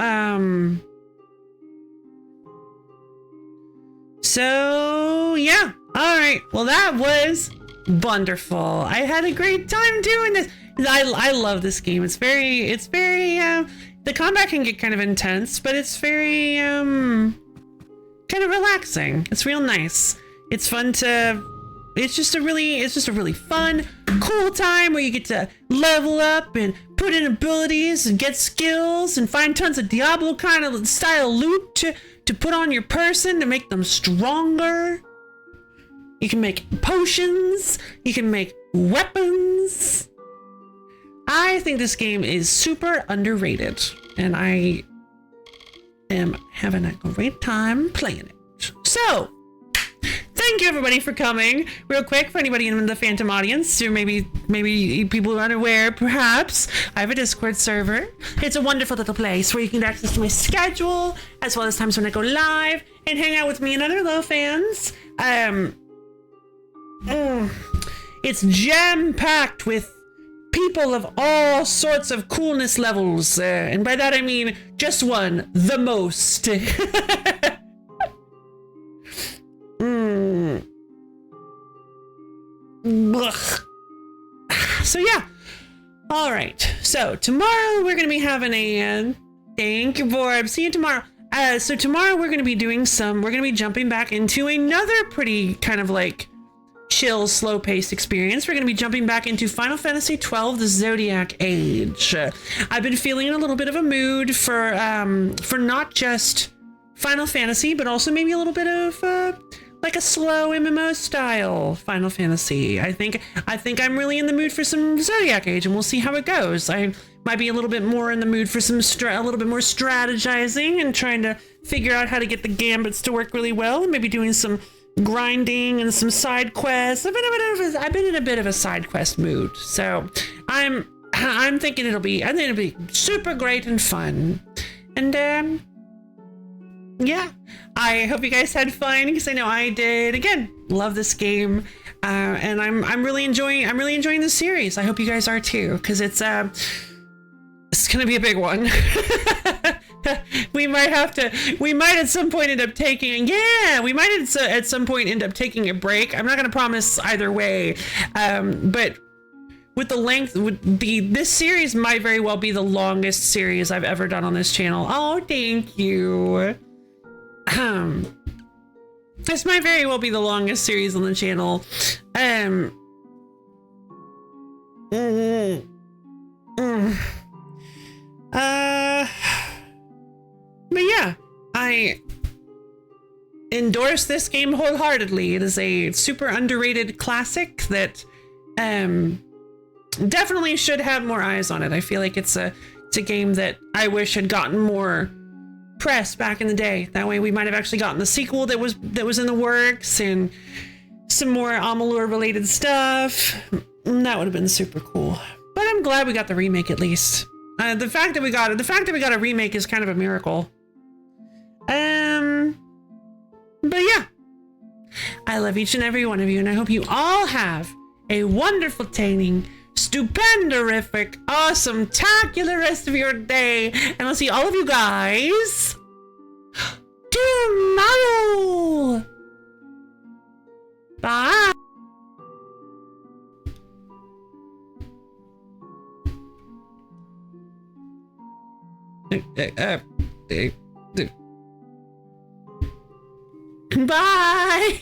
yeah. All right. Well, that was wonderful. I had a great time doing this. I love this game. It's very the combat can get kind of intense, but it's very kind of relaxing. It's real nice. It's fun to it's just a really fun, cool time where you get to level up and put in abilities and get skills and find tons of Diablo kind of style loot to put on your person to make them stronger. You can make potions. You can make weapons. I think this game is super underrated, and I am having a great time playing it. So, thank you everybody for coming. Real quick, for anybody in the Phantom audience, or maybe people who are unaware, perhaps, I have a Discord server. It's a wonderful little place where you can get access to my schedule, as well as times when I go live, and hang out with me and other low fans. It's jam-packed with people of all sorts of coolness levels, and by that I mean just one, the most. So yeah, all right, so tomorrow we're gonna be having a thank you, Borb, see you tomorrow. So tomorrow we're gonna be jumping back into another pretty kind of like chill, slow-paced experience. We're going to be jumping back into Final Fantasy XII: The Zodiac Age. I've been feeling in a little bit of a mood for not just Final Fantasy, but also maybe a little bit of like a slow MMO style Final Fantasy. I think I'm really in the mood for some Zodiac Age, and we'll see how it goes. I might be a little bit more in the mood for some a little bit more strategizing and trying to figure out how to get the gambits to work really well, and maybe doing some grinding and some side quests. I've been in a bit of a side quest mood, so I'm thinking it'll be super great and fun. And yeah, I hope you guys had fun, because I know I did. Again, love this game, and I'm really enjoying the series. I hope you guys are too, because it's gonna be a big one. we might at some point end up taking a break. I'm not gonna promise either way, but with the length, this series might very well be the longest series I've ever done on this channel. Oh, thank you. This might very well be the longest series on the channel. But yeah, I endorse this game wholeheartedly. It is a super underrated classic that definitely should have more eyes on it. I feel like it's a game that I wish had gotten more press back in the day. That way we might have actually gotten the sequel that was in the works, and some more Amalur related stuff. That would have been super cool. But I'm glad we got the remake at least. The fact that we got a remake is kind of a miracle. But yeah, I love each and every one of you, and I hope you all have a wonderful, taining, stupendorific, awesome, tacular rest of your day, and I'll see all of you guys tomorrow. Bye. Bye.